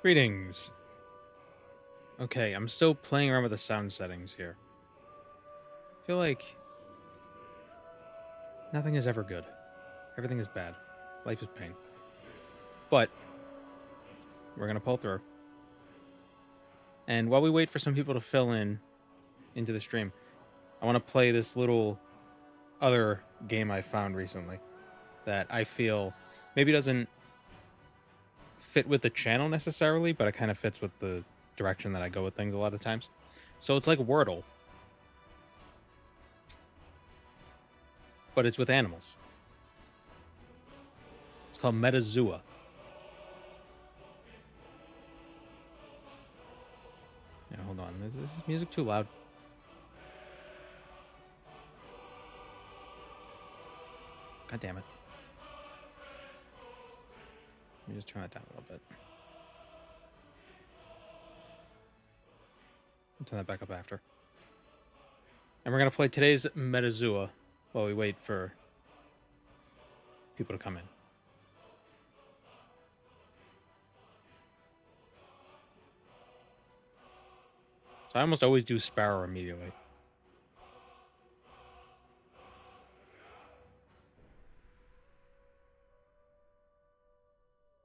Greetings. Okay, I'm still playing around with the sound settings here. I feel like nothing is ever good. Everything is bad. Life is pain. But we're going to pull through. And while we wait for some people to fill in into the stream, I want to play this little other game I found recently that I feel maybe doesn't fit with the channel necessarily, but it kind of fits with the direction that I go with things a lot of times. So it's like Wordle, but it's with animals. It's called Metazoa. Yeah, hold on. Is this music too loud? God damn it. Let me just turn that down a little bit. I'll turn that back up after. And we're going to play today's Metazoa while we wait for people to come in. So I almost always do Sparrow immediately.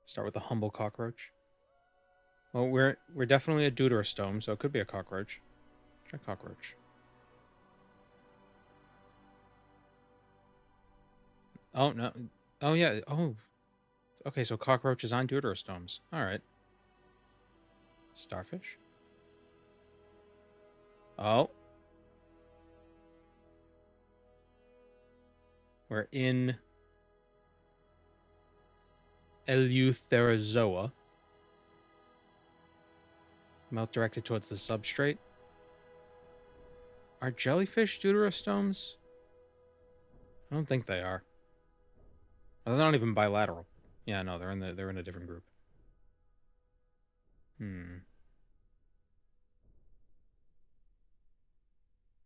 Start with the humble cockroach. Well, we're definitely a deuterostome, so it could be a cockroach. Try cockroach. Oh, no. Oh, yeah. Oh. Okay, so cockroaches on deuterostomes. All right. Starfish. Oh. We're in Eleutherozoa. Mouth directed towards the substrate. Are jellyfish deuterostomes? I don't think they are. They're not even bilateral. Yeah, no, they're in a different group.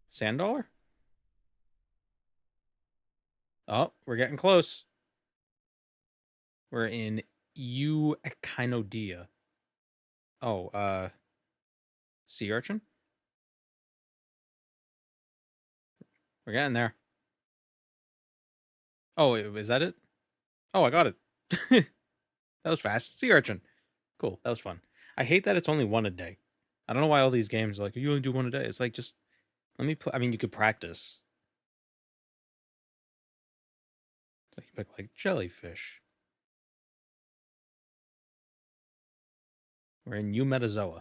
Sand dollar? Oh, we're getting close. We're in Echinoidea. Oh, sea urchin? We're getting there. Oh, is that it? Oh, I got it. That was fast. Sea urchin. Cool. That was fun. I hate that it's only one a day. I don't know why all these games are like, you only do one a day. It's like, just let me play. I mean, you could practice. So you pick like jellyfish. We're in Metazoa.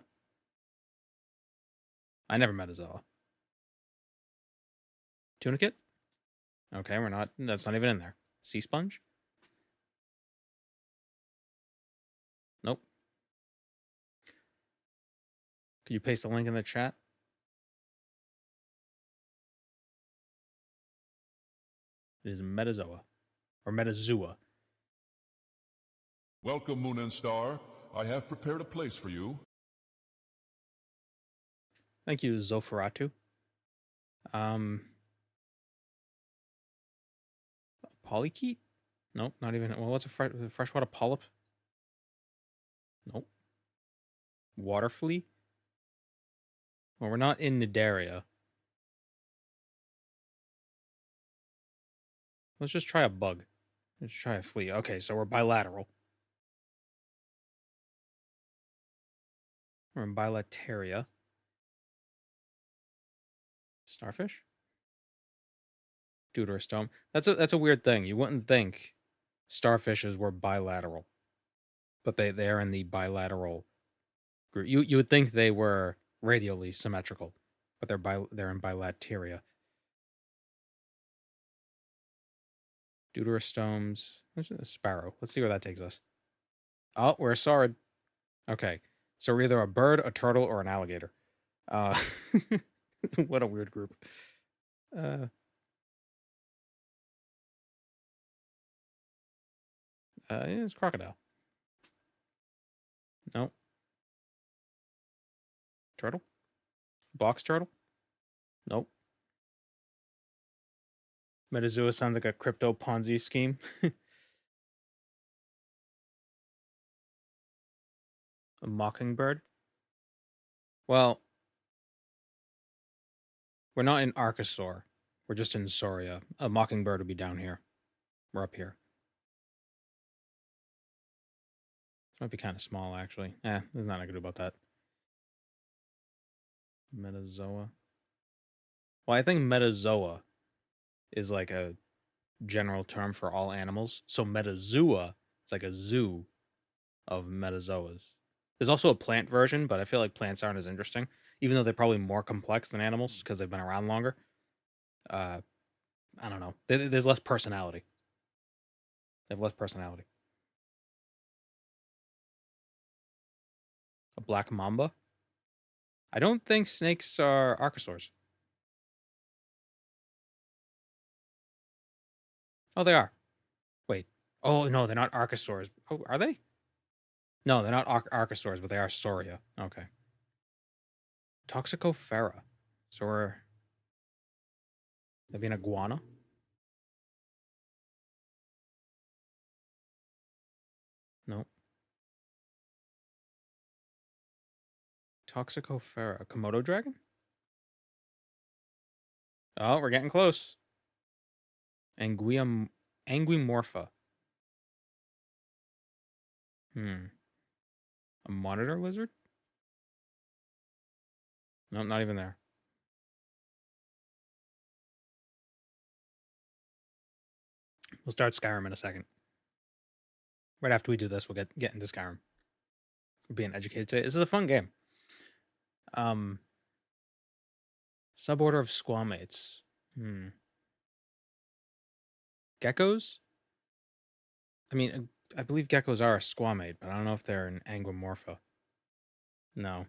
I never Metazoa. Tunicate? Okay, we're not. That's not even in there. Sea sponge? Nope. Could you paste the link in the chat? It is Metazoa. Or Metazoa. Welcome, Moon and Star. I have prepared a place for you. Thank you, Zofaratu. Polychaete? Nope, not even. Well, what's a freshwater polyp? Nope. Water flea? Well, we're not in Nidaria. Let's just try a bug. Let's try a flea. Okay, so we're bilateral. We're in bilateria. Starfish? Deuterostome. That's a weird thing. You wouldn't think starfishes were bilateral, but they're in the bilateral group. You would think they were radially symmetrical, but they're in bilateria. Deuterostomes. A sparrow. Let's see where that takes us. Oh, we're a saurid. Okay, so we're either a bird, a turtle, or an alligator. What a weird group. Yeah, it's crocodile. No. Turtle? Box turtle? Nope. Metazoa sounds like a crypto Ponzi scheme. A mockingbird? Well, we're not in Archosaur. We're just in Soria. A mockingbird would be down here. We're up here. This might be kind of small, actually. There's nothing I can do about that. Metazoa. Well, I think Metazoa is like a general term for all animals. So Metazoa is like a zoo of metazoas. There's also a plant version, but I feel like plants aren't as interesting, even though they're probably more complex than animals because they've been around longer. I don't know. There's less personality. They have less personality. A black mamba? I don't think snakes are archosaurs. Oh, they are. Wait. Oh, no, they're not archosaurs. Oh, are they? No, they're not archosaurs, but they are sauria. Okay. Toxicofera. So we're... Maybe an iguana? No. Toxicofera. Komodo dragon? Oh, we're getting close. Anguimorpha. A monitor lizard? No, not even there. We'll start Skyrim in a second. Right after we do this, we'll get into Skyrim. We're being educated today. This is a fun game. Suborder of squamates. Geckos? I mean, I believe geckos are a squamate, but I don't know if they're an anguimorpha. No.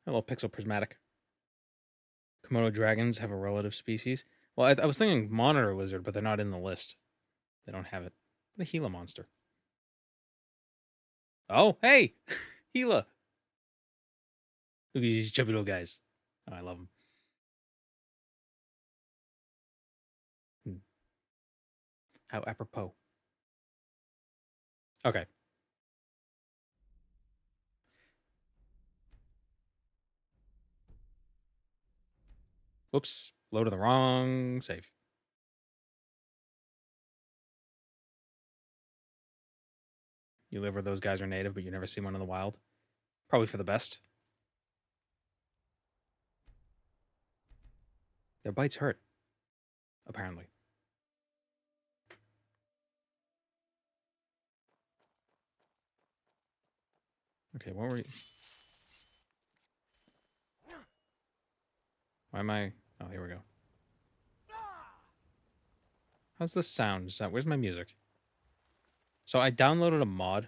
Hello, pixel prismatic. Komodo dragons have a relative species. Well, I was thinking monitor lizard, but they're not in the list. They don't have it. What a Gila monster. Oh, hey! Gila! Look at these chubby little guys. Oh, I love them. How apropos. Okay. Whoops. Loaded the wrong save. You live where those guys are native, but you never see one in the wild. Probably for the best. Their bites hurt. Apparently. Okay, what were you... Why am I... Oh, here we go. How's this sound? Where's my music? So I downloaded a mod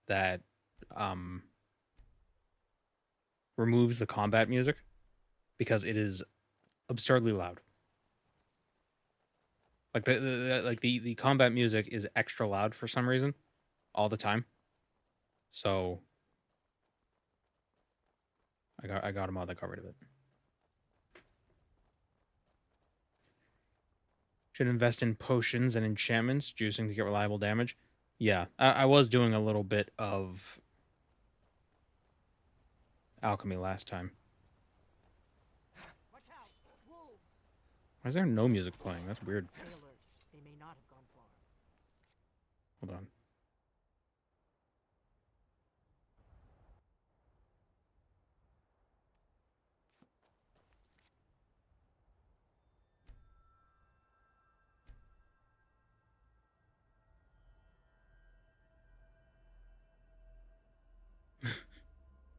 that removes the combat music because it is absurdly loud. Like the combat music is extra loud for some reason all the time. So I got a mod that got rid of it. Should invest in potions and enchantments, juicing to get reliable damage. Yeah, I was doing a little bit of alchemy last time. Why is there no music playing? That's weird. They may not have gone far. Hold on.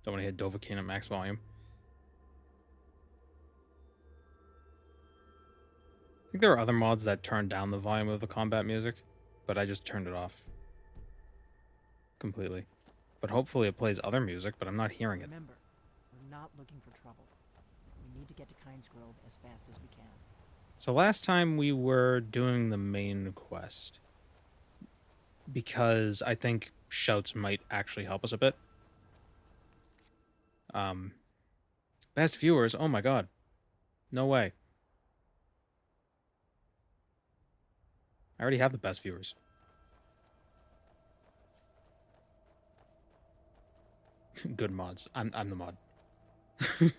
Don't want to hit Dovahkiin at max volume. I think there are other mods that turn down the volume of the combat music, but I just turned it off completely. But hopefully it plays other music, but I'm not hearing it. Remember, we're not looking for trouble. We need to get to Kynesgrove as fast as we can. So last time we were doing the main quest because I think shouts might actually help us a bit. Best viewers, oh my god. No way. I already have the best viewers. Good mods. I'm the mod. We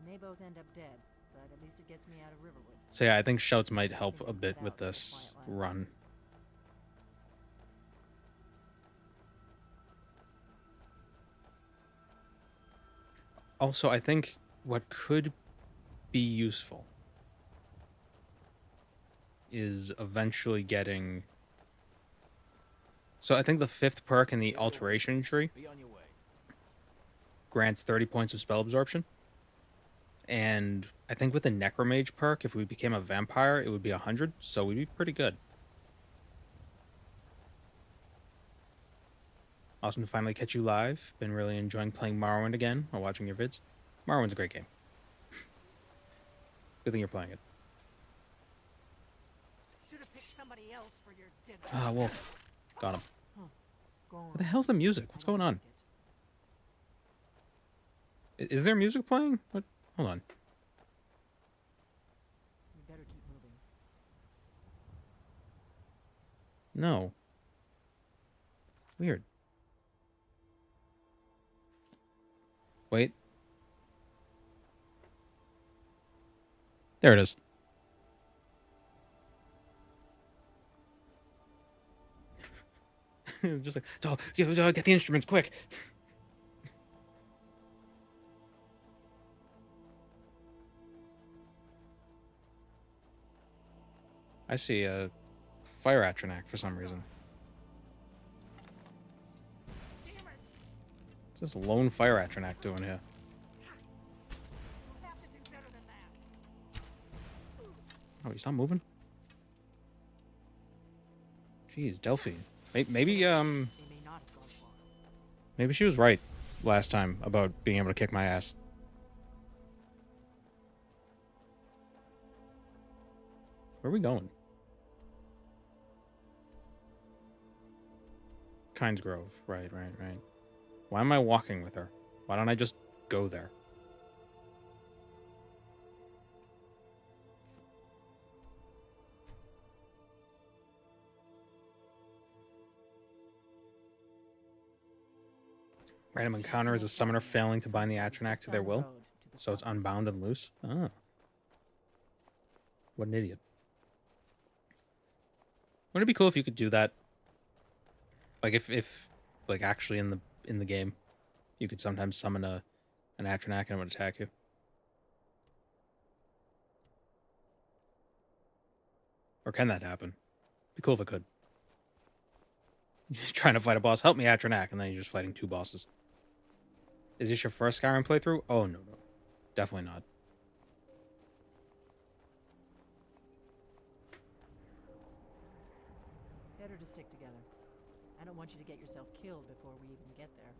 may both end up dead, but at least it gets me out of Riverwood. So yeah, I think shouts might help a bit with this run. Also, I think what could be useful is eventually getting... So I think the 5th perk in the alteration tree grants 30 points of spell absorption. And I think with the necromage perk, if we became a vampire, it would be 100, so we'd be pretty good. Awesome to finally catch you live. Been really enjoying playing Morrowind again while watching your vids. Morrowind's a great game. Good thing you're playing it. Should have picked somebody else for your dinner. Ah, wolf. Got him. Go on. What the hell's the music? What's going on? Is there music playing? What? Hold on. We better keep moving. No. Weird. Wait. There it is. Just like, oh, get the instruments quick. I see a fire atronac for some reason. What's this lone fire atronac doing here? You'll have to do better than that. Oh, he's not moving? Jeez, Delphine. Maybe, They may not have gone far. maybe she was right last time about being able to kick my ass. Where are we going? Kynesgrove. Right. Why am I walking with her? Why don't I just go there? Random encounter is a summoner failing to bind the Atronac to their will, so it's unbound and loose. Oh. What an idiot. Wouldn't it be cool if you could do that? Like if like actually in the game, you could sometimes summon an Atronac and it would attack you. Or can that happen? Be cool if it could. You're trying to fight a boss, help me Atronac, and then you're just fighting 2 bosses. Is this your first Skyrim playthrough? Oh no. Definitely not. Better to stick together. I don't want you to get yourself killed before we even get there.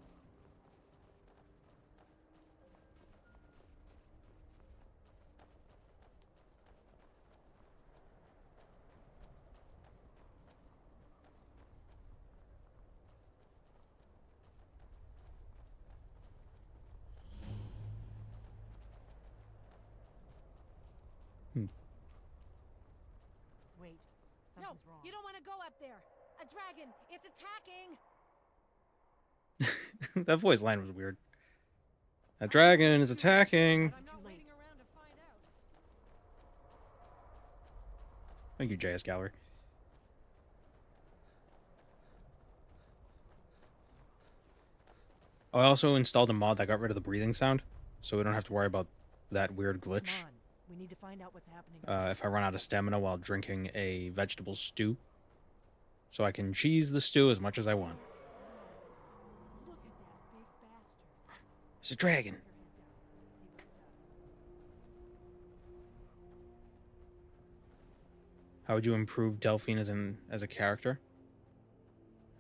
Wait, something's wrong. You don't want to go up there. A dragon. It's attacking. That voice line was weird. A dragon is attacking. I'm not waiting around to find out. Thank you, JS Gallery. Oh, I also installed a mod that got rid of the breathing sound, so we don't have to worry about that weird glitch. Come on. We need to find out what's happening. If I run out of stamina while drinking a vegetable stew. So I can cheese the stew as much as I want. Look at that big bastard. It's a dragon. Put your head down. Let's see what it does. How would you improve Delphine as a character?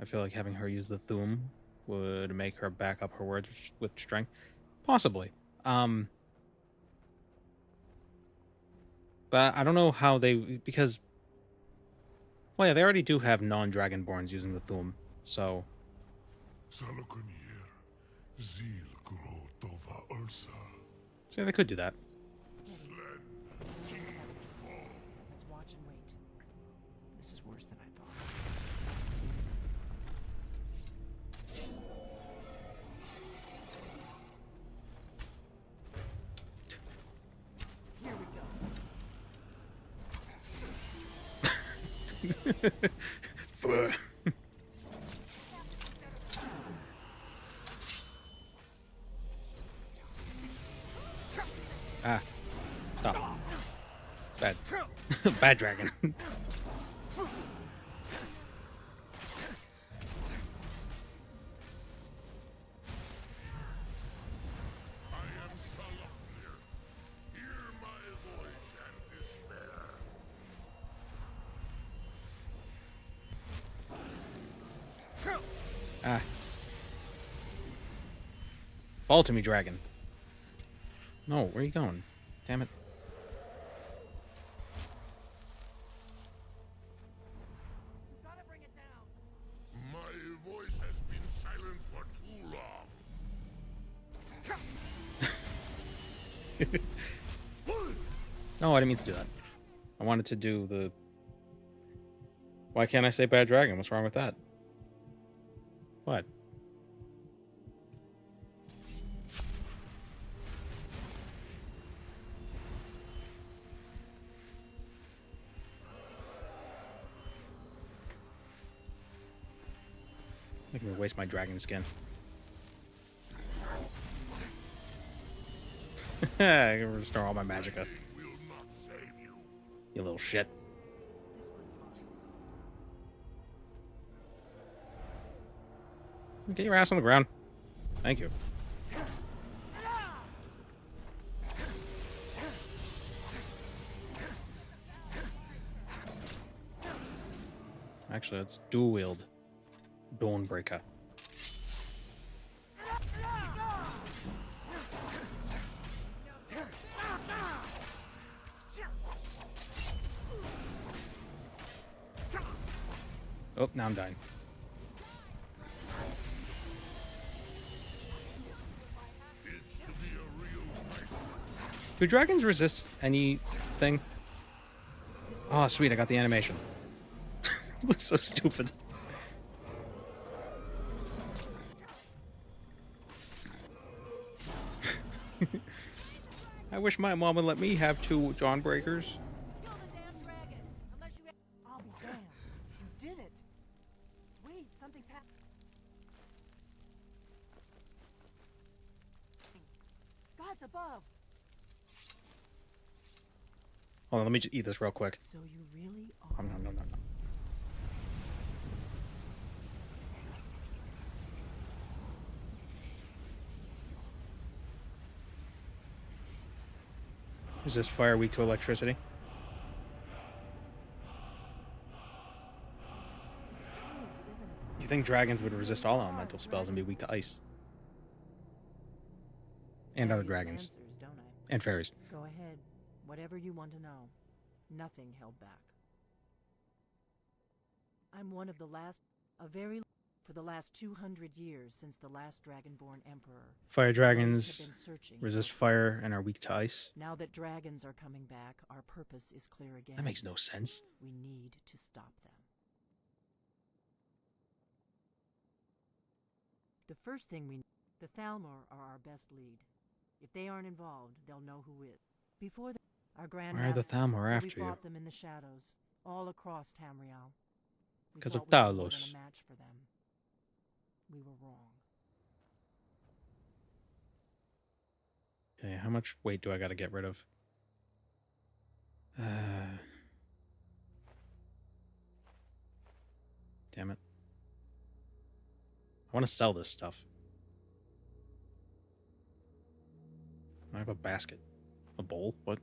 I feel like having her use the Thum would make her back up her words with strength. Possibly. But I don't know how they... Because... Well, yeah, they already do have non-Dragonborns using the Thum, so... So yeah, they could do that. Nothing's happening. worse than I thought. Here we go. Ah. Stop. Bad. Bad dragon. Ah. Fall to me, dragon. No, where are you going? Damn it. Gotta bring it down. My voice has been silent for too long. No, I didn't mean to do that. I wanted to do the... Why can't I say bad dragon? What's wrong with that? What? Making me waste my dragon skin. I can restore all my magicka. Will not save you. You little shit. Get your ass on the ground. Thank you. Actually, let's dual wield Dawnbreaker. Oh, now I'm dying. It's to be a real fight. Do dragons resist anything? Oh, sweet, I got the animation. Looks so stupid. I wish my mom would let me have 2 Dawnbreakers. Kill the damn dragon. Unless you... I'll be damned. You did it. Wait, something's happened. God's above. Hold on, let me just eat this real quick. So you really are. No. Resist fire, weak to electricity. It's true, isn't it? You think dragons would resist all elemental spells and be weak to ice? And I other use dragons. answers, don't I? And fairies. Go ahead. Whatever you want to know. Nothing held back. I'm one of the last, for the last 200 years since the last Dragonborn Emperor. Fire Have dragons been searching resist for fire purpose. and are weak to ice. Now that dragons are coming back, our purpose is clear again. That makes no sense. We need to stop them. The first thing the Thalmor are our best lead. If they aren't involved, they'll know who is. Before our grand Why are the Thalmor so after we you? fought them in the shadows, all across Tamriel. We 'Cause of thought we were more Talos. than a match for them. We were wrong. Okay, how much weight do I gotta get rid of? Damn it. I want to sell this stuff. I have a basket. A bowl? What?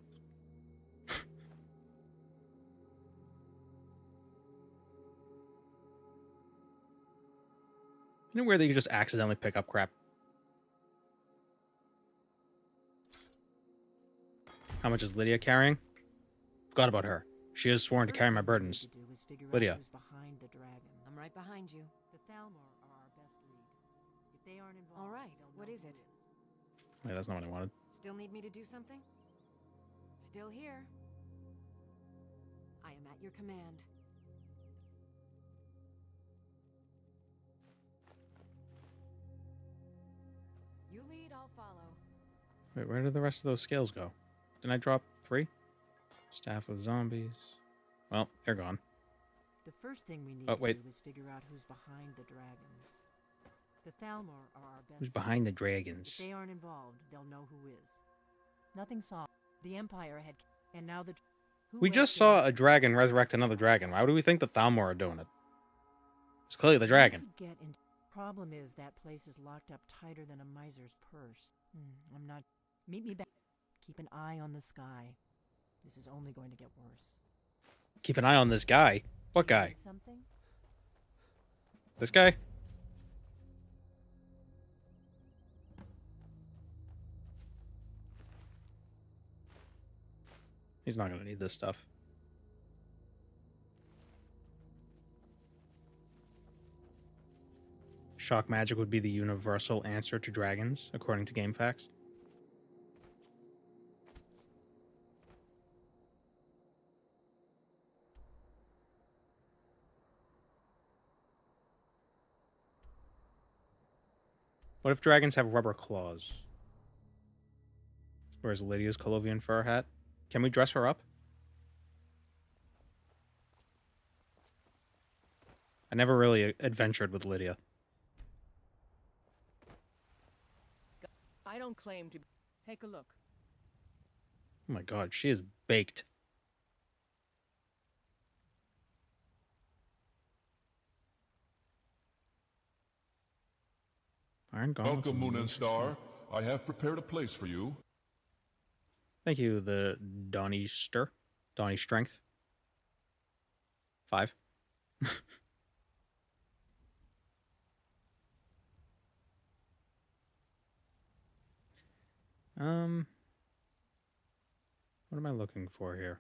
Isn't it weird that you just accidentally pick up crap? How much is Lydia carrying? Forgot about her. She has sworn to First carry my thing we need burdens. to do is figure out Lydia. who's behind the dragons. I'm right behind you. The Thalmor are our best lead. If they aren't involved, All right, they'll what know is who it? Wait, that's not what I wanted. Still need me to do something? Still here. I am at your command. follow. Wait, where did the rest of those scales go? Didn't I drop 3? Staff of zombies. Well, they're gone. The first thing we need Oh, to wait. do is figure out who's behind the dragons. The Thalmor are our best. Who's behind the If dragons? they aren't involved, they'll know who is. Nothing solved. The Empire had, and now the. Who We else just did saw it? a dragon resurrect another dragon. Why do we think the Thalmor are doing it? It's clearly the We dragon. could get in. Problem is that place is locked up tighter than a miser's purse. I'm not. Meet me back. Keep an eye on the sky. This is only going to get worse. Keep an eye on this guy. What You guy? need something? This guy? He's not gonna need this stuff. Shock magic would be the universal answer to dragons, according to GameFAQs. What if dragons have rubber claws? Where's Lydia's Colovian fur hat? Can we dress her up? I never really adventured with Lydia. I don't claim to. Take a look. Oh my god, she is baked. Iron gauntlets. Welcome, Moon and and Star. I have prepared a place for you. Thank you, the Donnie Strength. 5. What am I looking for here?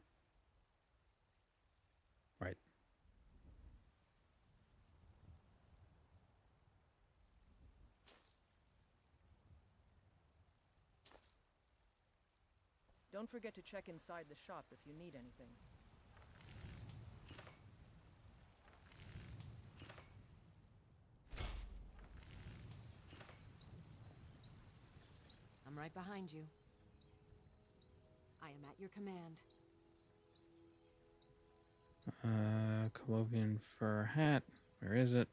Right. Don't forget to check inside the shop if you need anything. I'm right behind you. I am at your command. Colovian fur hat. Where is it?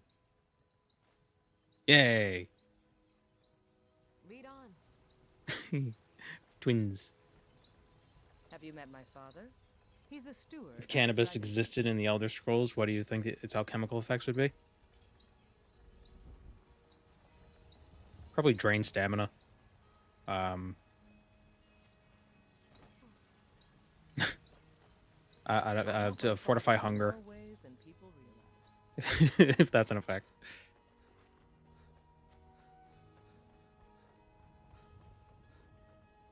Yay! Lead on. Twins. Have you met my father? He's a steward. If cannabis existed in the Elder Scrolls, what do you think its alchemical effects would be? Probably drain stamina. To fortify hunger, More ways than people realize. if that's an effect.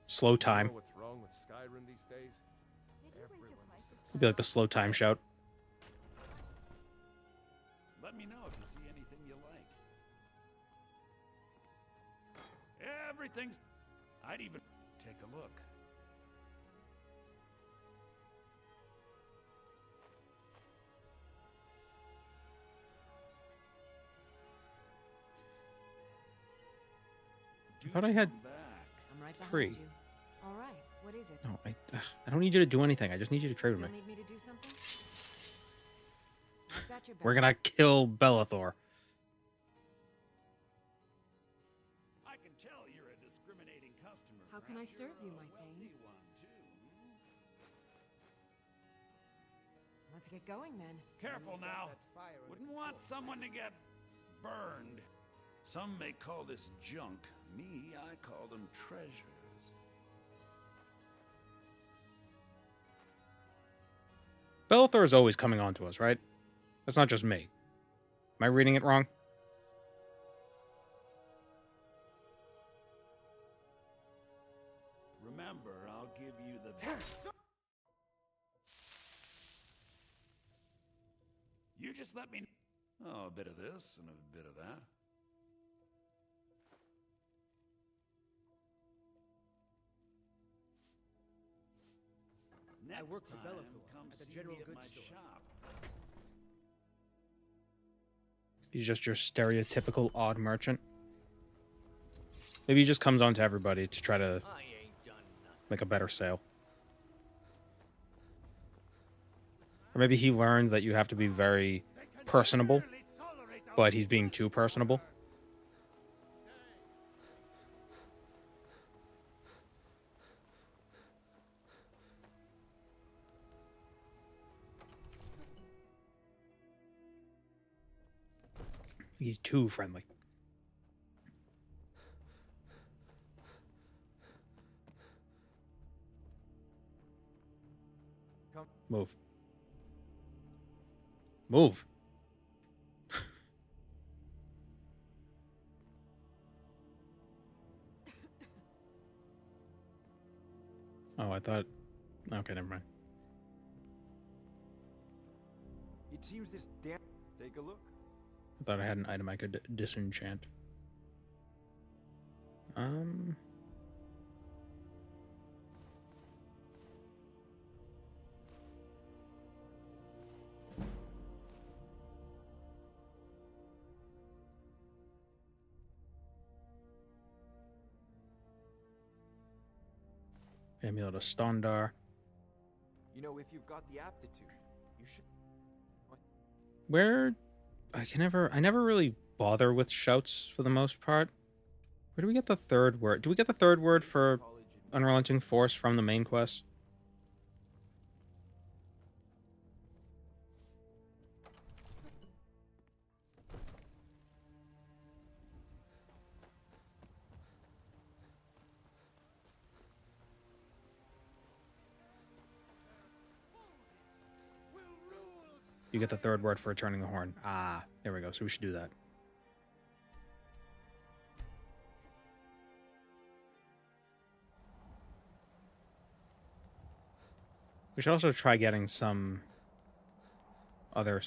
Slow time. What's wrong with Skyrim these days? It'd be like the slow time shout. Let me know if you see anything you like. Everything's... I'd even take a look. I thought I had Back. I'm right behind 3. you. All right. What is it? No, I don't need you to do anything. I just need you to trade Still with me. need me to do something? I've got your back. We're gonna kill Bellathor. I can tell you're a discriminating customer. How can I Perhaps serve you're you, a my thing? wealthy one, too. Let's get going then. Careful now. Wouldn't want someone to get burned. Some may call this junk. Me, I call them treasures. Bellathor is always coming on to us, right? That's not just me. Am I reading it wrong? Remember, I'll give you the... You just let me... Oh, a bit of this and a bit of that. Next I work for time, Bellathor come at the see general me at goods my store. shop. He's just your stereotypical odd merchant. Maybe he just comes on to everybody to try to make a better sale. Or maybe he learned that you have to be very personable, but he's being too personable. He's too friendly. Move. Move. Oh, I thought... Okay, never mind. It seems this damn... Take a look. I thought I had an item I could disenchant. Amulet of Stondar. You know, if you've got the aptitude, you should... Where... I never really bother with shouts for the most part. Where do we get the third word? Do we get the third word for Unrelenting Force from the main quest? You get the third word for returning the horn. Ah, there we go. So we should do that. We should also try getting some other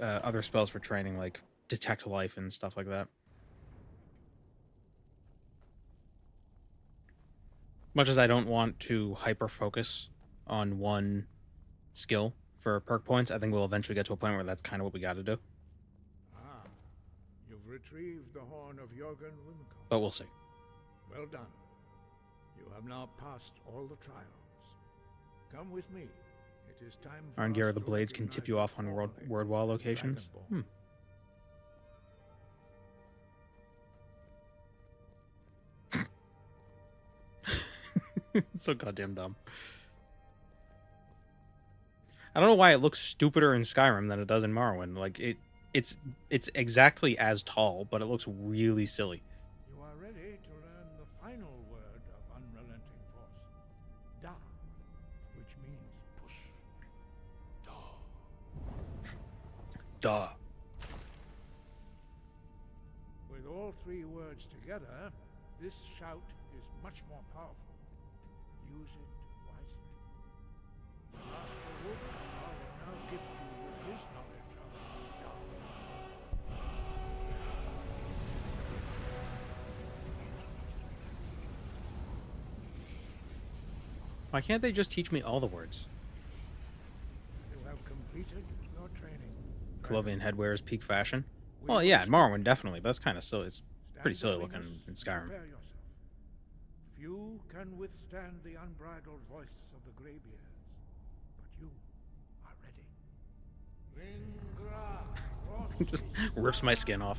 other spells for training, like Detect Life and stuff like that. Much as I don't want to hyper focus on one skill for perk points, I think we'll eventually get to a point where that's kind of what we got to do. Ah, you've retrieved the horn of Jörgen Wimco. But we'll see. Well done. You have now passed all the trials. Come with me. It is time for Arngeir us of the to Blades can tip you off on word wall locations. So goddamn dumb. I don't know why it looks stupider in Skyrim than it does in Morrowind. Like it's exactly as tall, but it looks really silly. You are ready to learn the final word of unrelenting force. Da, which means push. Da. Duh. With all three words together, this shout is much more powerful. Use it wisely. Master Wolfgar will now gift you with his knowledge of Da. Why can't they just teach me all the words? You have completed your training. Colovian headwear's peak fashion. Well, yeah, in Morrowind definitely, but that's kind of silly. It's pretty silly looking in Skyrim. Prepare yourself. Few can withstand the unbridled voice of the Greybeards, but you are ready. Just rips my skin off.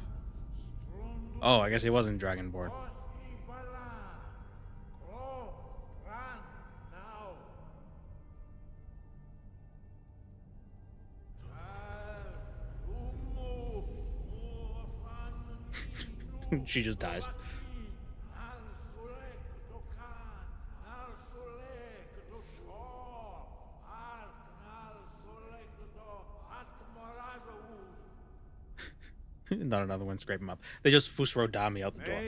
Oh, I guess he wasn't Dragonborn. She just dies. Not another one, scrape him up. They just Fusro Dami out the door.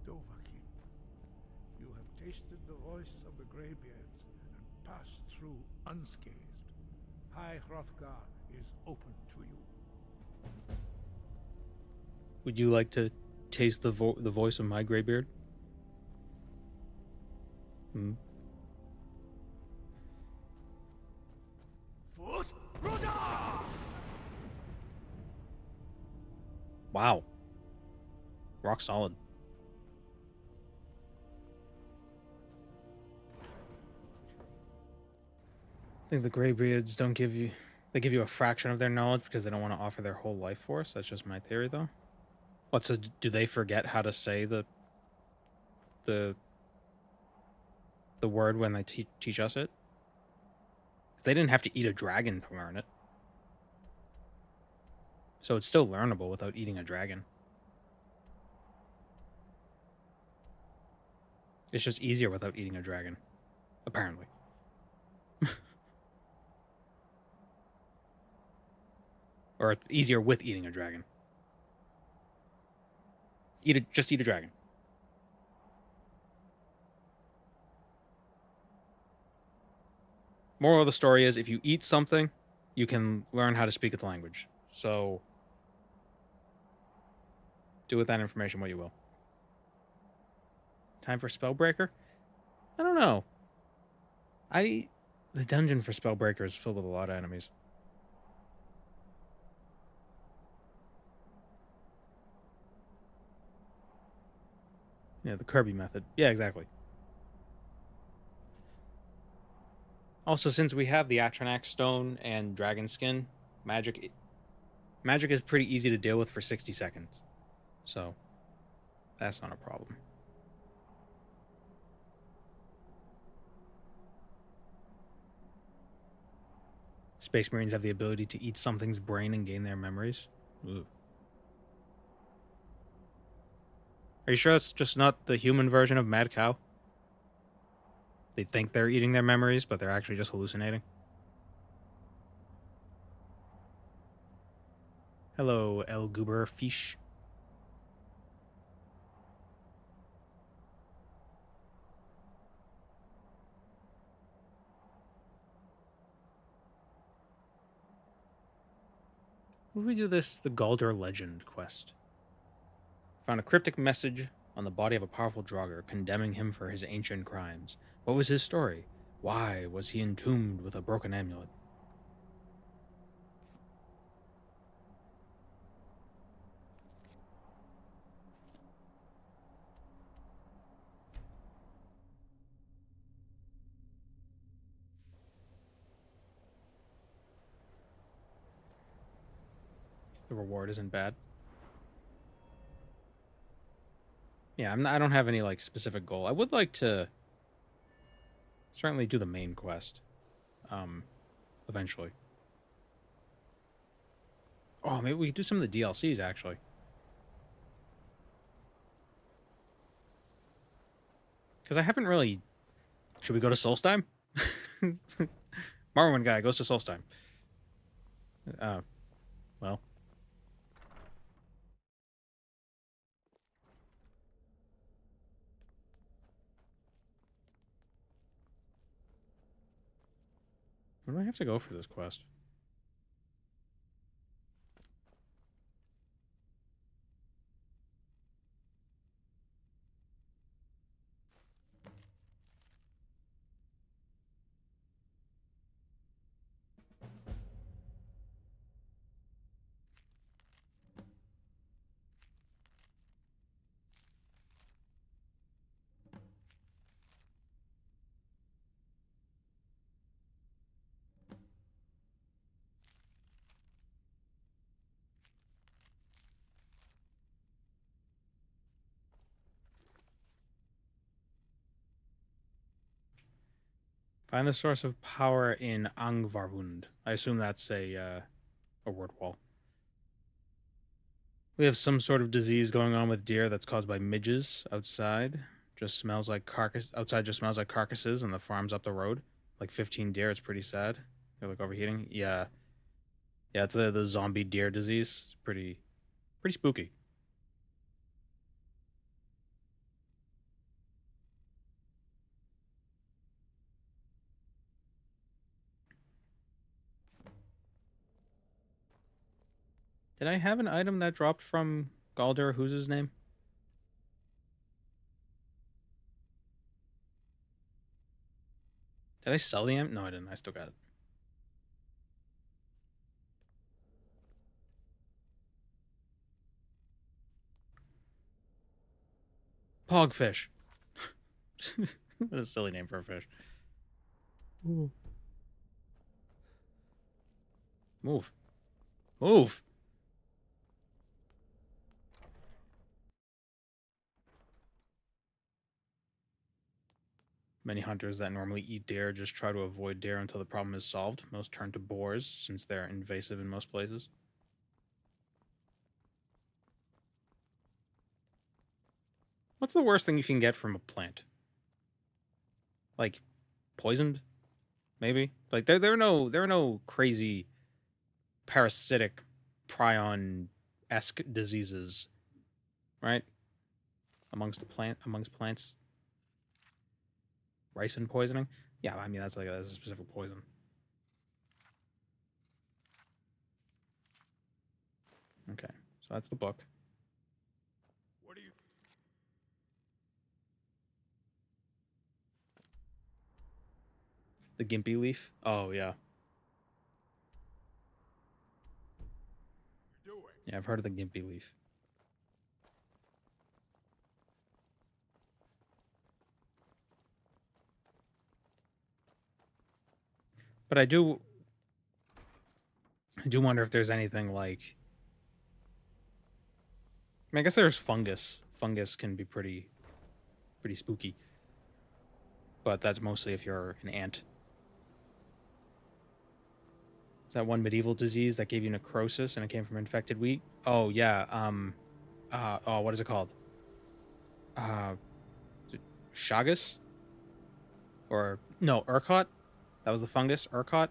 Dovahkiin, you have tasted the voice of the Greybeards and passed through unscathed. High Hrothgar is open to you. Would you like to taste the voice of my Greybeard? Wow. Rock solid. I think the Greybeards don't give you... They give you a fraction of their knowledge because they don't want to offer their whole life force. That's just my theory, though. What, so do they forget how to say the word when they teach us it? They didn't have to eat a dragon to learn it. So it's still learnable without eating a dragon. It's just easier without eating a dragon. Apparently. Or easier with eating a dragon. Just eat a dragon. Moral of the story is, if you eat something, you can learn how to speak its language. So, do with that information what you will. Time for Spellbreaker? I don't know. The dungeon for Spellbreaker is filled with a lot of enemies. Yeah, the Kirby method. Yeah, exactly. Also, since we have the Atronach Stone and Dragon Skin, magic is pretty easy to deal with for 60 seconds. So, that's not a problem. Space Marines have the ability to eat something's brain and gain their memories. Ooh. Are you sure it's just not the human version of Mad Cow? They think they're eating their memories, but they're actually just hallucinating. Hello, El Goober Fish. What do we do the Gauldur Legend quest? Found a cryptic message on the body of a powerful Draugr, condemning him for his ancient crimes. What was his story? Why was he entombed with a broken amulet? The reward isn't bad. Yeah, I don't have any like specific goal. I would like to certainly do the main quest. Eventually. Oh, maybe we could do some of the DLCs actually. Because I haven't really... Should we go to Solstheim? Morrowind guy goes to Solstheim. Well. Where do I have to go for this quest? Find the source of power in Angvarhund. I assume that's a word wall. We have some sort of disease going on with deer that's caused by midges outside. Just smells like outside just smells like carcasses, and the farm's up the road. Like 15 deer. It's pretty sad. They're like overheating. Yeah. Yeah, it's the zombie deer disease. It's pretty spooky. Did I have an item that dropped from Gauldur? Who's his name? Did I sell the amp? No, I didn't. I still got it. Pogfish. What a silly name for a fish. Ooh. Move. Move. Many hunters that normally eat deer just try to avoid deer until the problem is solved. Most turn to boars since they're invasive in most places. What's the worst thing you can get from a plant? Like poisoned? Maybe? Like there are no crazy parasitic prion-esque diseases, right? Amongst plants. Ricin poisoning? Yeah, I mean that's a specific poison. Okay, so that's the book. What do you... The gimpy leaf? Oh yeah. Yeah, I've heard of the gimpy leaf. But I do wonder if there's anything like... I mean, I guess there's fungus. Fungus can be pretty spooky. But that's mostly if you're an ant. Is that one medieval disease that gave you necrosis and it came from infected wheat? Oh, yeah. What is it called? Chagas? Or, no, Urquhart? That was the fungus? Urquhart?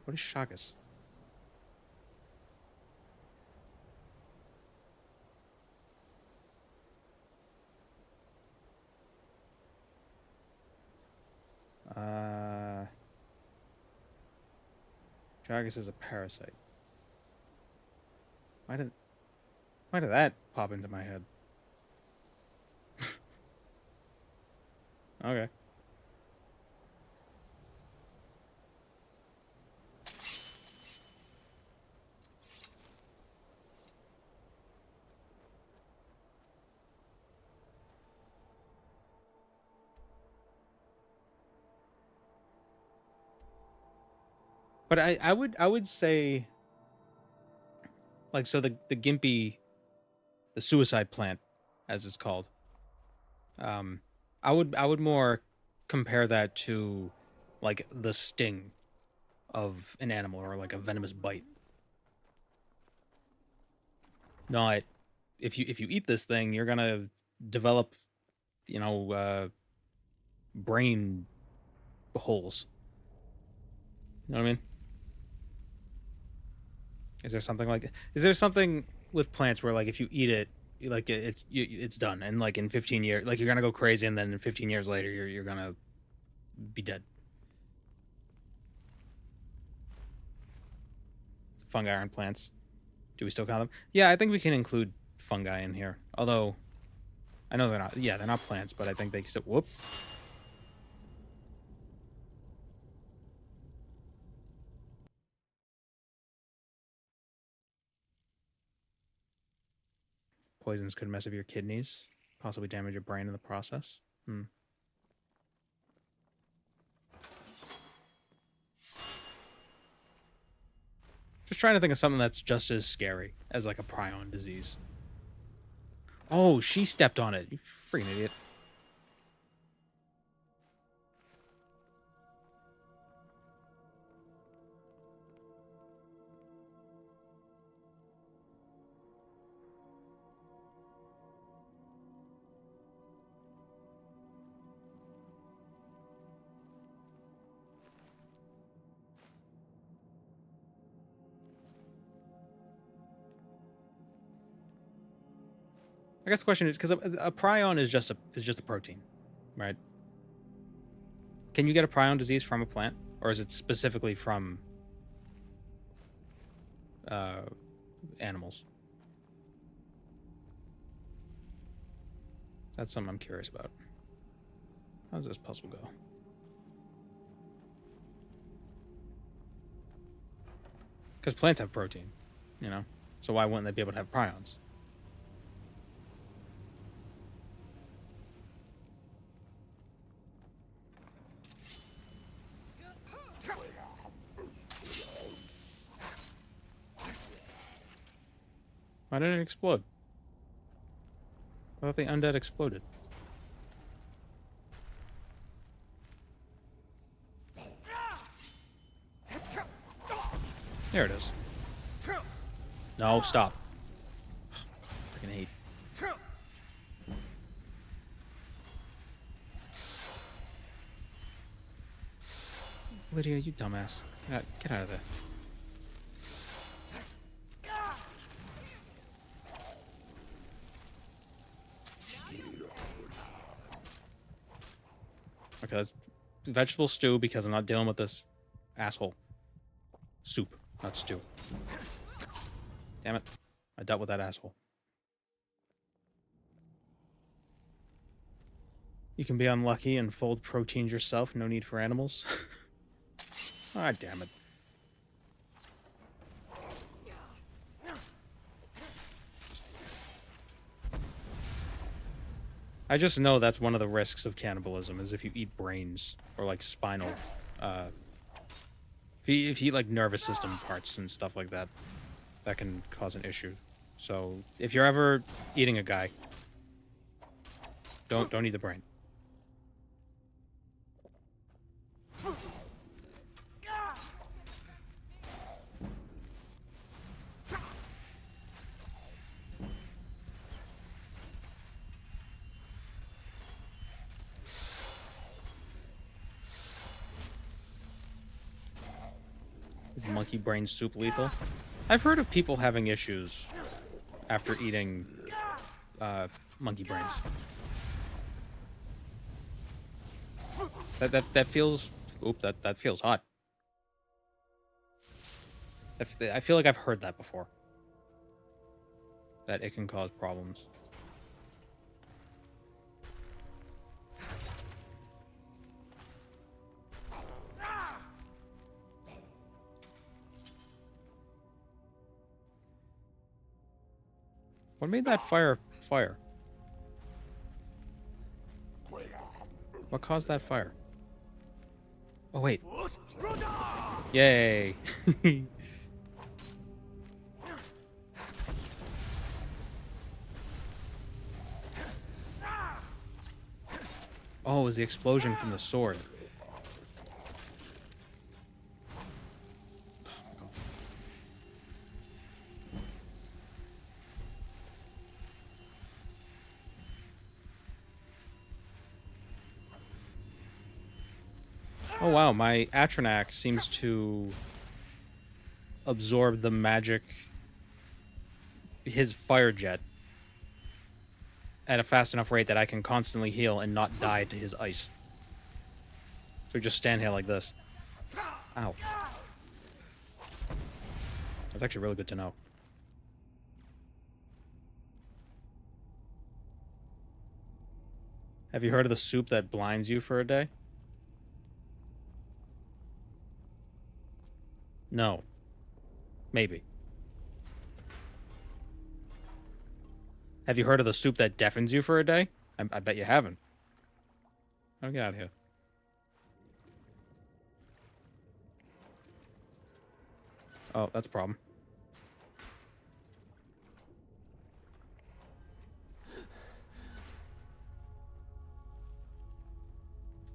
What is Chagas? Chagas is a parasite. Why did that pop into my head? Okay. But I would say, like, so the gimpy, the suicide plant, as it's called. I would more compare that to like the sting of an animal or like a venomous bite. Not if you eat this thing, you're gonna develop, brain holes. You know what I mean? Is there something with plants where like if you eat it, like it's done, and like in 15 years, like you're gonna go crazy, and then 15 years later, you're gonna be dead. Fungi aren't plants. Do we still count them? Yeah, I think we can include fungi in here. Although, I know they're not. Yeah, they're not plants, but I think they still. Whoop. Poisons could mess up your kidneys, possibly damage your brain in the process. Just trying to think of something that's just as scary as like a prion disease. Oh, she stepped on it. You freaking idiot. I guess the question is, because a prion is just a protein, right? Can you get a prion disease from a plant, or is it specifically from animals? That's something I'm curious about. How does this puzzle go? Because plants have protein, so why wouldn't they be able to have prions? Why did it explode? I thought the undead exploded. There it is. No, stop. Freaking hate. Lydia, you dumbass. Get out of there. Okay, that's vegetable stew because I'm not dealing with this asshole. Soup, not stew. Damn it. I dealt with that asshole. You can be unlucky and fold proteins yourself. No need for animals. Ah, damn it. I just know that's one of the risks of cannibalism, is if you eat brains or like spinal, if you eat like nervous system parts and stuff like that, that can cause an issue. So if you're ever eating a guy, don't eat the brain. Is monkey brain soup lethal? I've heard of people having issues after eating monkey brains. That feels... Oop, that feels hot. I feel like I've heard that before. That it can cause problems. What made that fire? What caused that fire? Oh, wait. Yay. Oh, it was the explosion from the sword. Oh wow, my Atronak seems to absorb the magic, his fire jet, at a fast enough rate that I can constantly heal and not die to his ice. So just stand here like this. Ow. That's actually really good to know. Have you heard of the soup that blinds you for a day? No. Maybe. Have you heard of the soup that deafens you for a day? I bet you haven't. Oh, get out of here. Oh, that's a problem.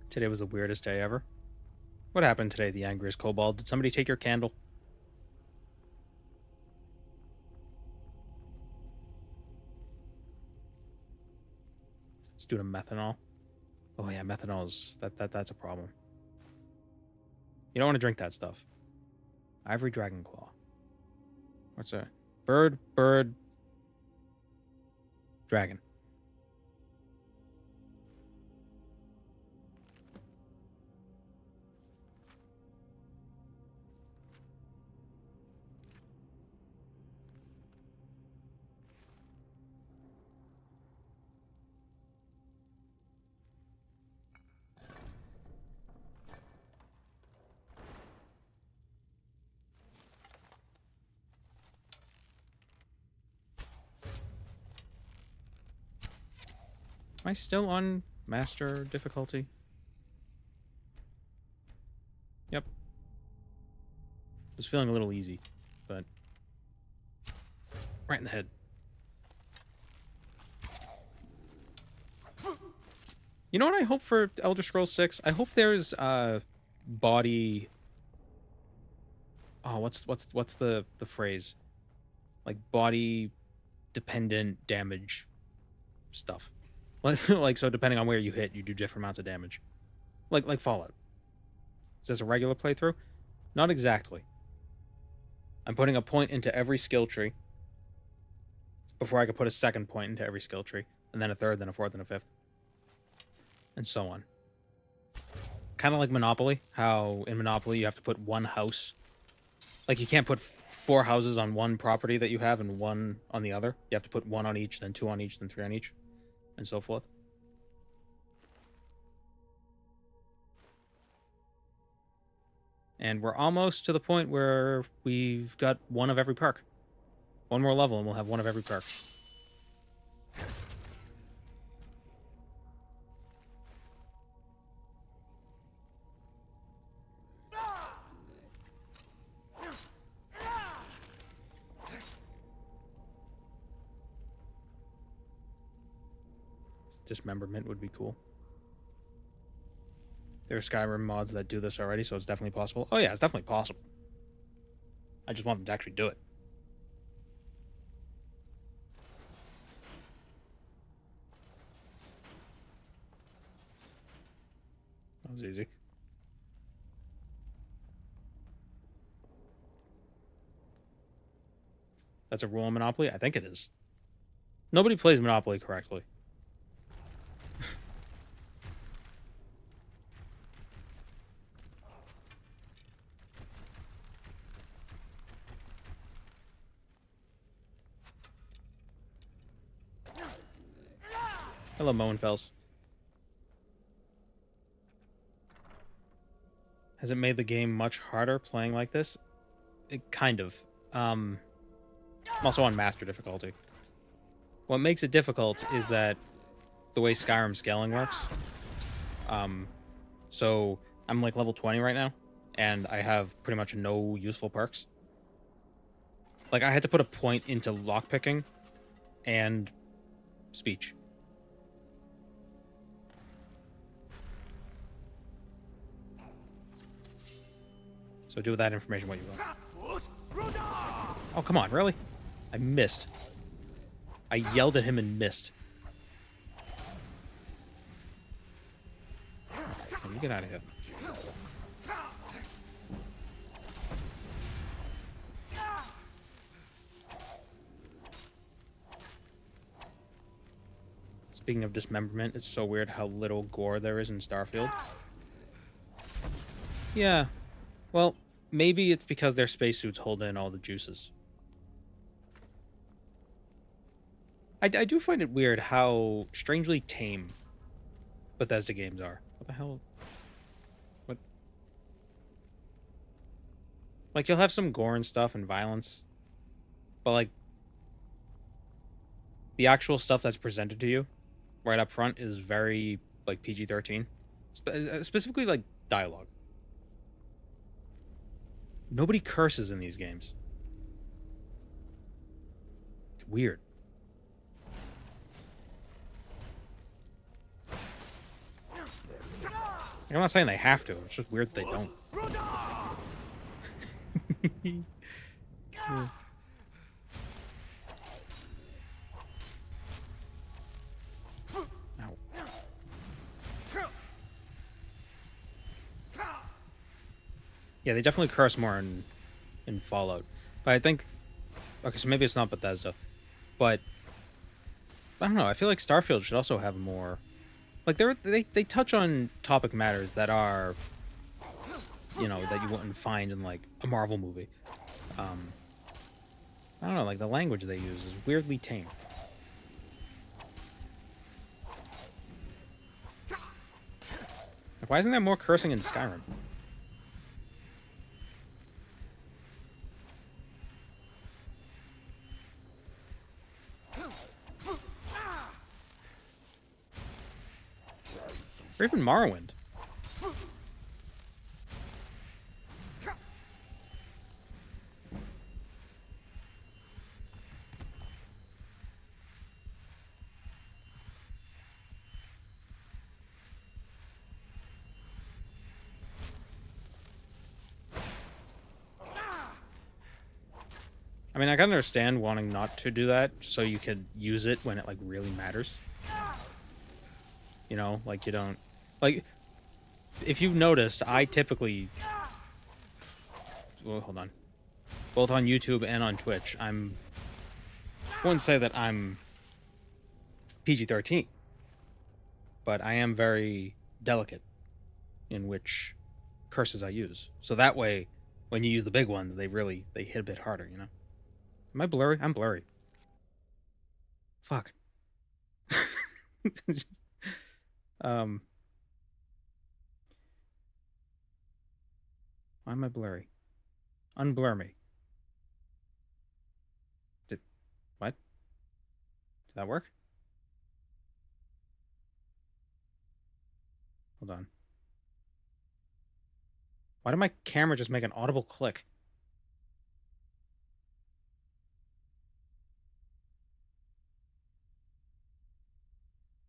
Today was the weirdest day ever. What happened today, the angriest kobold? Did somebody take your candle? Let's do the methanol. Oh yeah, methanol is... That's a problem. You don't want to drink that stuff. Ivory Dragon Claw. What's that? Bird, dragon. Am I still on master difficulty? Yep. Was feeling a little easy, but right in the head. You know what I hope for Elder Scrolls 6? I hope there's body. Oh, what's the phrase? Like body dependent damage stuff. Like so, depending on where you hit, you do different amounts of damage. Like Fallout. Is this a regular playthrough? Not exactly. I'm putting a point into every skill tree before I could put a second point into every skill tree, and then a third, then a fourth, and a fifth, and so on. Kind of like Monopoly, how in Monopoly you have to put one house. Like you can't put 4 houses on one property that you have and 1 on the other. You have to put 1 on each, then 2 on each, then 3 on each, and so forth. And we're almost to the point where we've got 1 of every perk. 1 more level and we'll have 1 of every perk. Dismemberment would be cool. There are Skyrim mods that do this already, so it's definitely possible. Oh yeah, it's definitely possible. I just want them to actually do it. That was easy. That's a rule in Monopoly? I think it is. Nobody plays Monopoly correctly. Hello, Moenfels. Has it made the game much harder playing like this? It kind of. I'm also on master difficulty. What makes it difficult is that the way Skyrim scaling works. So I'm like level 20 right now, and I have pretty much no useful perks. Like I had to put a point into lockpicking and speech. So do with that information what you want. Oh, come on, really? I missed. I yelled at him and missed. Can you get out of here? Speaking of dismemberment, it's so weird how little gore there is in Starfield. Yeah. Well, maybe it's because their spacesuits hold in all the juices. I do find it weird how strangely tame Bethesda games are. What the hell? What? Like, you'll have some gore and stuff and violence, but, like, the actual stuff that's presented to you right up front is very, like, PG-13. Specifically, like, dialogue. Nobody curses in these games. It's weird. I'm not saying they have to. It's just weird they don't. Ow. Yeah, they definitely curse more in Fallout. But I think... Okay, so maybe it's not Bethesda. But... I don't know. I feel like Starfield should also have more... Like, they touch on topic matters that are... You know, that you wouldn't find in, like, a Marvel movie. I don't know, like, the language they use is weirdly tame. Like, why isn't there more cursing in Skyrim? Or even Morrowind. I mean, I can understand wanting not to do that so you could use it when it, like, really matters. You know, like, you don't... Like, if you've noticed, I typically... Well, hold on. Both on YouTube and on Twitch, I wouldn't say that I'm PG-13, but I am very delicate in which curses I use. So that way, when you use the big ones, they hit a bit harder, you know? Am I blurry? I'm blurry. Fuck. Why am I blurry? Unblur me. What? Did that work? Hold on. Why did my camera just make an audible click?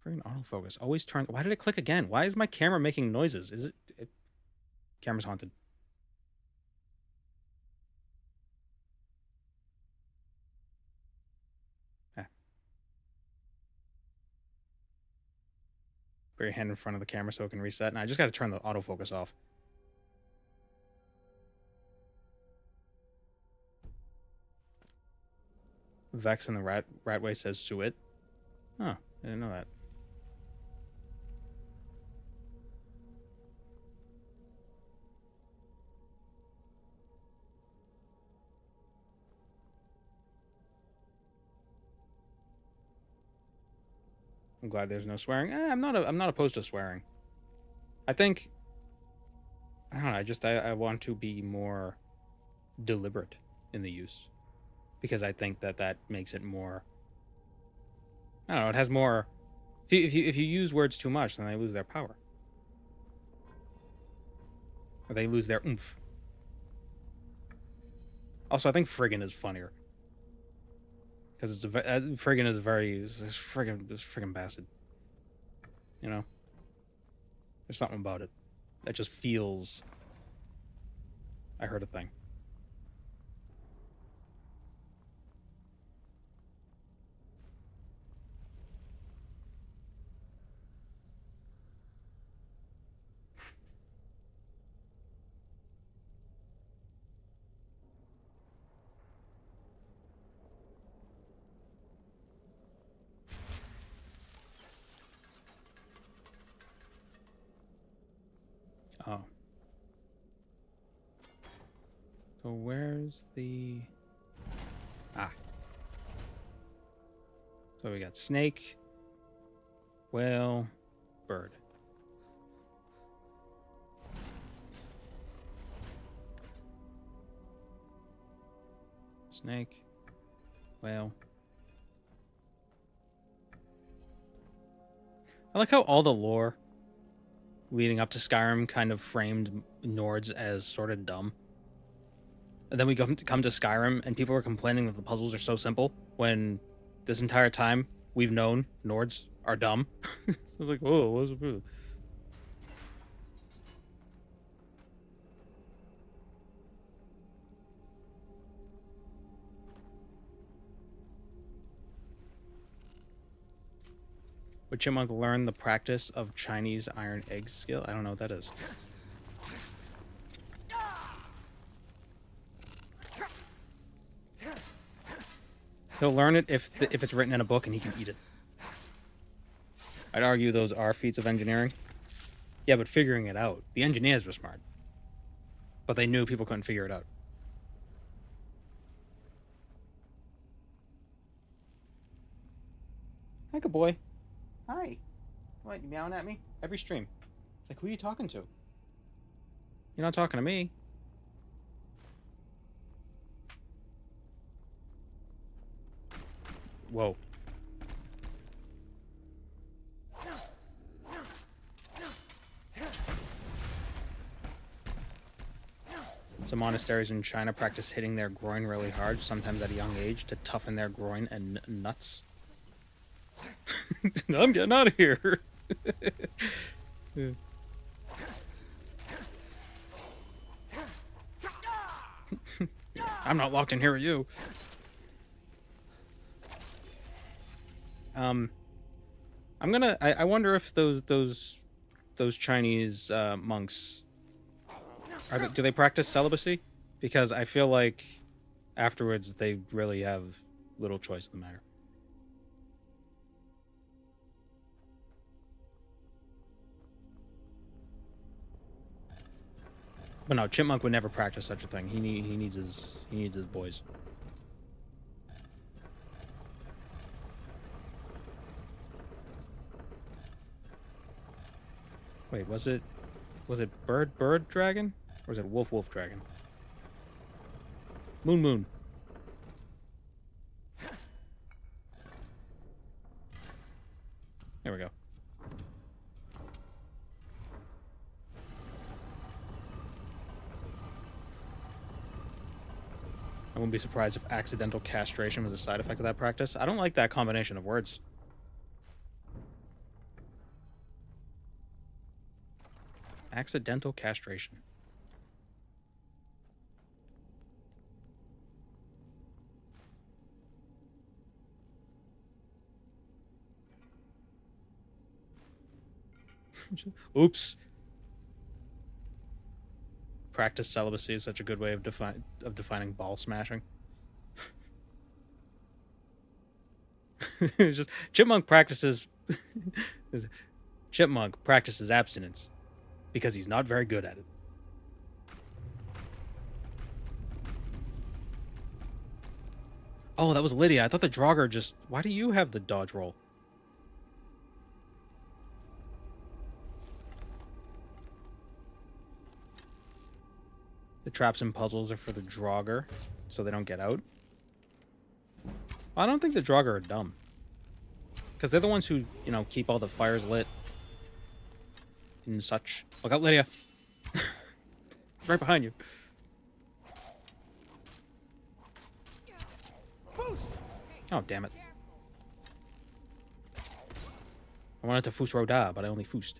Freaking autofocus. Always turn... Why did it click again? Why is my camera making noises? Is it... Camera's haunted. Put your hand in front of the camera so it can reset. And I just got to turn the autofocus off. Vex in the Ratway says suet. Oh, I didn't know that. I'm glad there's no swearing. I'm not opposed to swearing. I think, I don't know, I want to be more deliberate in the use. Because I think that makes it more, I don't know, it has more, if you use words too much, then they lose their power. Or they lose their oomph. Also, I think friggin' is funnier. Because it's friggin' is this friggin' bastard. You know? There's something about it that just feels... I heard a thing. Oh. So where's the... Ah. So we got snake, whale, bird. Snake, whale. I like how all the lore leading up to Skyrim kind of framed Nords as sort of dumb. And then we come to Skyrim and people are complaining that the puzzles are so simple when this entire time we've known Nords are dumb. So it's like, whoa, what's it? Would Chipmunk learn the practice of Chinese iron egg skill? I don't know what that is. He'll learn it if it's written in a book and he can eat it. I'd argue those are feats of engineering. Yeah, but figuring it out. The engineers were smart. But they knew people couldn't figure it out. Hi, good boy. Hi. What, you meowing at me? Every stream. It's like, who are you talking to? You're not talking to me. Whoa. Some monasteries in China practice hitting their groin really hard, sometimes at a young age, to toughen their groin and nuts. I'm getting out of here. Yeah. I'm not locked in here with you. I'm gonna. I wonder if those Chinese monks do they practice celibacy? Because I feel like afterwards they really have little choice in the matter. But no, Chipmunk would never practice such a thing. He needs his boys. Wait, was it bird dragon? Or was it wolf dragon? Moon. There we go. I wouldn't be surprised if accidental castration was a side effect of that practice. I don't like that combination of words. Accidental castration. Oops. Practice celibacy is such a good way of defining ball smashing. It's just Chipmunk practices abstinence because he's not very good at it. Oh, that was Lydia. I thought the Draugr just... Why do you have the dodge roll? The traps and puzzles are for the Draugr, so they don't get out. I don't think the Draugr are dumb. Because they're the ones who, you know, keep all the fires lit. And such. Look out, Lydia! Right behind you. Oh, damn it. I wanted to Fus Roda, but I only Fust.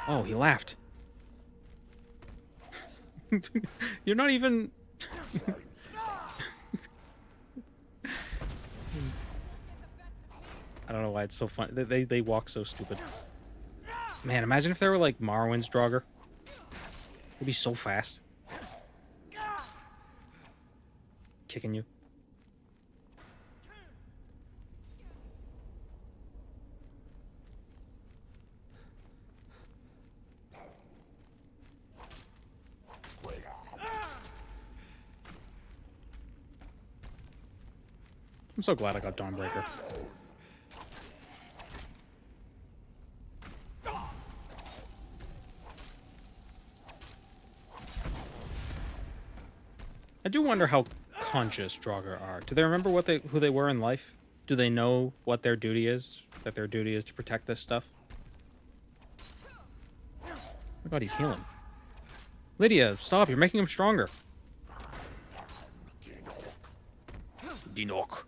Oh, he laughed. You're not even... I don't know why it's so fun. They walk so stupid. Man, imagine if they were like Morrowind's Draugr. It'd be so fast. Kicking you. I'm so glad I got Dawnbreaker. I do wonder how conscious Draugr are. Do they remember who they were in life? Do they know what their duty is? That their duty is to protect this stuff? Oh my god, he's healing. Lydia, stop, you're making him stronger. Dinok.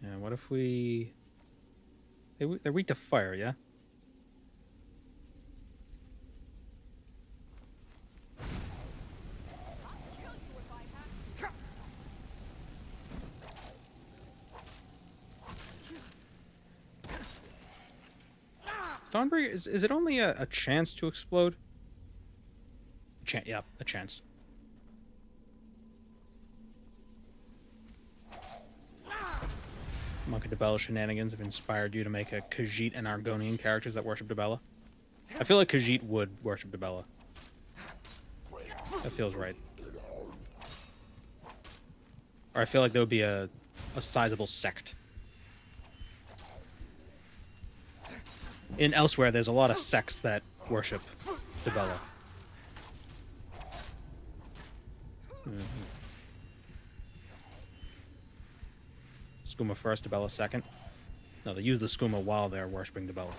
Yeah, what if we... They're weak to fire, yeah? Dawnbreaker, is it only a chance to explode? Yeah, a chance. Monk and Dibella shenanigans have inspired you to make a Khajiit and Argonian characters that worship Dibella. I feel like Khajiit would worship Dibella. That feels right. Or I feel like there would be a sizable sect. In Elsewhere, there's a lot of sects that worship Dibella. Skooma first, Dibella second. No, they use the Skooma while they're worshipping Dibella.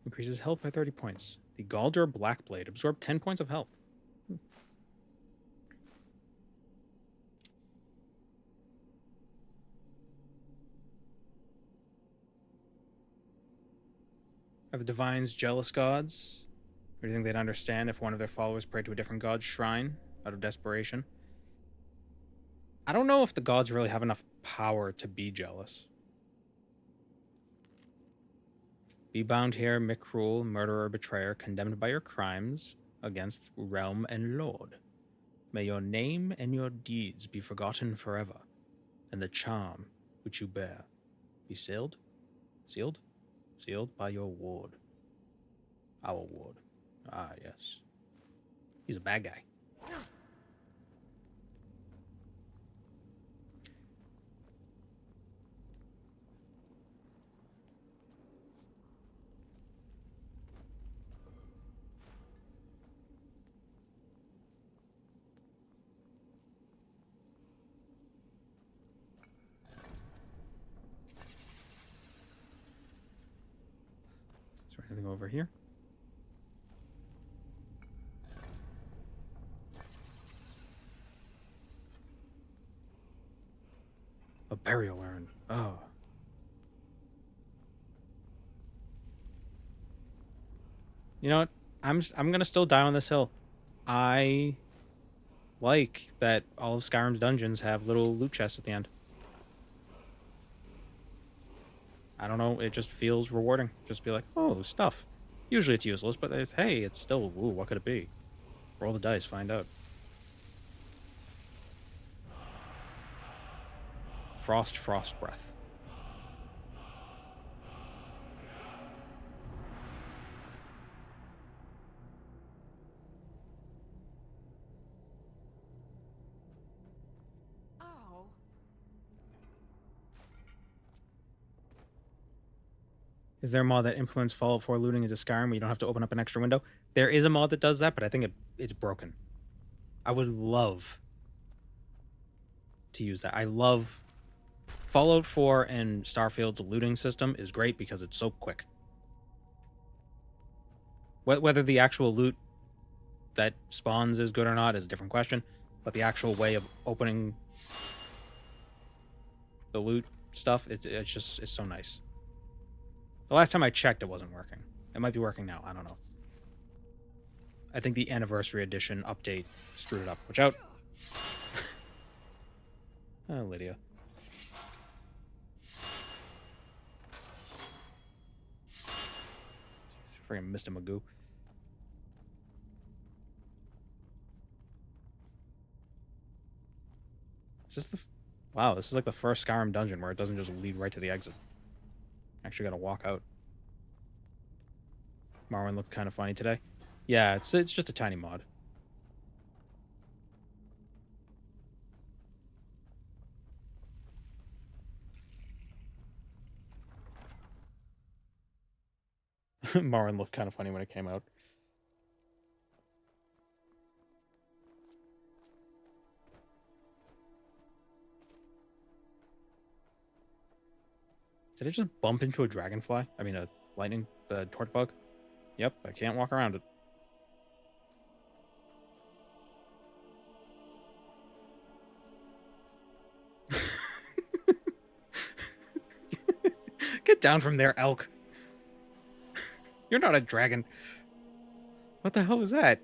Increases health by 30 points. The Gauldur Blackblade absorbed 10 points of health. Are the divines jealous gods? Or do you think they'd understand if one of their followers prayed to a different god's shrine out of desperation? I don't know if the gods really have enough power to be jealous. Be bound here, Mikruel, murderer, betrayer, condemned by your crimes against realm and lord. May your name and your deeds be forgotten forever, and the charm which you bear be sealed by your ward. Our ward. Ah, yes. He's a bad guy. Is there anything over here? A burial urn. Oh. You know what? I'm gonna still die on this hill. I like that all of Skyrim's dungeons have little loot chests at the end. I don't know, it just feels rewarding. Just be like, oh, stuff. Usually it's useless, but hey, it's still, ooh, what could it be? Roll the dice, find out. Frost breath. Oh. Is there a mod that implements Fallout 4 looting into Skyrim where you don't have to open up an extra window? There is a mod that does that, but I think it's broken. I would love to use that. I love Fallout 4 and Starfield's looting system is great because it's so quick. Whether the actual loot that spawns is good or not is a different question, but the actual way of opening the loot stuff, it's so nice. The last time I checked, it wasn't working. It might be working now. I don't know. I think the Anniversary Edition update screwed it up. Watch out. Oh, Lydia. Friggin' Mr. Magoo. Is this the... Wow, this is like the first Skyrim dungeon where it doesn't just lead right to the exit. Actually gotta walk out. Morrowind looked kind of funny today. Yeah, it's just a tiny mod. Morrowind looked kind of funny when it came out. Did I just bump into a dragonfly? I mean, a lightning torch bug? Yep, I can't walk around it. Get down from there, elk. You're not a dragon. What the hell was that?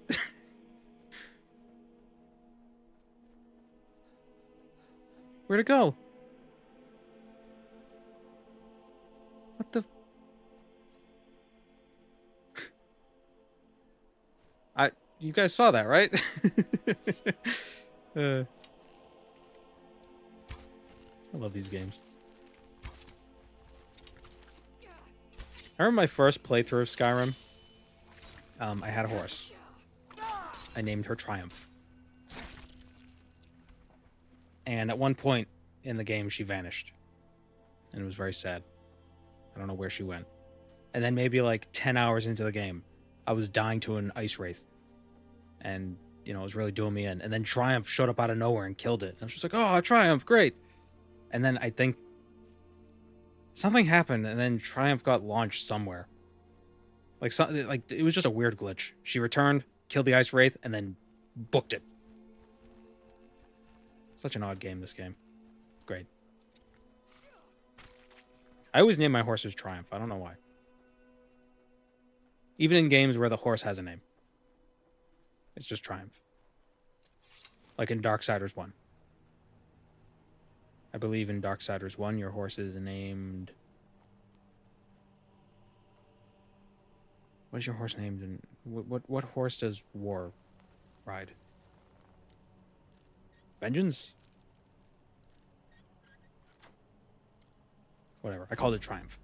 Where'd it go? What the... You guys saw that, right? I love these games. I remember my first playthrough of Skyrim. I had a horse. I named her Triumph. And at one point in the game, she vanished. And it was very sad. I don't know where she went. And then maybe like 10 hours into the game, I was dying to an ice wraith. And, you know, it was really doing me in. And then Triumph showed up out of nowhere and killed it. And I was just like, oh, Triumph, great. And then I think something happened, and then Triumph got launched somewhere. Like it was just a weird glitch. She returned, killed the ice wraith, and then booked it. Such an odd game, this game. Great. I always name my horses Triumph. I don't know why. Even in games where the horse has a name. It's just Triumph. Like in Darksiders 1. I believe in Darksiders 1, your horse is named... What is your horse named? And what horse does War ride? Vengeance? Whatever. I called it Triumph.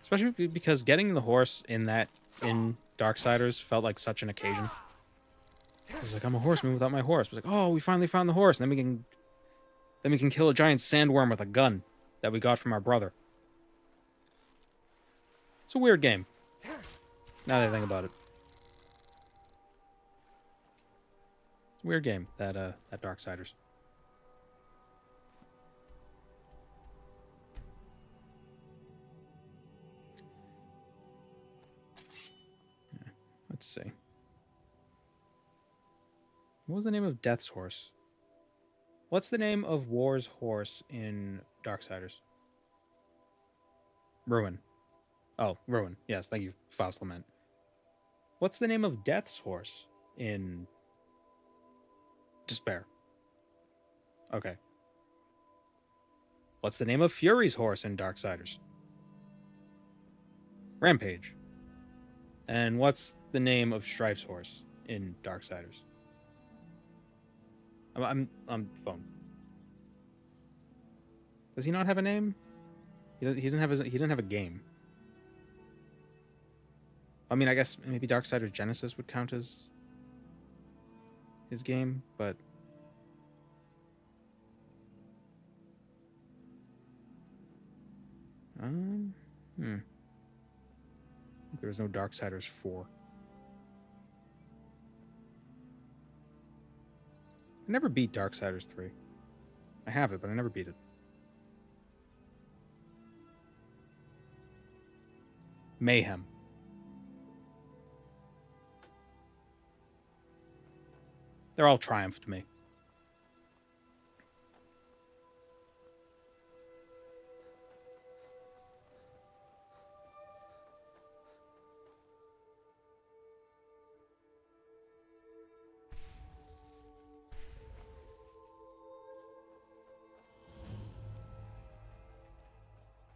Especially because getting the horse in Darksiders felt like such an occasion. It was like, I'm a horseman without my horse. It was like, oh, we finally found the horse. And then we can kill a giant sandworm with a gun that we got from our brother. It's a weird game. Now that I think about it. It's a weird game, that Darksiders. Let's see. What was the name of Death's horse? What's the name of War's horse in Darksiders? Ruin. Oh, Ruin. Yes, thank you, Faust Lament. What's the name of Death's horse in Despair? Okay. What's the name of Fury's horse in Darksiders? Rampage. And what's the name of Strife's horse in Darksiders? I'm on phone. Does he not have a name? He didn't have a game. I mean, I guess maybe Darksiders Genesis would count as his game, but there was no Darksiders 4. I never beat Darksiders 3. I have it, but I never beat it. Mayhem. They're all Triumph to me.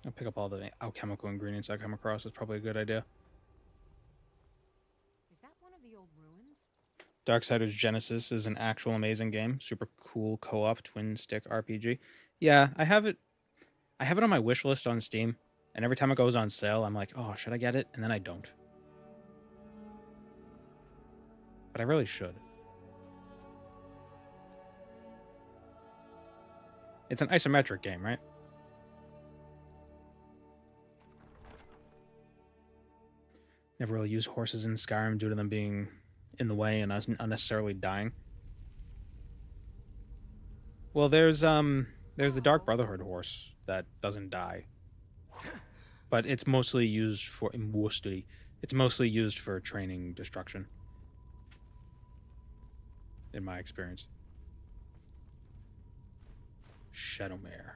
I'll pick up all the alchemical ingredients I come across. It's probably a good idea. Is that one of the old ruins? Darksiders Genesis is an actual amazing game. Super cool co-op twin stick RPG. Yeah, I have it on my wish list on Steam, and every time it goes on sale, I'm like, oh, should I get it? And then I don't. But I really should. It's an isometric game, right? Never really use horses in Skyrim due to them being in the way and unnecessarily dying. Well, there's the Dark Brotherhood horse that doesn't die, but it's mostly used for training destruction. In my experience, Shadowmare.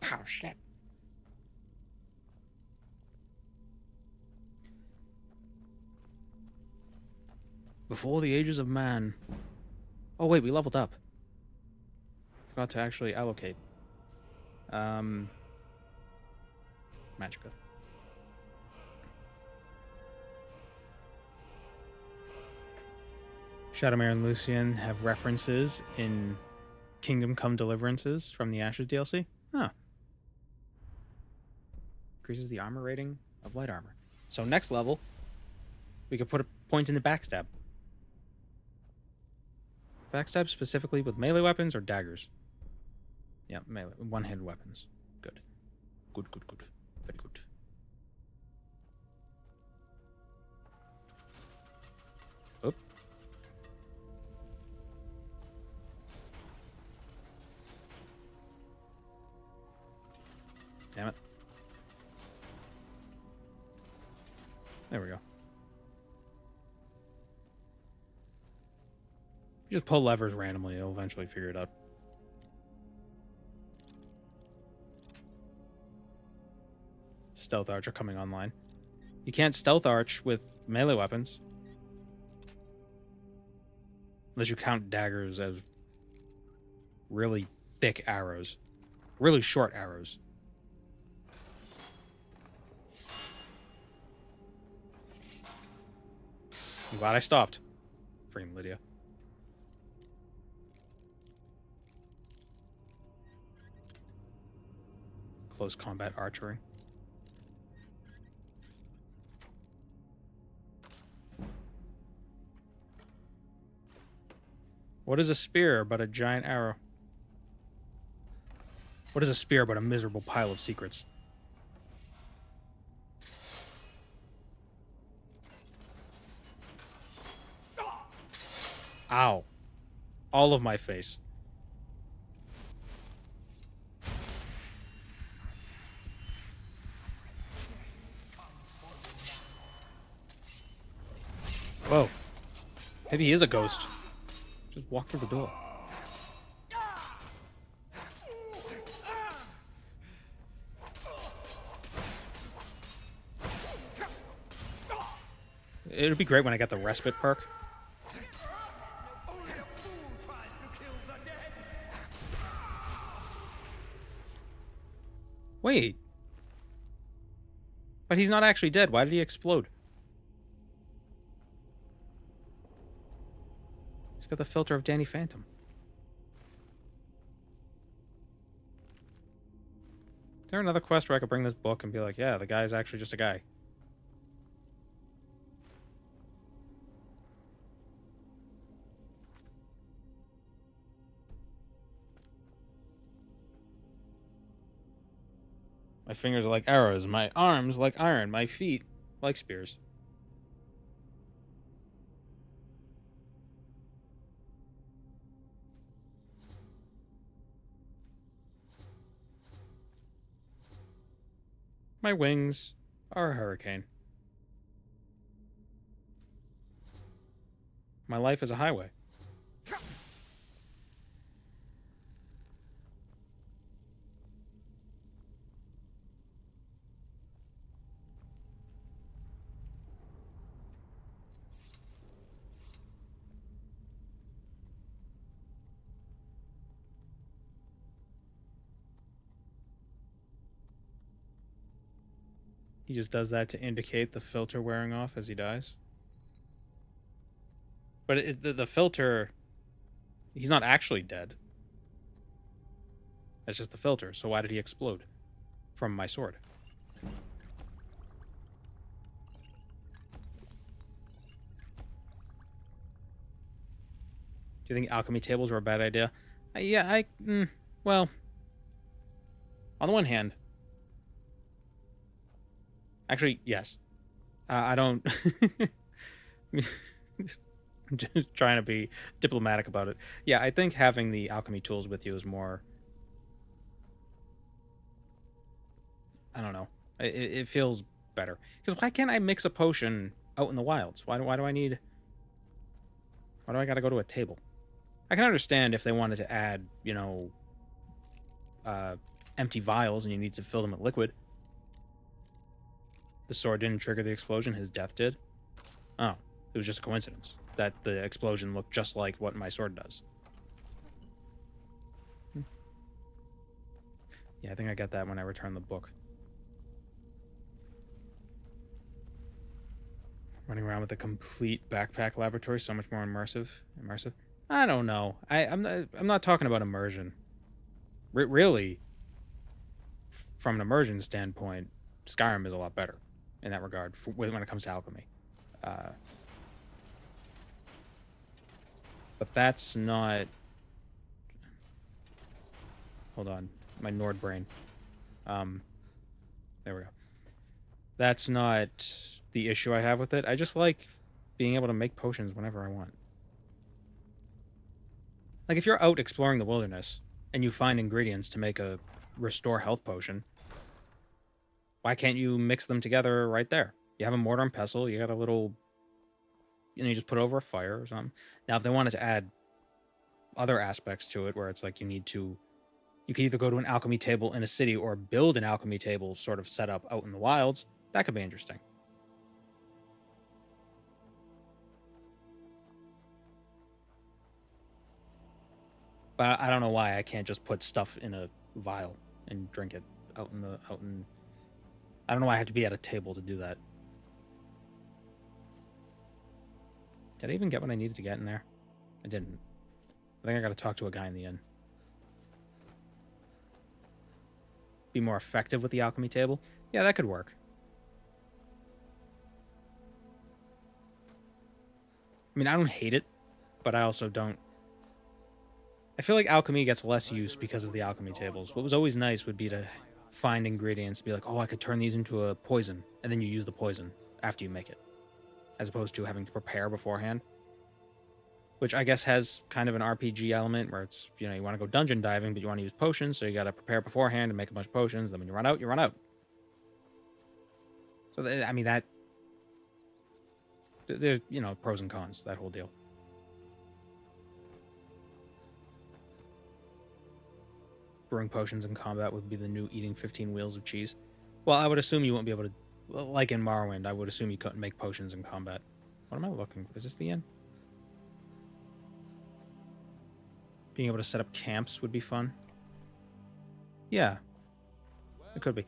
Oh, shit. Before the ages of man. Oh, wait, we leveled up. Forgot to actually allocate. Magicka. Shadowmare and Lucian have references in Kingdom Come Deliverances from the Ashes DLC. Huh. Increases the armor rating of light armor. So next level, we could put a point in the backstab. Backstab specifically with melee weapons or daggers? Yeah, melee. One-handed weapons. Good. Good. Very good. Damn it. There we go. You just pull levers randomly, you'll eventually figure it out. Stealth archer coming online. You can't stealth arch with melee weapons. Unless you count daggers as really thick arrows. Really short arrows. I'm glad I stopped. Freaking Lydia. Close combat archery. What is a spear but a giant arrow? What is a spear but a miserable pile of secrets? Ow. All of my face. Whoa. Maybe he is a ghost. Just walk through the door. It'd be great when I got the respite perk. Wait. But he's not actually dead. Why did he explode? He's got the filter of Danny Phantom. Is there another quest where I could bring this book and be like, yeah, the guy's actually just a guy? My fingers are like arrows, my arms like iron, my feet like spears. My wings are a hurricane. My life is a highway. He just does that to indicate the filter wearing off as he dies. But the filter, he's not actually dead. That's just the filter. So why did he explode from my sword? Do you think alchemy tables were a bad idea? Well, on the one hand, actually, yes. I don't... I'm just trying to be diplomatic about it. Yeah, I think having the alchemy tools with you is more... I don't know. It feels better. Because why can't I mix a potion out in the wilds? Why do I need... Why do I gotta go to a table? I can understand if they wanted to add, empty vials and you need to fill them with liquid. The sword didn't trigger the explosion, his death did. Oh, it was just a coincidence that the explosion looked just like what my sword does. Yeah, I think I got that when I returned the book. Running around with a complete backpack laboratory, so much more immersive. I don't know. I'm not talking about immersion. Really, from an immersion standpoint, Skyrim is a lot better in that regard when it comes to alchemy. But that's not... Hold on. My Nord brain. There we go. That's not the issue I have with it. I just like being able to make potions whenever I want. Like, if you're out exploring the wilderness and you find ingredients to make a restore health potion, Why can't you mix them together right there? You have a mortar and pestle. You got a little, you just put it over a fire or something. Now, if they wanted to add other aspects to it, where it's like you could either go to an alchemy table in a city or build an alchemy table sort of set up out in the wilds, that could be interesting. But I don't know why I can't just put stuff in a vial and drink it out in. I don't know why I have to be at a table to do that. Did I even get what I needed to get in there? I didn't. I think I got to talk to a guy in the inn. Be more effective with the alchemy table? Yeah, that could work. I mean, I don't hate it, but I also don't. I feel like alchemy gets less use because of the alchemy tables. What was always nice would be to find ingredients, be like, oh, I could turn these into a poison, and then you use the poison after you make it, as opposed to having to prepare beforehand, which I guess has kind of an RPG element where it's, you want to go dungeon diving, but you want to use potions, so you got to prepare beforehand and make a bunch of potions. Then when you run out, you run out. So, I mean, there's, pros and cons, that whole deal. Brewing potions in combat would be the new eating 15 wheels of cheese. Well, I would assume you won't be able to, like in Morrowind, I would assume you couldn't make potions in combat. What am I looking for? Is this the end? Being able to set up camps would be fun. Yeah, it could be.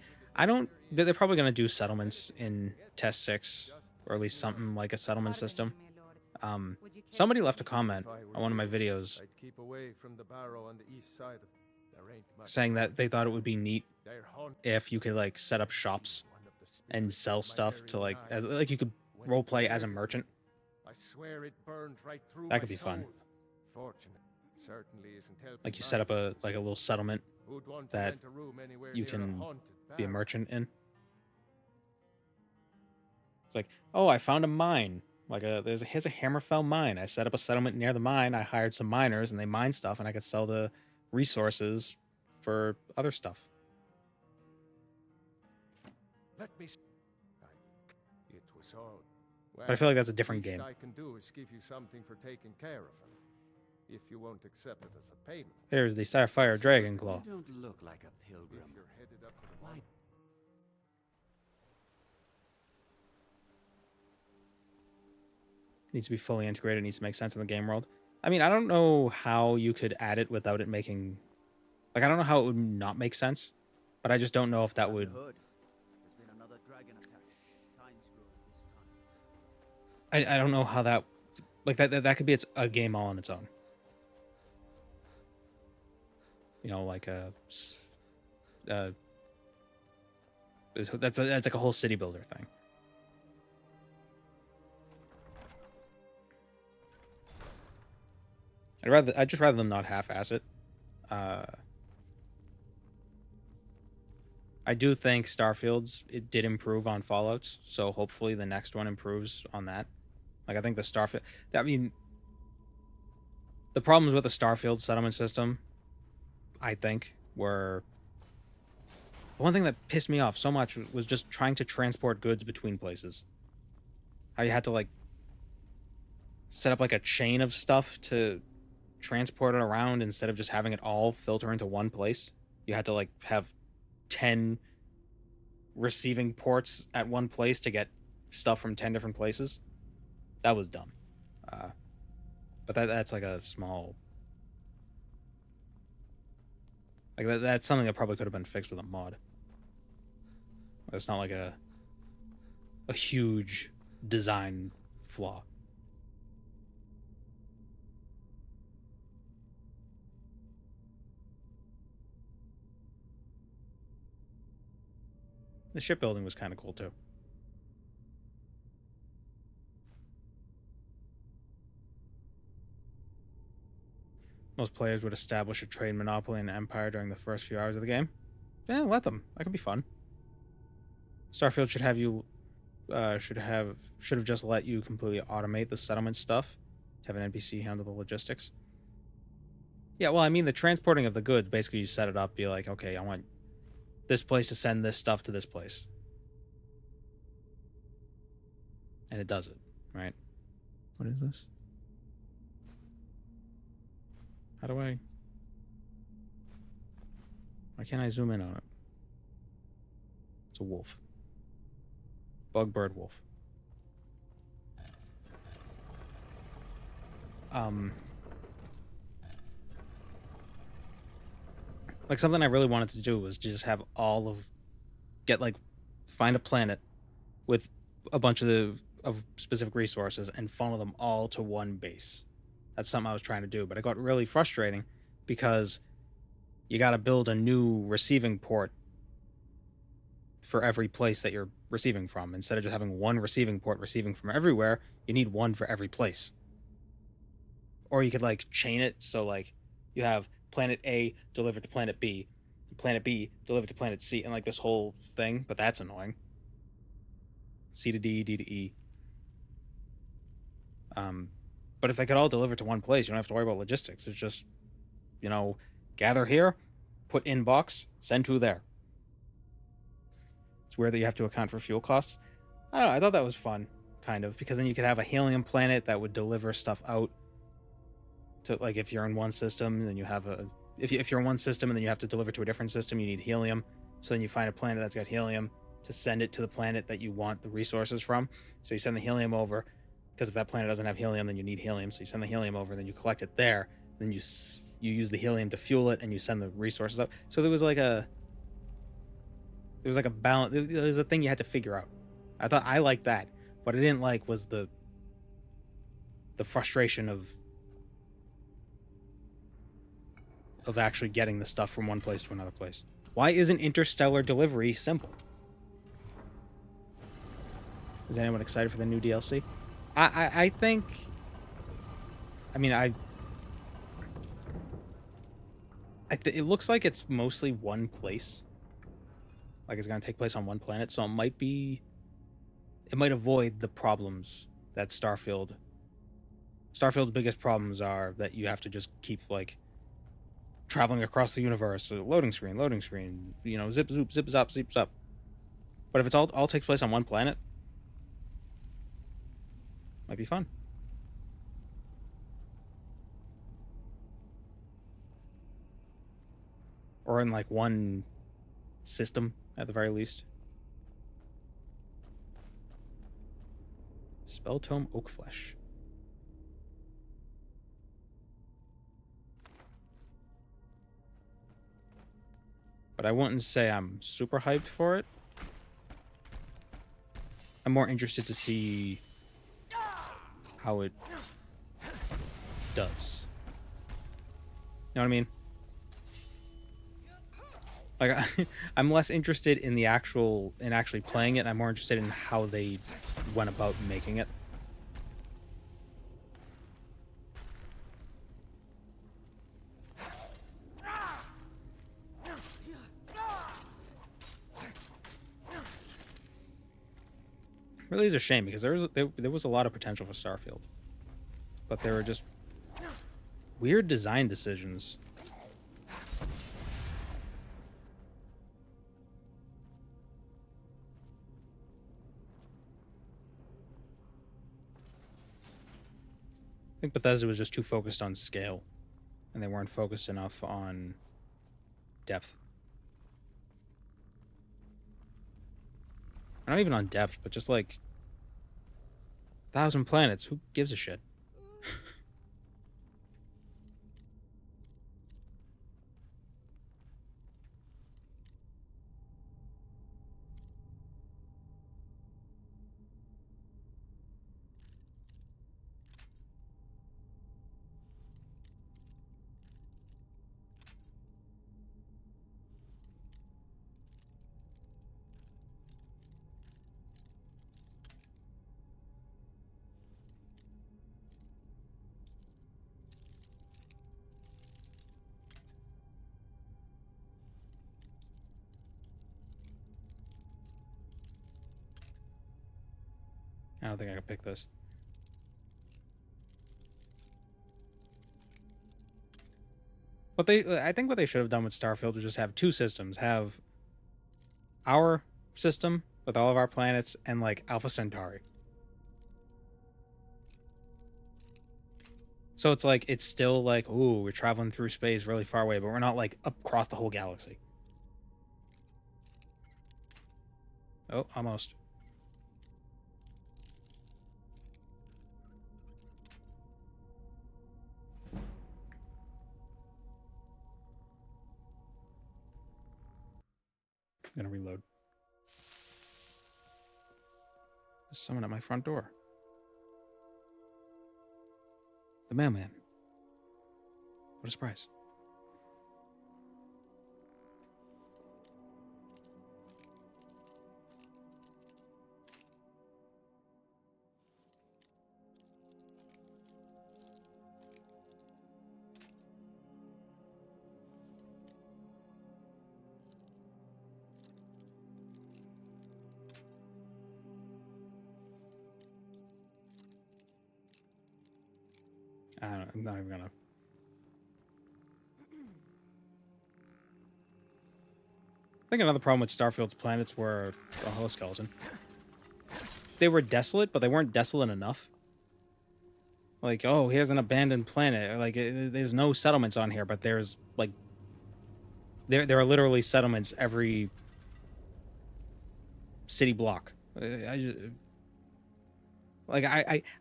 They're probably going to do settlements in Test 6, or at least something like a settlement system. Somebody left a comment on one of my videos saying that they thought it would be neat if you could like set up shops and sell stuff to like you could roleplay as a merchant. That could be fun. Like you set up a little settlement that you can be a merchant in. It's like, oh, I found a mine. Like here's a Hammerfell mine. I set up a settlement near the mine. I hired some miners and they mine stuff, and I could sell the resources for other stuff. But I feel like that's a different game. I can do is give you something for taking care of him. If you won't accept it as a payment. There's the Sapphire Dragon Claw. You don't look like a pilgrim. If you're headed up to the Why? It needs to be fully integrated. It needs to make sense in the game world. I mean, I don't know how you could add it without it making... Like, I don't know how it would not make sense, but I just don't know if that would... There's been another dragon attack. Kynesgrove this time. I don't know how that... Like, that could be a game all on its own. Like that's like a whole city builder thing. I'd just rather them not half-ass it. I do think it did improve on Fallout's, so hopefully the next one improves on that. Like, I think the Starfield... I mean, the problems with the Starfield settlement system, I think, were... The one thing that pissed me off so much was just trying to transport goods between places. How you had to, like, set up, like, a chain of stuff to transport it around instead of just having it all filter into one place. You had to, like, have 10 receiving ports at one place to get stuff from 10 different places. That was dumb. But that's like a small... Like, that's something that probably could have been fixed with a mod. It's not like a huge design flaw. The shipbuilding was kind of cool, too. Most players would establish a trade monopoly and empire during the first few hours of the game. Yeah, let them. That could be fun. Starfield should have just let you completely automate the settlement stuff to have an NPC handle the logistics. Yeah, well, I mean, the transporting of the goods, basically you set it up, be like, okay, I want this place to send this stuff to this place. And it does it, right? What is this? How do I... Why can't I zoom in on it? It's a wolf. Bug, bird, wolf. Like, something I really wanted to do was just have all of... find a planet with a bunch of specific resources and funnel them all to one base. That's something I was trying to do, but it got really frustrating because you got to build a new receiving port for every place that you're receiving from. Instead of just having one receiving port receiving from everywhere, you need one for every place. Or you could, like, chain it so, like, you have planet A delivered to planet B, planet B delivered to planet C, and, like, this whole thing, but that's annoying. C to D, D to E. But if they could all deliver to one place, you don't have to worry about logistics. It's just, you know, gather here, put in box, send to there. It's weird that you have to account for fuel costs. I don't know, I thought that was fun, kind of, because then you could have a helium planet that would deliver stuff out to, like, if you're in one system, then you have a... If you're in one system and then you have to deliver to a different system, you need helium. So then you find a planet that's got helium to send it to the planet that you want the resources from. So you send the helium over, because if that planet doesn't have helium, then you need helium. So you send the helium over, then you collect it there. Then you use the helium to fuel it, and you send the resources up. So there was like a balance. There was a thing you had to figure out. I liked that. What I didn't like was the frustration of actually getting the stuff from one place to another place. Why isn't interstellar delivery simple? Is anyone excited for the new DLC? I think... I mean, it looks like it's mostly one place. Like, it's going to take place on one planet, so it might avoid the problems that Starfield's biggest problems are that you have to just keep, like, traveling across the universe. Loading screen, you know, zip, zoop, zip, zop, zip, zop. But if it's all takes place on one planet, might be fun. Or in, like, one system, at the very least. Spell Tome Oakflesh. But I wouldn't say I'm super hyped for it. I'm more interested to see how it does. You know what I mean? Like, I'm less interested in actually playing it. I'm more interested in how they went about making it. Really is a shame because there was a lot of potential for Starfield, but there were just weird design decisions. I think Bethesda was just too focused on scale, and they weren't focused enough on depth. Not even on depth, but just like 1,000 planets. Who gives a shit? I don't think I can pick this. I think what they should have done with Starfield was just have two systems. Have our system with all of our planets and, like, Alpha Centauri. So it's like, it's still like, ooh, we're traveling through space really far away, but we're not like across the whole galaxy. Oh, almost. I'm gonna reload. There's someone at my front door. The mailman. What a surprise. I'm not even gonna. I think another problem with Starfield's planets were a hello skeleton. They were desolate, but they weren't desolate enough. Like, oh, here's an abandoned planet. Like, there's no settlements on here, but there's like, there are literally settlements every city block. I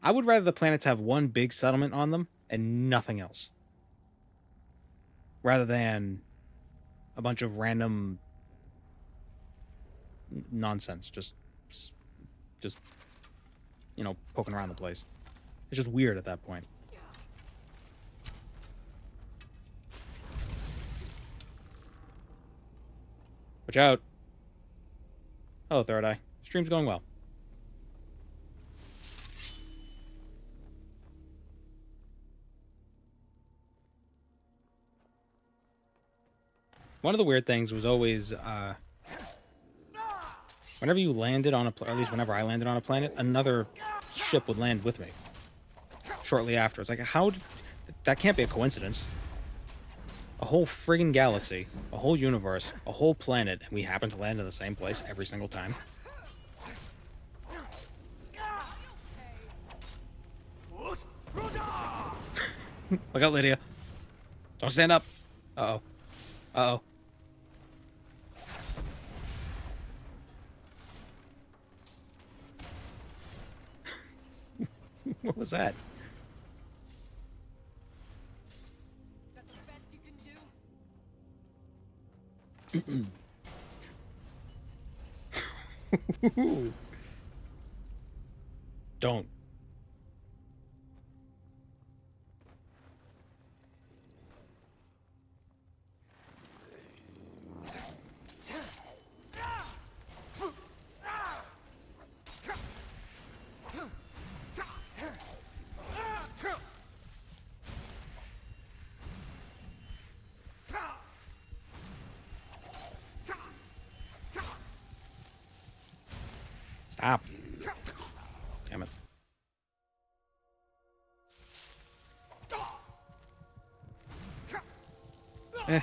would rather the planets have one big settlement on them and nothing else, rather than a bunch of random nonsense just you know, poking around the place. It's just weird at that point. Watch out. Oh, Third Eye. Stream's going well. One of the weird things was always, whenever you landed on or at least whenever I landed on a planet, another ship would land with me shortly after. It's like, that can't be a coincidence. A whole friggin' galaxy, a whole universe, a whole planet, and we happen to land in the same place every single time. Look out, Lydia. Don't stand up. Uh-oh. Uh-oh. What was that? That's the best you can do. Don't. Stop. Damn it. Eh.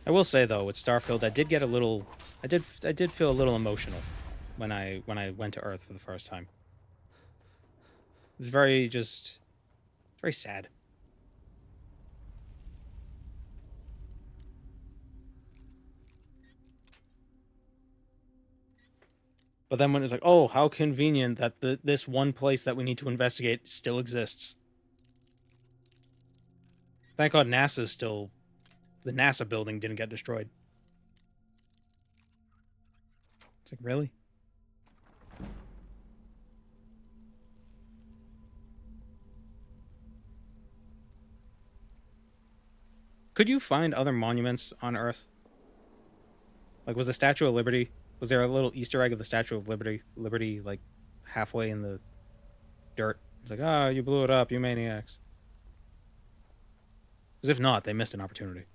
I will say though, with Starfield, I did get a little, I did feel a little emotional when I went to Earth for the first time. It was very sad. But then when it's like, oh, how convenient that this one place that we need to investigate still exists. Thank God NASA's still, the NASA building didn't get destroyed. It's like, really? Could you find other monuments on Earth? Like, was the Statue of Liberty, was there a little Easter egg of the Statue of Liberty, like, halfway in the dirt? It's like, oh, you blew it up, you maniacs. Because if not, they missed an opportunity.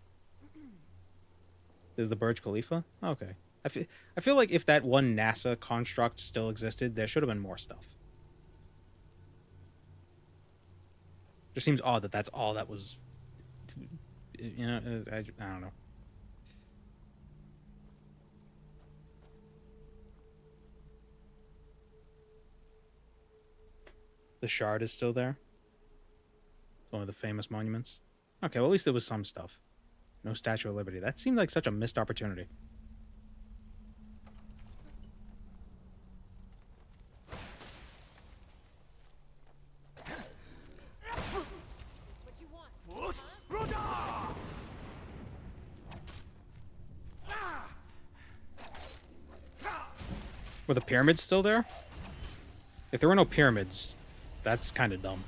Is the Burj Khalifa? Okay. I feel like if that one NASA construct still existed, there should have been more stuff. Just seems odd that that's all that was. You know, I don't know. The shard is still there. It's one of the famous monuments. Okay, well, at least there was some stuff. No Statue of Liberty. That seemed like such a missed opportunity. Were the pyramids still there? If there were no pyramids, that's kind of dumb.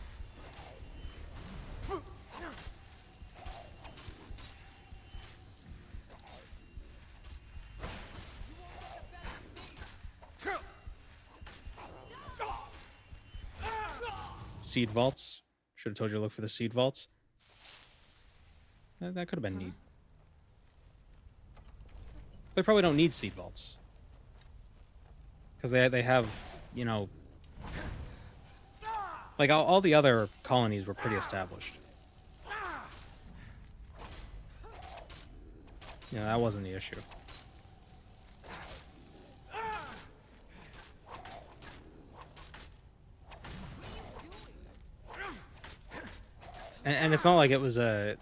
Seed vaults. Should have told you to look for the seed vaults. That could have been neat. They probably don't need seed vaults. Because they have, you know... Like, all the other colonies were pretty established. Yeah, that wasn't the issue. And it's not like it was a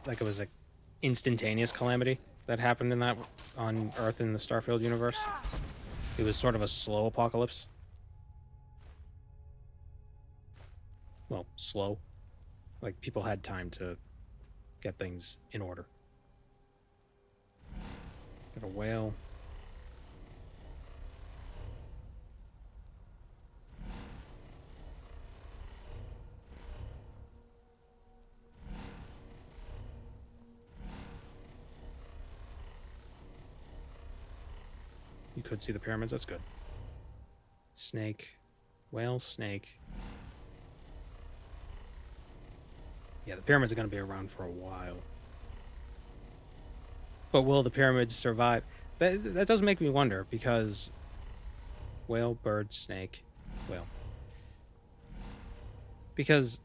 instantaneous calamity that happened in that on Earth in the Starfield universe. It was sort of a slow apocalypse. Well, slow. Like, people had time to get things in order. Got a whale. You could see the pyramids, that's good. Snake. Whale, snake. Yeah, the pyramids are going to be around for a while. But will the pyramids survive? That does make me wonder, because... Whale, bird, snake, whale. Because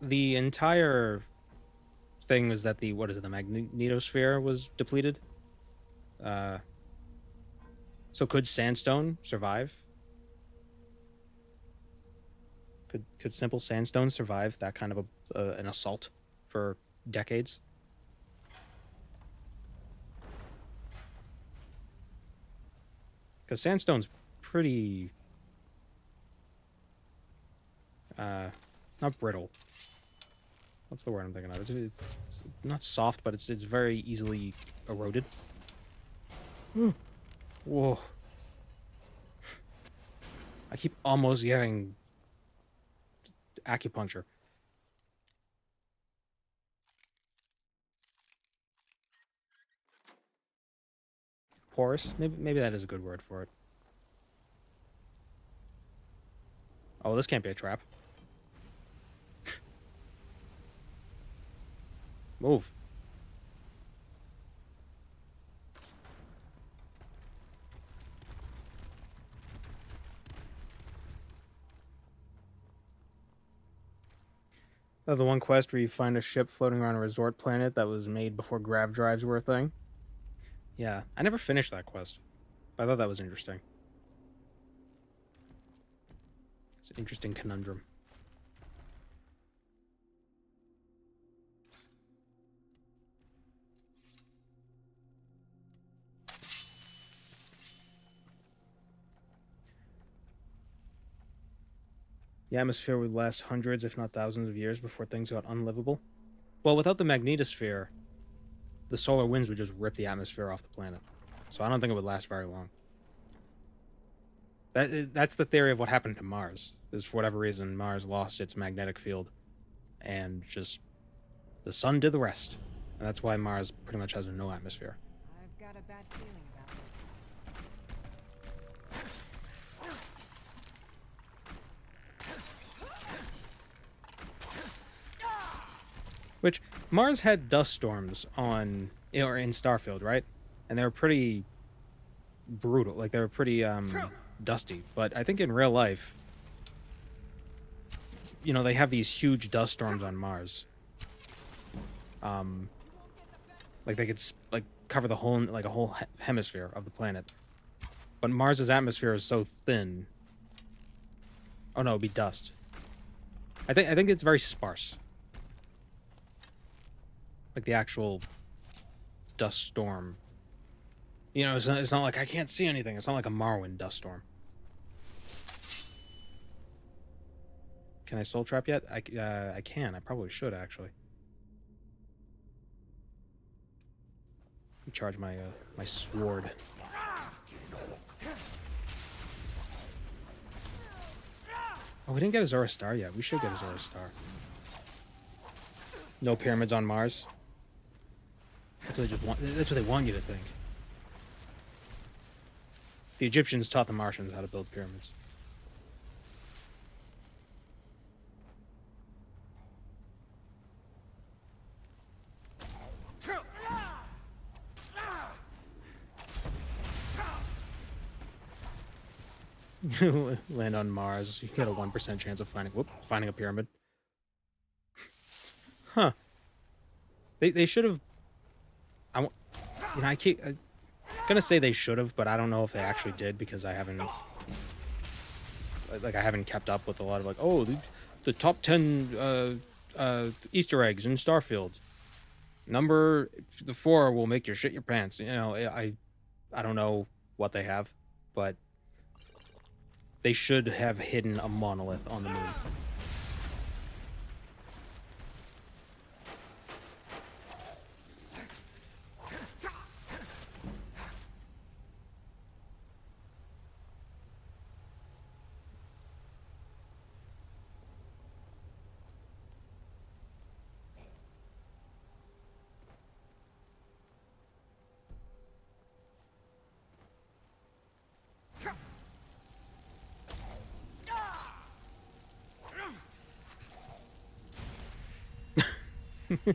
the entire thing was that the magnetosphere was depleted. So could sandstone survive? Could simple sandstone survive that kind of an assault for decades? Because sandstone's pretty... not brittle. What's the word I'm thinking of? It's not soft, but it's very easily eroded. Whoa. I keep almost getting acupuncture. Porous? Maybe that is a good word for it. Oh, this can't be a trap. Move. The one quest where you find a ship floating around a resort planet that was made before grav drives were a thing. Yeah, I never finished that quest. But I thought that was interesting. It's an interesting conundrum. The atmosphere would last hundreds, if not thousands of years before things got unlivable. Well, without the magnetosphere, the solar winds would just rip the atmosphere off the planet. So I don't think it would last very long. That's the theory of what happened to Mars. Is for whatever reason, Mars lost its magnetic field. And just... the sun did the rest. And that's why Mars pretty much has no atmosphere. I've got a bad feeling about this. Which, Mars had dust storms on... or in Starfield, right? And they were pretty... brutal. Like, they were pretty, dusty. But I think in real life... you know, they have these huge dust storms on Mars. Like they could like cover the whole like a whole hemisphere of the planet. But Mars's atmosphere is so thin. Oh no, it'd be dust. I think it's very sparse. Like the actual dust storm. You know, it's not like I can't see anything. It's not like a Morrowind dust storm. Can I soul trap yet? I can. I probably should actually. Charge my my sword. Oh, we didn't get a Zora Star yet. We should get a Zora Star. No pyramids on Mars. That's what they just want. That's what they want you to think. The Egyptians taught the Martians how to build pyramids. Land on Mars. You get a 1% chance of finding a pyramid. Huh. They should have. I'm gonna say they should have, but I don't know if they actually did because I haven't kept up with a lot of like the top 10 Easter eggs in Starfield. Number 4 will make you shit your pants. You know, I don't know what they have, but they should have hidden a monolith on the moon.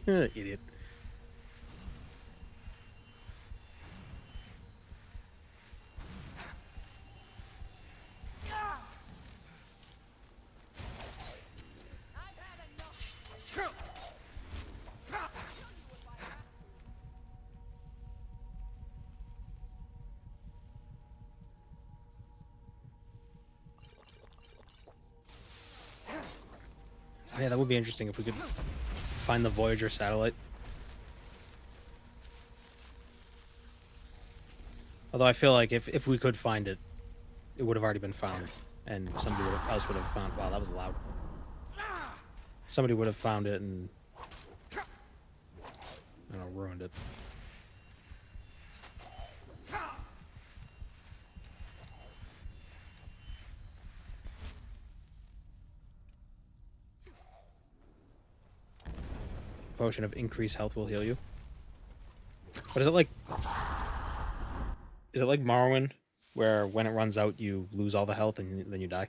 Idiot. Oh, yeah, that would be interesting if we could find the Voyager satellite. Although I feel like if we could find it, it would have already been found, and somebody else would have found. Wow, that was loud. Somebody would have found it and I don't know, ruined it. Potion of increased health will heal you. But is it like Morrowind, where when it runs out you lose all the health and then you die?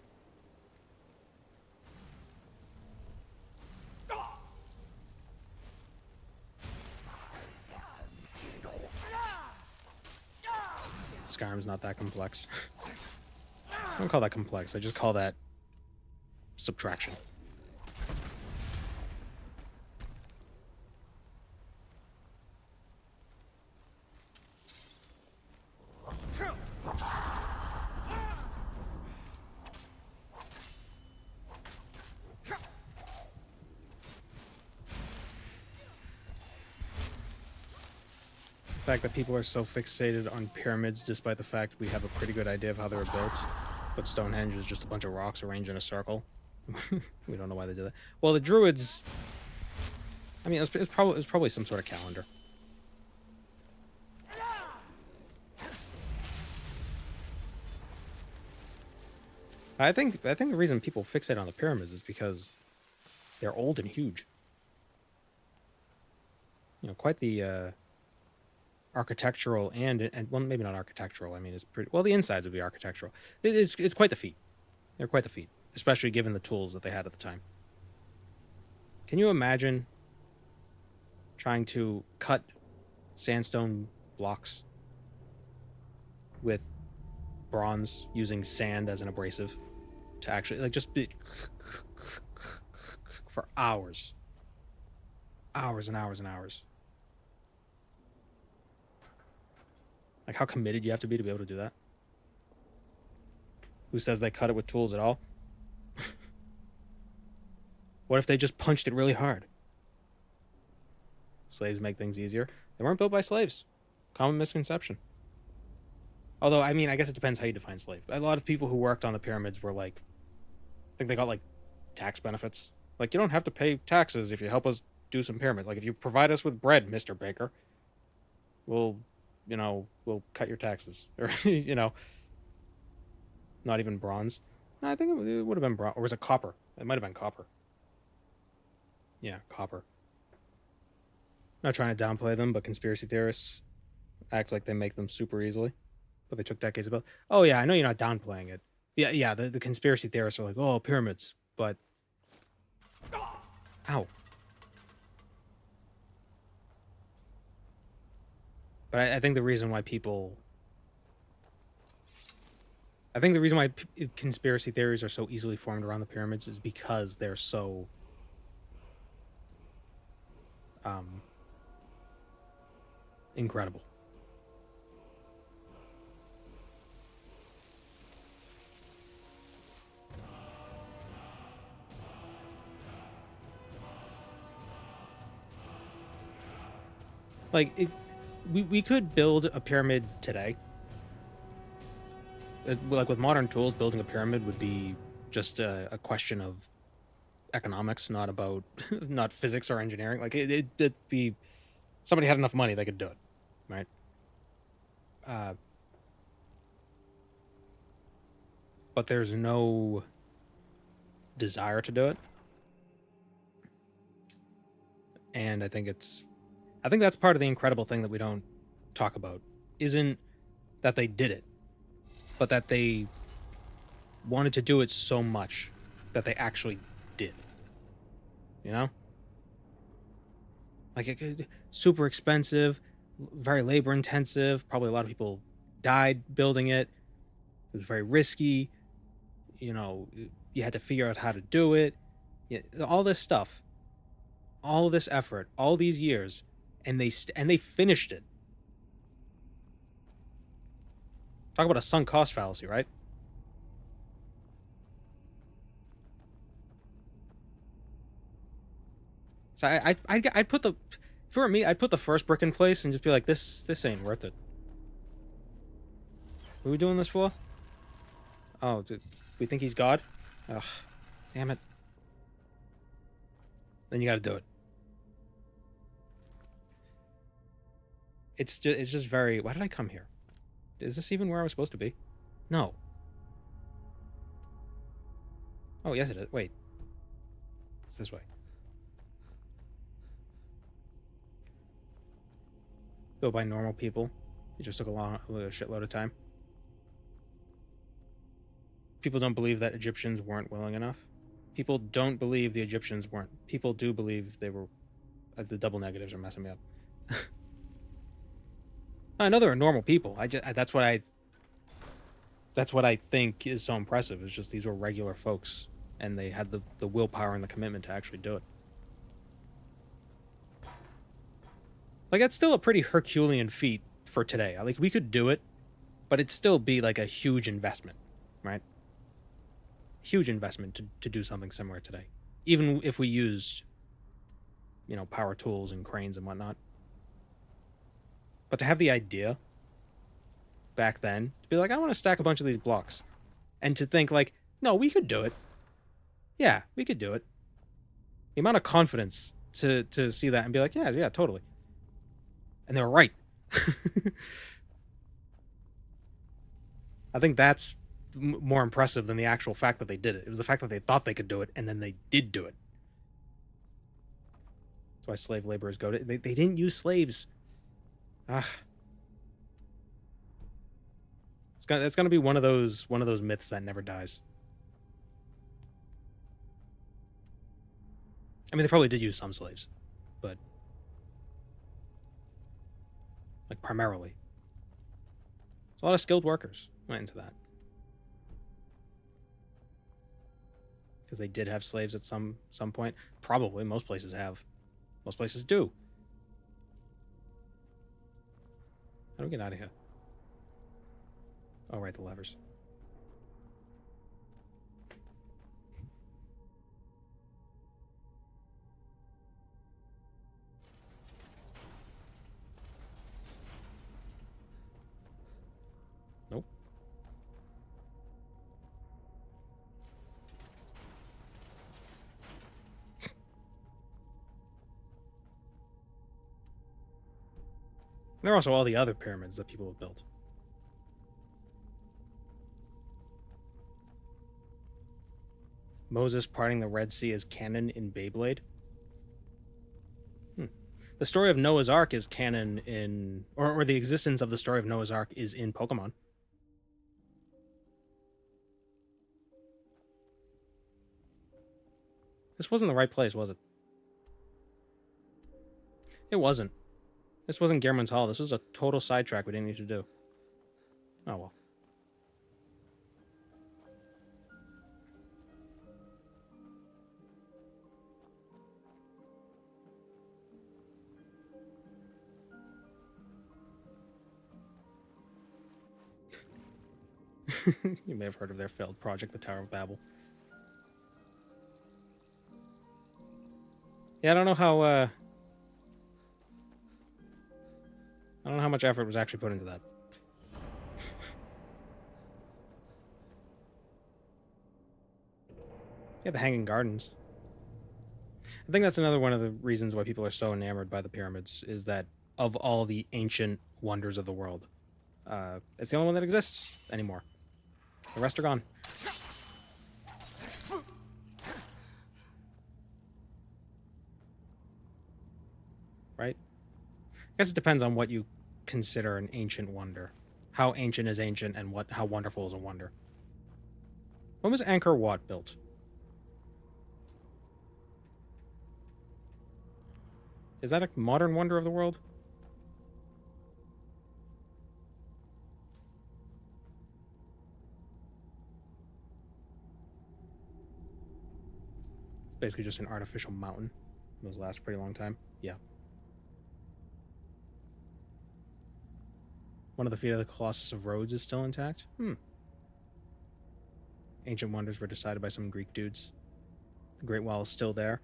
Skyrim's not that complex. I don't call that complex, I just call that subtraction. The fact that people are so fixated on pyramids despite the fact we have a pretty good idea of how they were built, but Stonehenge is just a bunch of rocks arranged in a circle. We don't know why they did that. Well, the Druids, I mean, it was probably some sort of calendar. I think the reason people fixate on the pyramids is because they're old and huge. You know, quite the architectural and well, maybe not architectural. I mean, it's pretty well. The insides would be architectural. It's quite the feat. They're quite the feat, especially given the tools that they had at the time. Can you imagine trying to cut sandstone blocks with bronze using sand as an abrasive to actually like just be for hours. Hours and hours and hours. Like, how committed you have to be able to do that? Who says they cut it with tools at all? What if they just punched it really hard? Slaves make things easier. They weren't built by slaves. Common misconception. Although, I mean, I guess it depends how you define slave. A lot of people who worked on the pyramids were like, I think they got like tax benefits. Like, you don't have to pay taxes if you help us do some pyramids. Like, if you provide us with bread, Mr. Baker, we'll cut your taxes. Or, not even bronze. No, I think it would have been bronze. Or was it copper? It might have been copper. Yeah, copper. Not trying to downplay them, but conspiracy theorists act like they make them super easily. But they took decades to build. Oh, yeah, I know you're not downplaying it. Yeah, the conspiracy theorists are like, oh, pyramids. But... Ow. But I think the reason why people... I think the reason why conspiracy theories are so easily formed around the pyramids is because they're so... incredible. Like, we could build a pyramid today. Like, with modern tools, building a pyramid would be just a question of economics, not about not physics or engineering. Like, it'd be... Somebody had enough money, they could do it, right? But there's no desire to do it. And I think that's part of the incredible thing that we don't talk about. Isn't that they did it, but that they wanted to do it so much that they actually did. You know? Like, it, super expensive, very labor intensive. Probably a lot of people died building it. It was very risky. You had to figure out how to do it. All this stuff, all this effort, all these years, and they finished it. Talk about a sunk cost fallacy, right? So I'd put I'd put the first brick in place and just be like, this ain't worth it. What are we doing this for? Oh, we think he's God? Ugh, damn it. Then you gotta do it. It's just very... Why did I come here? Is this even where I was supposed to be? No. Oh, yes it is. Wait. It's this way. Built by normal people. It just took a shitload of time. People don't believe that Egyptians weren't willing enough. People don't believe the Egyptians weren't. People do believe they were... The double negatives are messing me up. I know there are normal people. That's what I think is so impressive. It's just these were regular folks, and they had the willpower and the commitment to actually do it. Like, that's still a pretty Herculean feat for today. Like, we could do it, but it'd still be like a huge investment, right? Huge investment to do something similar today, even if we used, power tools and cranes and whatnot. But to have the idea back then, to be like, I want to stack a bunch of these blocks, and to think like, no, we could do it. Yeah, we could do it. The amount of confidence to see that and be like, yeah, totally. And they were right. I think that's more impressive than the actual fact that they did it. It was the fact that they thought they could do it, and then they did do it. That's why slave laborers go to... They didn't use slaves. It's gonna be one of those myths that never dies. I mean, they probably did use some slaves, but like primarily, there's a lot of skilled workers went into that. Because they did have slaves at some point. Probably. Most places have. Most places do. How do we get out of here? Oh, right, the levers. Nope. There are also all the other pyramids that people have built. Moses parting the Red Sea is canon in Beyblade. The story of Noah's Ark is canon in... Or the existence of the story of Noah's Ark is in Pokemon. This wasn't the right place, was it? It wasn't. This wasn't Gehrman's Hall. This was a total sidetrack we didn't need to do. Oh, well. You may have heard of their failed project, the Tower of Babel. Yeah, I don't know how much effort was actually put into that. Yeah, the Hanging Gardens. I think that's another one of the reasons why people are so enamored by the pyramids, is that of all the ancient wonders of the world, it's the only one that exists anymore. The rest are gone. Right? I guess it depends on what you consider an ancient wonder. How ancient is ancient, and how wonderful is a wonder. When was Angkor Wat built? Is that a modern wonder of the world? It's basically just an artificial mountain. Those last a pretty long time. Yeah. One of the feet of the Colossus of Rhodes is still intact? Ancient wonders were decided by some Greek dudes. The Great Wall is still there.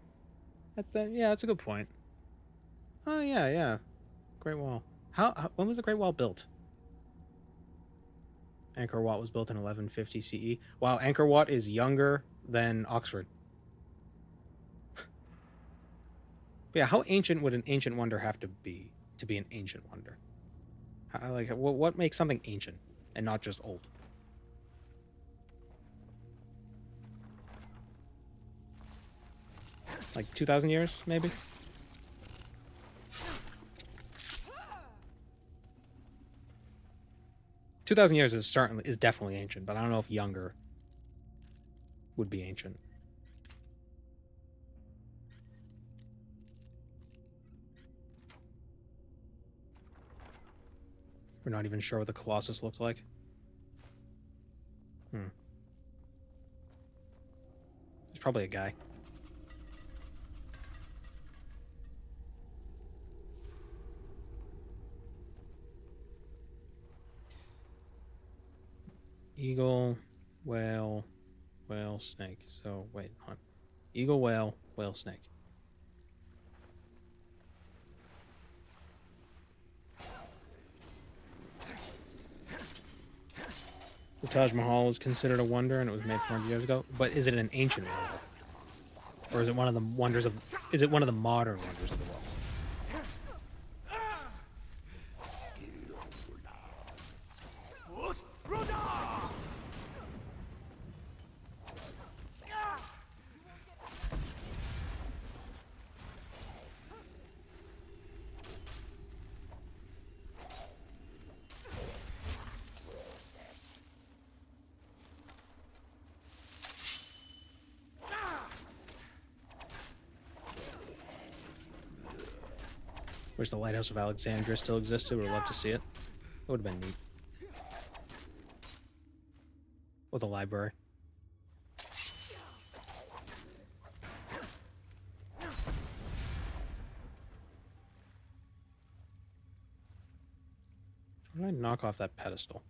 Yeah, that's a good point. Oh, yeah. Great Wall. When was the Great Wall built? Angkor Wat was built in 1150 CE. Wow, Angkor Wat is younger than Oxford. But yeah, how ancient would an ancient wonder have to be an ancient wonder? What makes something ancient and not just old? Like 2,000 years, maybe? $2,000 years is definitely ancient, but I don't know if younger would be ancient. We're not even sure what the Colossus looked like. There's probably a guy. Eagle, whale, snake. So, wait, hold on. Eagle, whale, snake. The Taj Mahal was considered a wonder, and it was made 400 years ago. But is it an ancient wonder, or is it one of the wonders of? Is it one of the modern wonders of the world? Wish the Lighthouse of Alexandria still existed. Would have loved to see it. It would have been neat. With a library. How do I knock off that pedestal?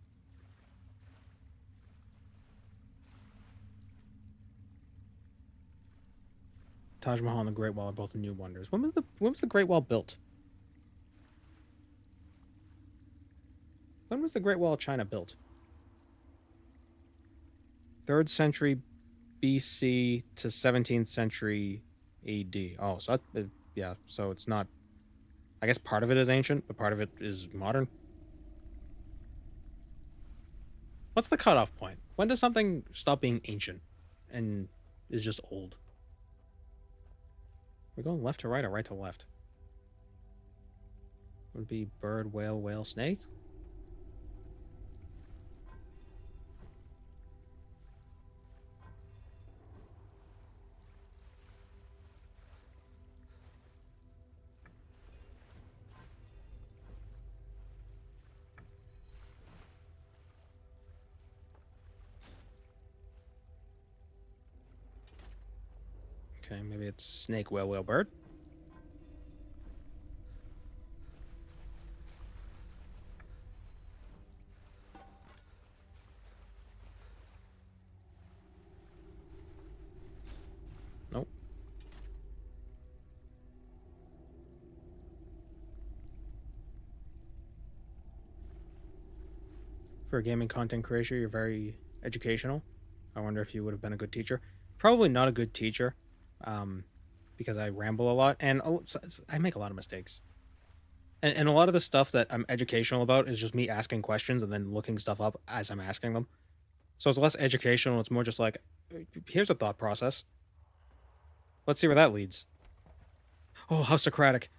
Taj Mahal and the Great Wall are both new wonders. When was the Great Wall built? When was the Great Wall of China built? 3rd century BC to 17th century AD. Oh, so that, yeah, so it's not... I guess part of it is ancient, but part of it is modern. What's the cutoff point? When does something stop being ancient and is just old? We're going left to right or right to left? Would it be bird, whale, whale, snake? Okay, maybe it's snake, whale, whale, bird. Nope. For a gaming content creator, you're very educational. I wonder if you would have been a good teacher. Probably not a good teacher. Because I ramble a lot and I make a lot of mistakes. And a lot of the stuff that I'm educational about is just me asking questions and then looking stuff up as I'm asking them. So it's less educational. It's more just like, here's a thought process. Let's see where that leads. Oh, how Socratic.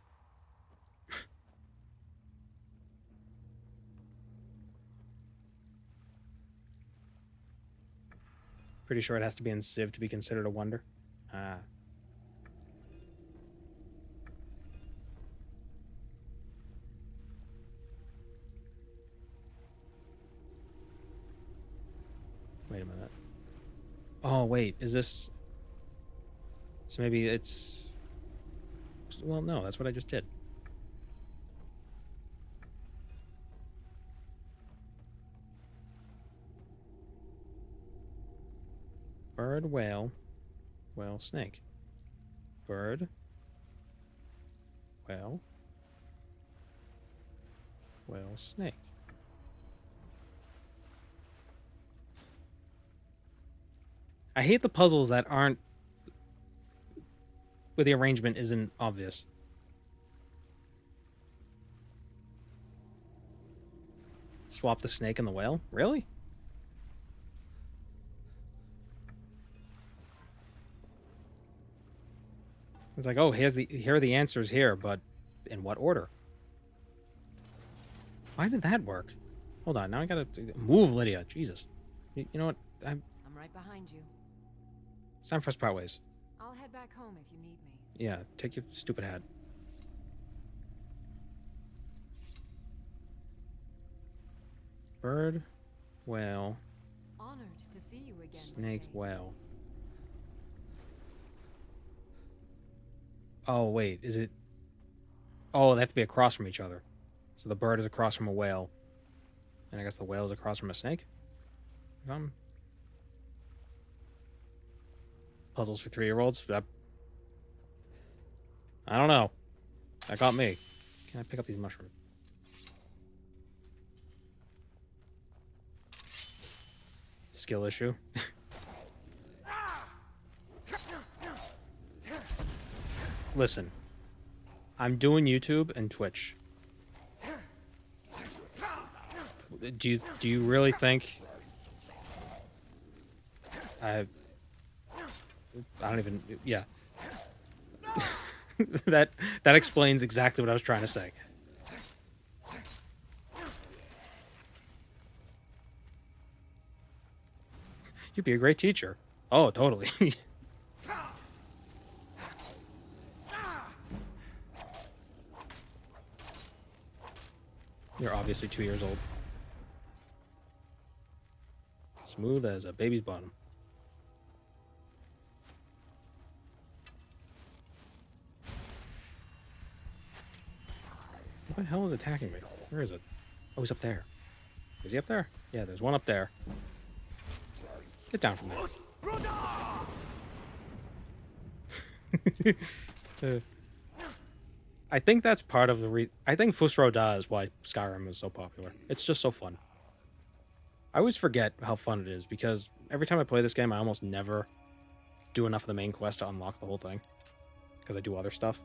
Pretty sure it has to be in Civ to be considered a wonder. Ah. Wait a minute. Oh, wait. Is this... So maybe it's... Well, no. That's what I just did. Bird, whale, whale, snake. Bird, whale, whale, snake. I hate the puzzles that aren't... where the arrangement isn't obvious. Swap the snake and the whale? Really? It's like, oh, here are the answers here, but in what order? Why did that work? Hold on, now I gotta move, Lydia. Jesus. You know what? I'm right behind you. It's time for us to part ways. I'll head back home if you need me. Yeah, take your stupid hat. Bird, whale, Honored to see you again. snake, Renee. whale. Oh, wait, is it... Oh, they have to be across from each other. So the bird is across from a whale. And I guess the whale is across from a snake? Puzzles for 3-year-olds? I don't know. That got me. Can I pick up these mushrooms? Skill issue. Listen, I'm doing YouTube and Twitch. Do you really think I don't even... Yeah. that explains exactly what I was trying to say. You'd be a great teacher. Oh, totally. You're obviously 2 years old. Smooth as a baby's bottom. What the hell is attacking me? Where is it? Oh, he's up there. Is he up there? Yeah, there's one up there. Get down from there. I think that's part of the I think Fus Ro Dah is why Skyrim is so popular. It's just so fun. I always forget how fun it is because every time I play this game, I almost never do enough of the main quest to unlock the whole thing because I do other stuff.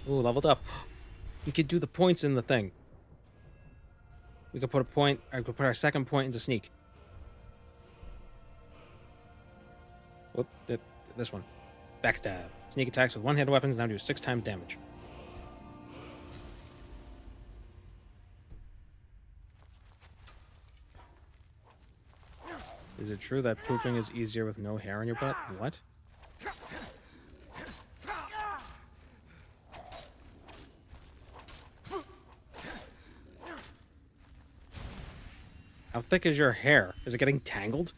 Ooh, leveled up. We could do the points in the thing. We could put a point, I could put our second point into sneak. Whoop, this one. Backstab. Sneak attacks with one-handed weapons now do 6 times damage. Is it true that pooping is easier with no hair on your butt? What? How thick is your hair? Is it getting tangled?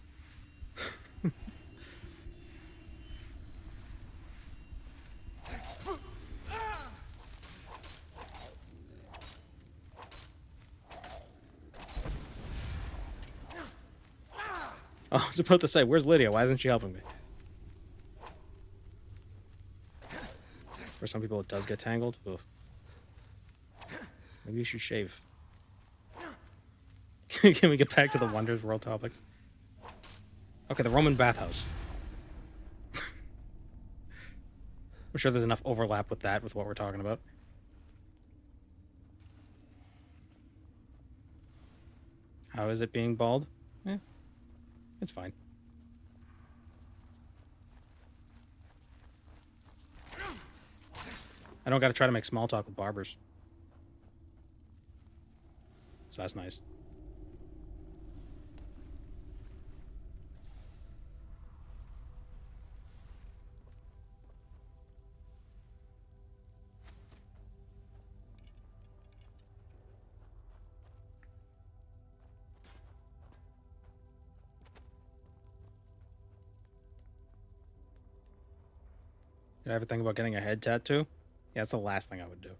Oh, I was about to say, where's Lydia? Why isn't she helping me? For some people, it does get tangled. Ugh. Maybe you should shave. Can we get back to the Wonders World topics? Okay, the Roman bathhouse. I'm sure there's enough overlap with that, with what we're talking about. How is it being bald? It's fine. I don't gotta try to make small talk with barbers. So that's nice. Did I ever think about getting a head tattoo? Yeah, that's the last thing I would do.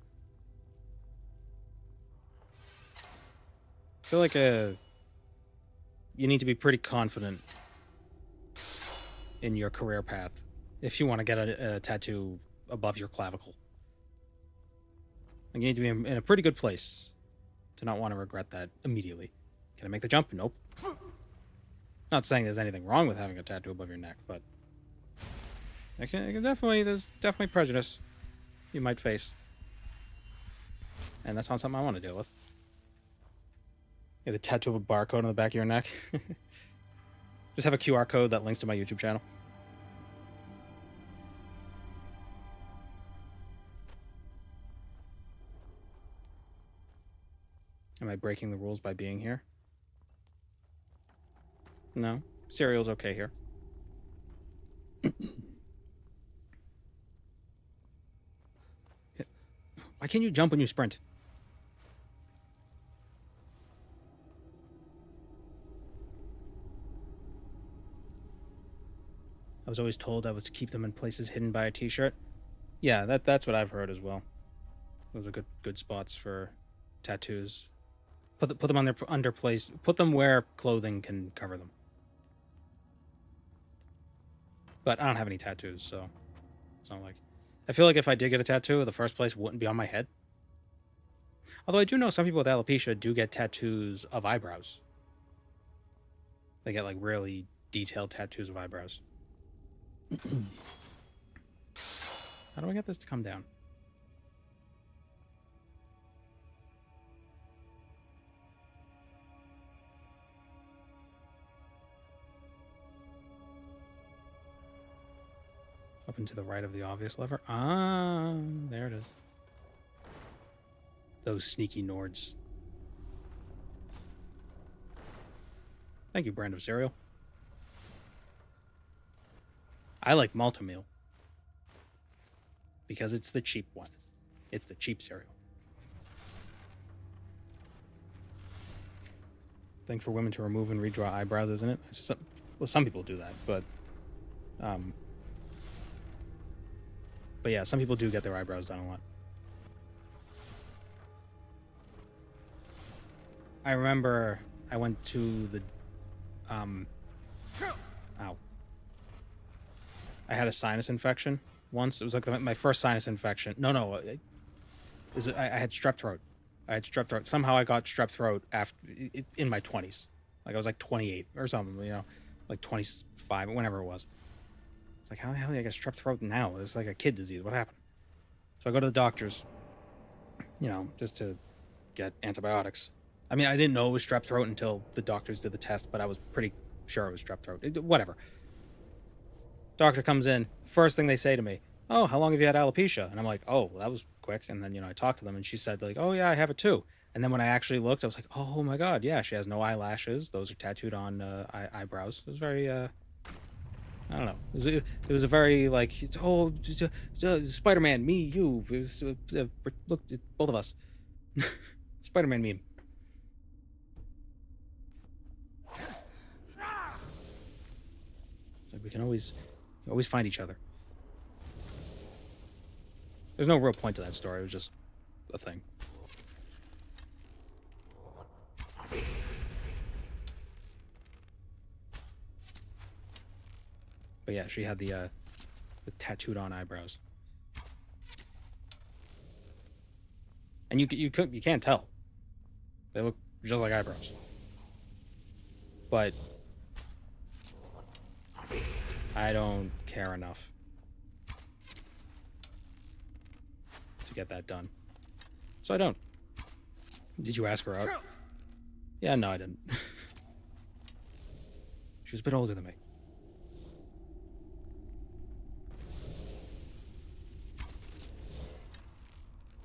I feel like you need to be pretty confident in your career path if you want to get a tattoo above your clavicle. Like you need to be in a pretty good place to not want to regret that immediately. Can I make the jump? Nope. Not saying there's anything wrong with having a tattoo above your neck, but there's definitely prejudice you might face. And that's not something I want to deal with. You have the tattoo of a barcode on the back of your neck. Just have a QR code that links to my YouTube channel. Am I breaking the rules by being here? No. Cereal's okay here. Why can't you jump when you sprint? I was always told I was to keep them in places hidden by a t-shirt. Yeah, that's what I've heard as well. Those are good spots for tattoos. Put them on their under place. Put them where clothing can cover them. But I don't have any tattoos, so it's not like. I feel like if I did get a tattoo, the first place wouldn't be on my head. Although I do know some people with alopecia do get tattoos of eyebrows. They get like really detailed tattoos of eyebrows. How do I get this to come down? Up and to the right of the obvious lever. Ah, there it is. Those sneaky Nords. Thank you, brand of cereal. I like Malto-Meal. Because it's the cheap one. It's the cheap cereal. Thing for women to remove and redraw eyebrows, isn't it? Well, some people do that, but yeah, some people do get their eyebrows done a lot. I remember I went to the ow. I had a sinus infection once. It was like my first sinus infection. No, I had strep throat. I had strep throat. Somehow I got strep throat in my 20s. Like I was like 28 or something, you know, like 25, whenever it was. It's like, how the hell did I get strep throat now? It's like a kid disease. What happened? So I go to the doctors, you know, just to get antibiotics. I mean, I didn't know it was strep throat until the doctors did the test, but I was pretty sure it was strep throat. Whatever. Doctor comes in. First thing they say to me, "Oh, how long have you had alopecia?" And I'm like, "Oh, well, that was quick." And then, you know, I talked to them, and she said, like, "Oh, yeah, I have it too." And then when I actually looked, I was like, "Oh my God, yeah, she has no eyelashes. Those are tattooed on eyebrows." It was very, I don't know. It was a very, like, oh, Spider-Man, me, you. It was, look, both of us. Spider-Man meme. It's like we can always find each other. There's no real point to that story. It was just a thing. But yeah, she had the tattooed on eyebrows, and you can't tell. They look just like eyebrows, but I don't care enough to get that done, so I don't. Did you ask her out? Yeah, no, I didn't. She was a bit older than me.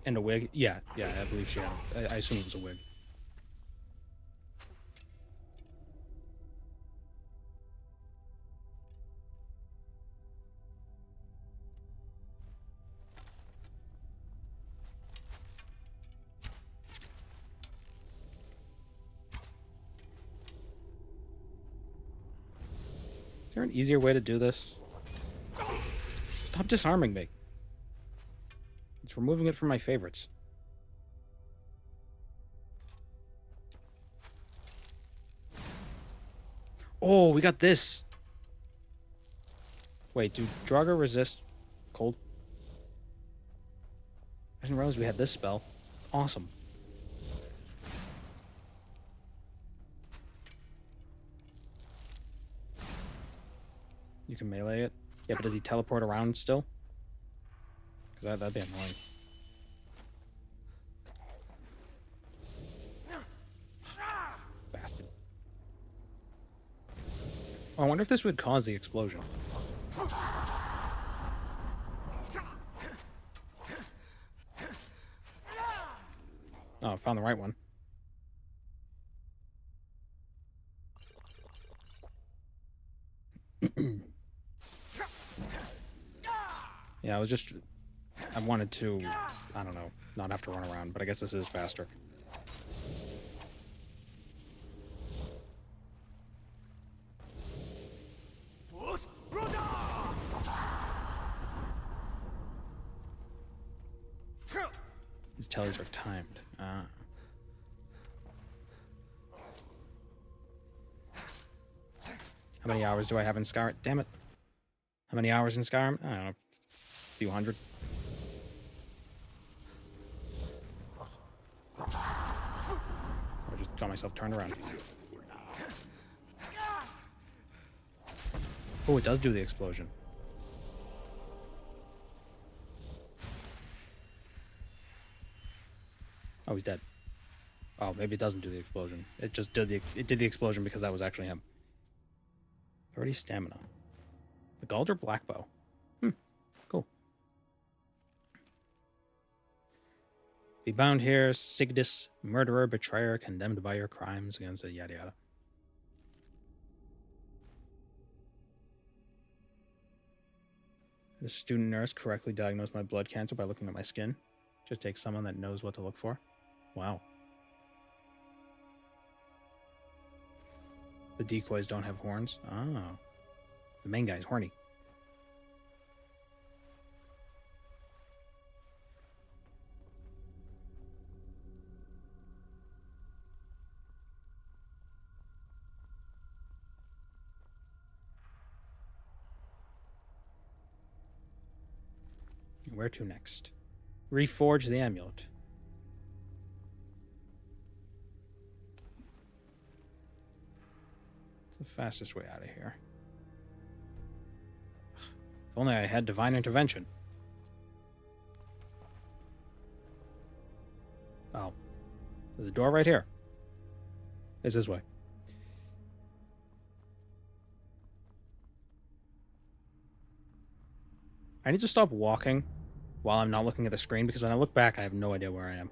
And a wig? Yeah, I believe she had. I assume it was a wig. Is there an easier way to do this? Stop disarming me. It's removing it from my favorites. Oh, we got this. Wait, do Draugr resist cold? I didn't realize we had this spell. Awesome. You can melee it? Yeah, but does he teleport around still? Because that'd be annoying. Bastard. Oh, I wonder if this would cause the explosion. Oh, I found the right one. Yeah, I wanted to, I don't know, not have to run around, but I guess this is faster. These tellies are timed. How many hours do I have in Skyrim? Damn it. How many hours in Skyrim? I don't know. A few hundred. I just got myself turned around. Oh, it does do the explosion. Oh, he's dead. Oh, maybe it doesn't do the explosion. It just did the explosion because that was actually him. 30 stamina. The Gauldur Blackbow. Cool. Be bound here, Sigdis, murderer, betrayer, condemned by your crimes against a yada yada. The student nurse correctly diagnosed my blood cancer by looking at my skin. Just takes someone that knows what to look for. Wow. The decoys don't have horns. Oh. The main guy's horny. Where to next? Reforge the amulet. It's the fastest way out of here. If only I had divine intervention. Oh. There's a door right here. It's this way. I need to stop walking while I'm not looking at the screen, because when I look back, I have no idea where I am.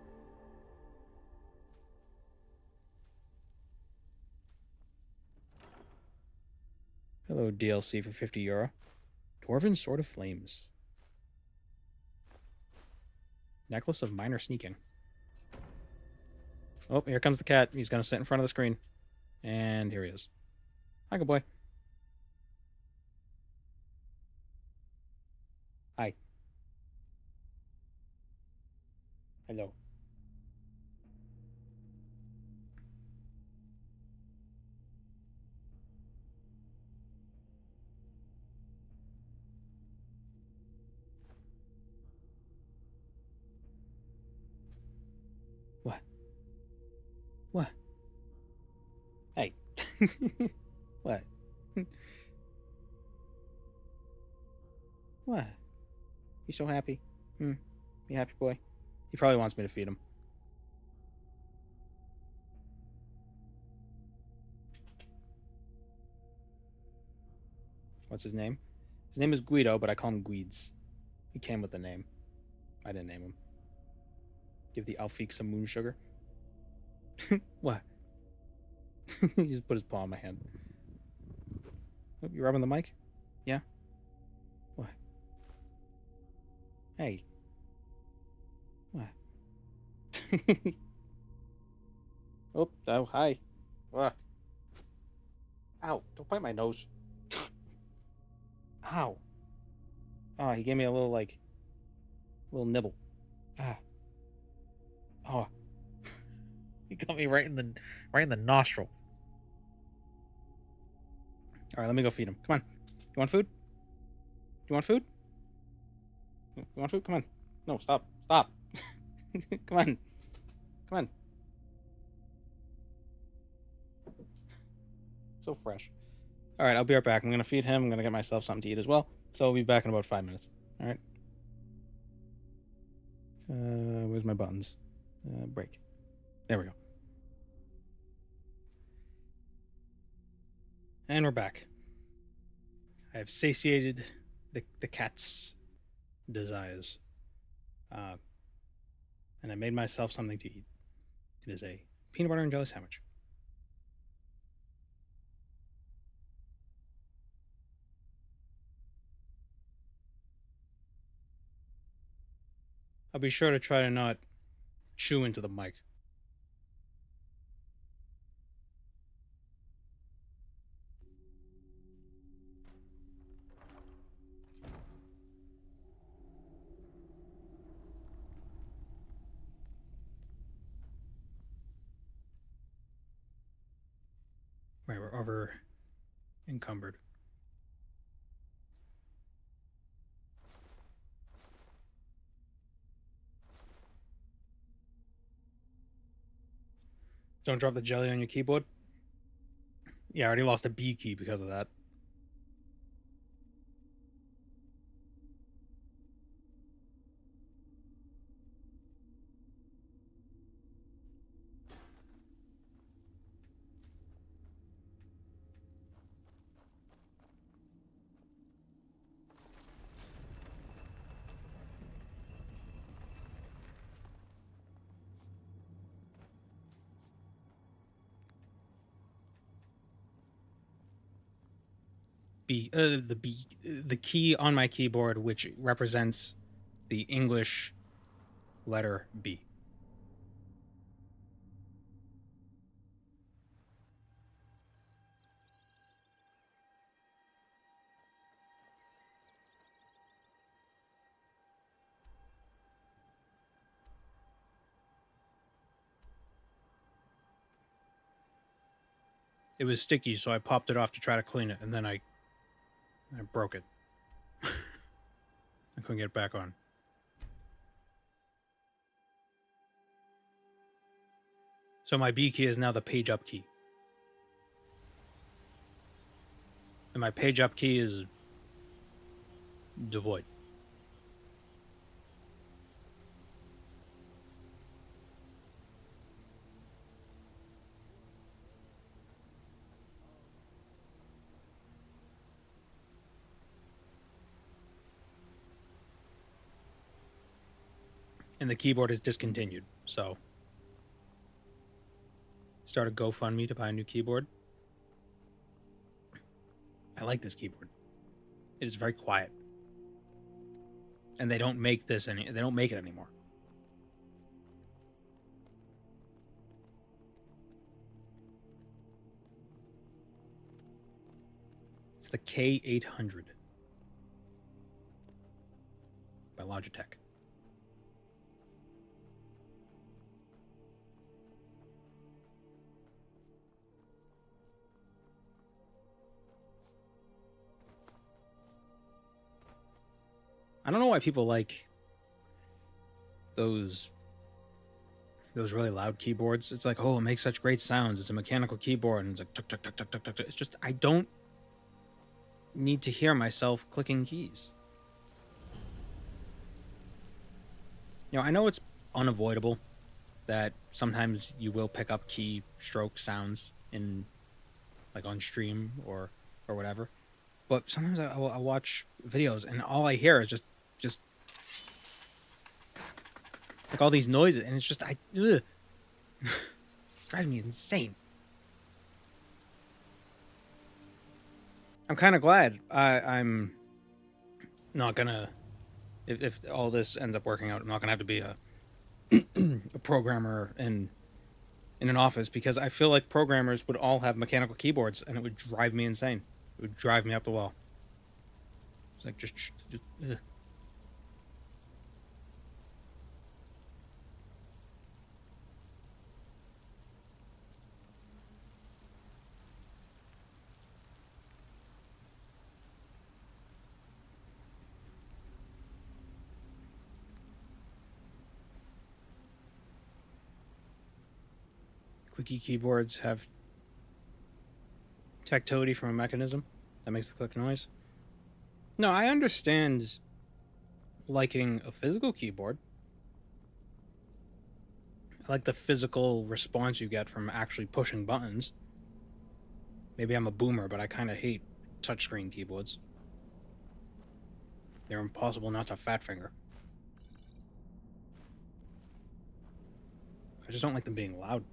Hello, DLC for €50. Dwarven Sword of Flames. Necklace of Minor Sneaking. Oh, here comes the cat. He's going to sit in front of the screen. And here he is. Hi, good boy. Hi. Hello. What? What? Hey. What? What? You so happy? You happy boy? He probably wants me to feed him. What's his name? His name is Guido, but I call him Guides. He came with the name. I didn't name him. Give the Alfiq some moon sugar. What? He just put his paw on my hand. Oh, you rubbing the mic? Yeah? What? Hey. What? Oh, hi. What? Ow, don't bite my nose. Ow. Oh, he gave me a little, little nibble. Ah. Oh. He got me right in the nostril. All right, let me go feed him. Come on. You want food? You want food? You want food? Come on. No, stop. Stop. Come on. Come on. So fresh. All right, I'll be right back. I'm going to feed him. I'm going to get myself something to eat as well. So I'll be back in about 5 minutes. All right. Where's my buttons? Break. There we go. And we're back. I have satiated the cat's desires. And I made myself something to eat. It is a peanut butter and jelly sandwich. I'll be sure to try to not chew into the mic. Right, we're over encumbered. Don't drop the jelly on your keyboard. Yeah, I already lost a B key because of that. The key on my keyboard, which represents the English letter B. it was sticky, so I popped it off to try to clean it, and then I broke it. I couldn't get it back on. So my B key is now the page up key. And my page up key is devoid. And the keyboard is discontinued, so start a GoFundMe to buy a new keyboard. I like this keyboard. It is very quiet. And they don't make it anymore. It's the K800 by Logitech. I don't know why people like those really loud keyboards. It's like, oh, it makes such great sounds. It's a mechanical keyboard, and it's like tuk tuk tuk tuk tuk tuk. It's just I don't need to hear myself clicking keys. You know, I know it's unavoidable that sometimes you will pick up key stroke sounds in, like, on stream or whatever. But sometimes I watch videos and all I hear is just like all these noises, and it's just drives me insane. I'm kind of glad I'm not gonna, if all this ends up working out, I'm not gonna have to be a programmer in an office, because I feel like programmers would all have mechanical keyboards, and it would drive me insane. It would drive me up the wall. It's like just ugh. Clicky keyboards have tactility from a mechanism that makes the click noise. No, I understand liking a physical keyboard. I like the physical response you get from actually pushing buttons. Maybe I'm a boomer, but I kind of hate touchscreen keyboards. They're impossible not to fat finger. I just don't like them being loud.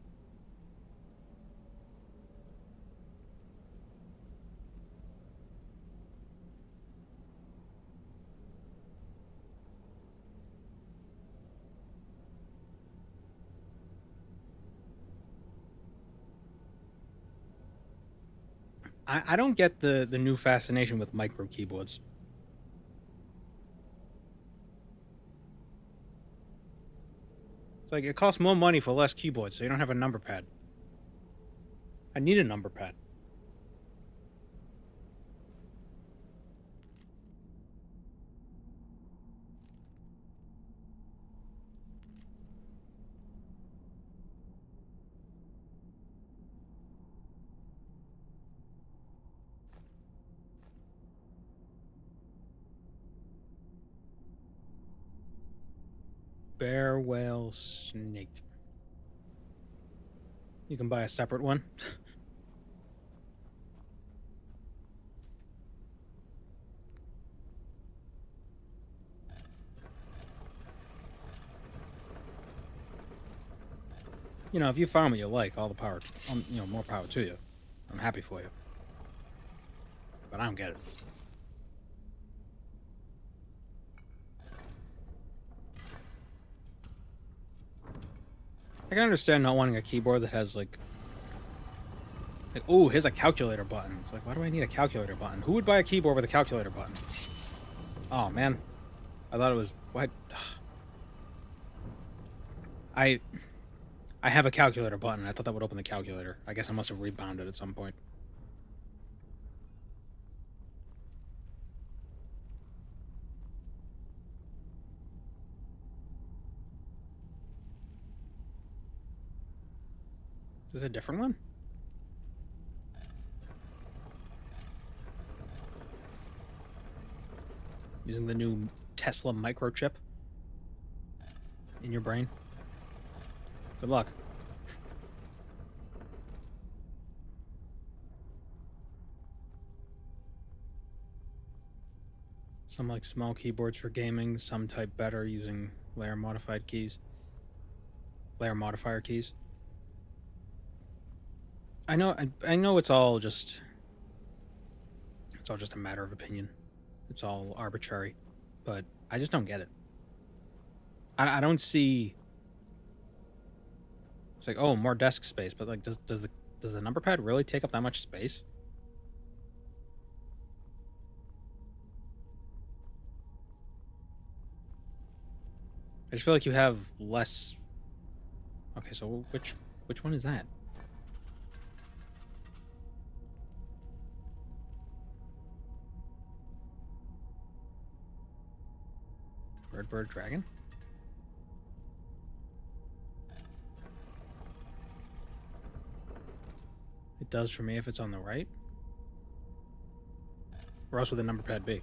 I don't get the new fascination with micro keyboards. It's like it costs more money for less keyboards, so you don't have a number pad. I need a number pad. Bear whale snake. You can buy a separate one. You know, if you found what you like, all the power, more power to you. I'm happy for you. But I don't get it. I can understand not wanting a keyboard that has like, oh, here's a calculator button. It's like, why do I need a calculator button? Who would buy a keyboard with a calculator button? Oh man, I thought it was what? I I have a calculator button. I thought that would open the calculator. I guess I must have rebounded at some point. Is this a different one? Using the new Tesla microchip in your brain. Good luck. Some like small keyboards for gaming, some type better using layer modified keys. Layer modifier keys. I know it's all just a matter of opinion. It's all arbitrary, but I just don't get it. I don't see. It's like, oh, more desk space, but like, does the number pad really take up that much space? I just feel like you have less. Okay, so which one is that? Bird dragon? It does for me if it's on the right. Or else would the number pad be?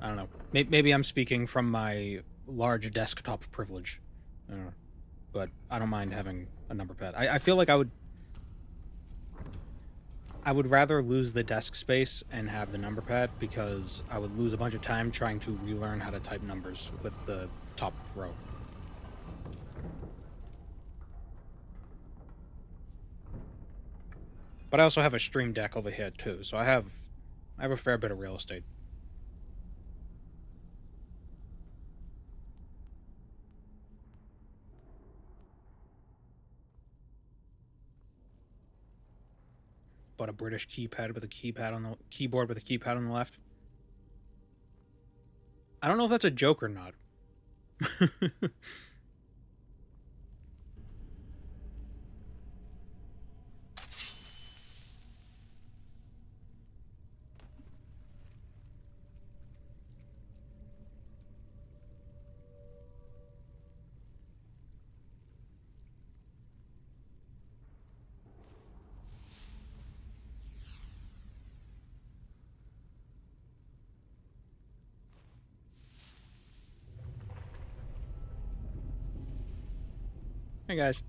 I don't know. Maybe I'm speaking from my large desktop privilege. I don't know. But I don't mind having a number pad. I feel like I would rather lose the desk space and have the number pad, because I would lose a bunch of time trying to relearn how to type numbers with the top row. But I also have a stream deck over here too, so I have a fair bit of real estate. But a British keypad with a keyboard with a keypad on the left. I don't know if that's a joke or not. Hey guys.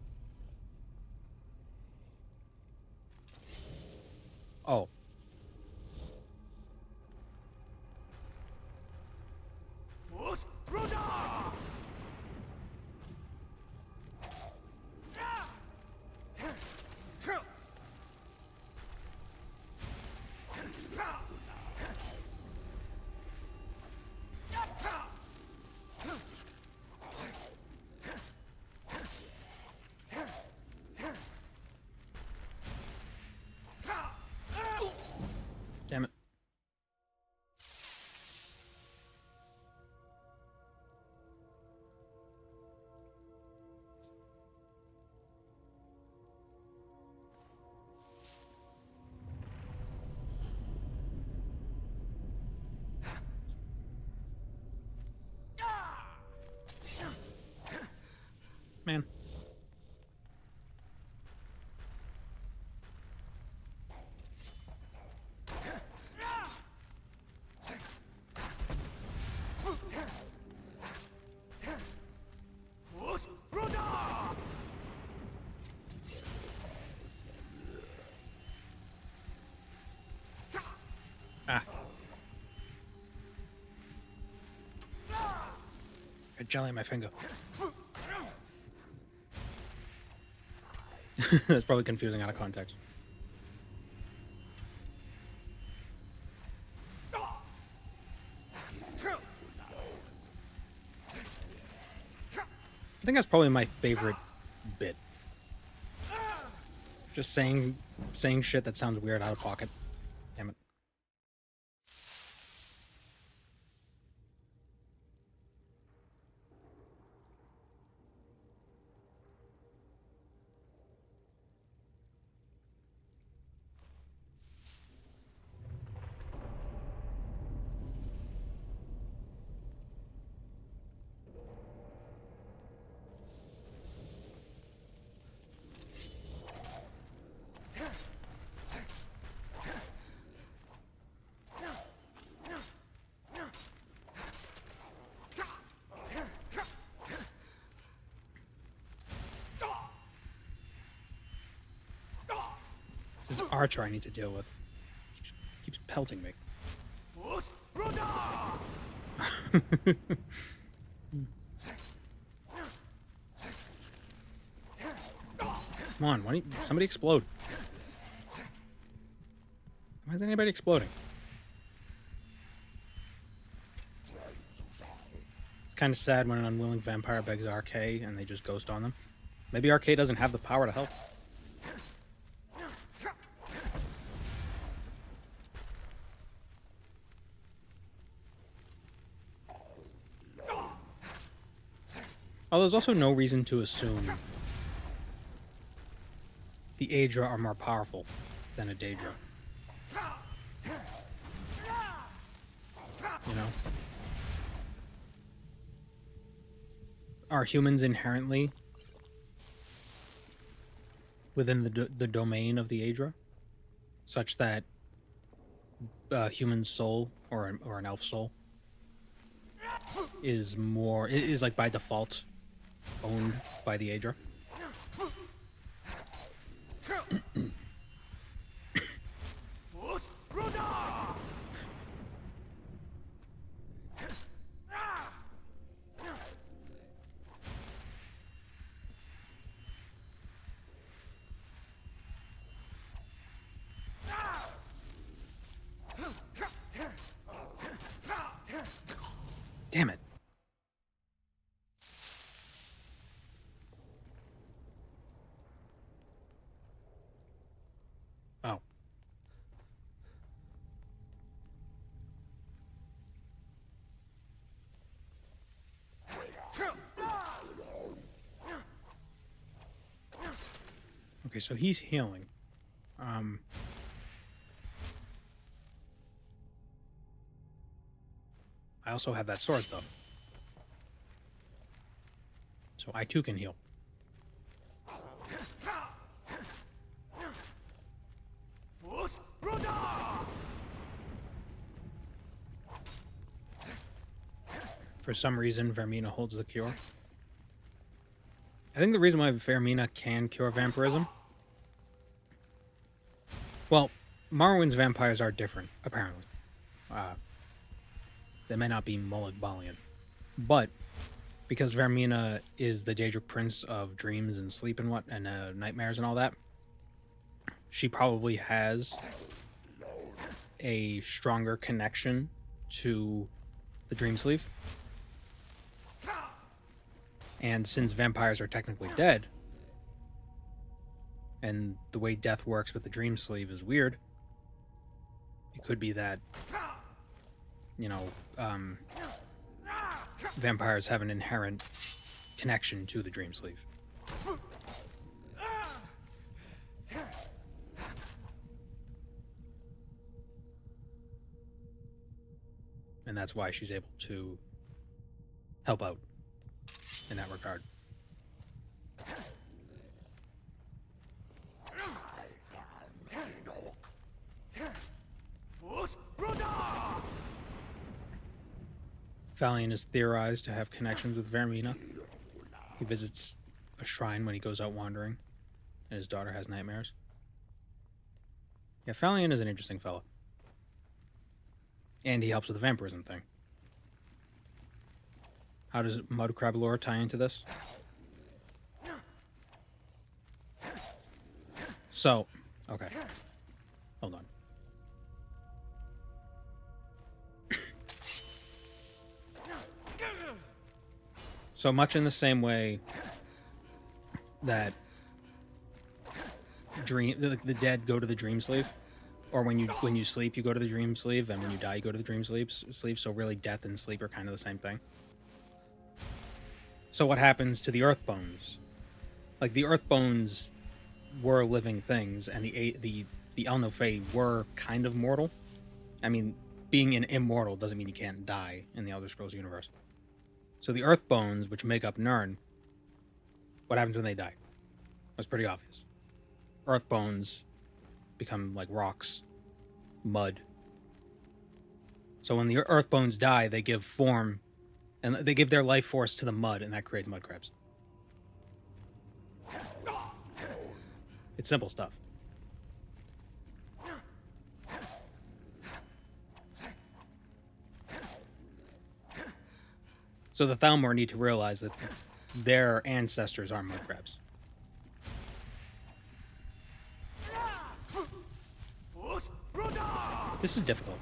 Oh. Damn it. Man. Ah. Got jelly in my finger. That's probably confusing out of context. I think that's probably my favorite bit. Just saying shit that sounds weird out of pocket. Damn it. This is Archer I need to deal with. Keeps pelting me. Come on, why don't somebody explode? Why is anybody exploding? It's kind of sad when an unwilling vampire begs RK and they just ghost on them. Maybe RK doesn't have the power to help. Although there's also no reason to assume the Aedra are more powerful than a Daedra. You know? Are humans inherently within the domain of the Aedra? Such that a human soul, or an elf soul, is like by default owned by the Aedra? Damn it. Oh. Okay, so he's healing. I also have that sword, though. So I, too, can heal. For some reason, Vermina holds the cure. I think the reason why Vermina can cure vampirism... Well, Morrowind's vampires are different, apparently. They may not be Molag-Balian. But, because Vermina is the Daedric prince of dreams and sleep and nightmares and all that, she probably has a stronger connection to the dream sleeve. And since vampires are technically dead, and the way death works with the dream sleeve is weird, it could be that, you know, vampires have an inherent connection to the dream sleeve. And that's why she's able to help out in that regard. Valiant is theorized to have connections with Vermina. He visits a shrine when he goes out wandering, and his daughter has nightmares. Yeah, Valiant is an interesting fellow. And he helps with the vampirism thing. How does Mud Crab lore tie into this? So, okay. Hold on. So much in the same way that the dead go to the dream sleeve, or when you sleep you go to the dream sleeve, and when you die you go to the dream sleeve. So really, death and sleep are kind of the same thing. So what happens to the Earthbones? Like, the Earthbones were living things, and the Elnofey were kind of mortal. I mean, being an immortal doesn't mean you can't die in the Elder Scrolls universe. So the Earthbones, which make up Nirn, what happens when they die? That's pretty obvious. Earthbones become like rocks, mud. So when the Earthbones die, they give form, and they give their life force to the mud, and that creates mud crabs. It's simple stuff. So the Thalmor need to realize that their ancestors are mud crabs. This is difficult.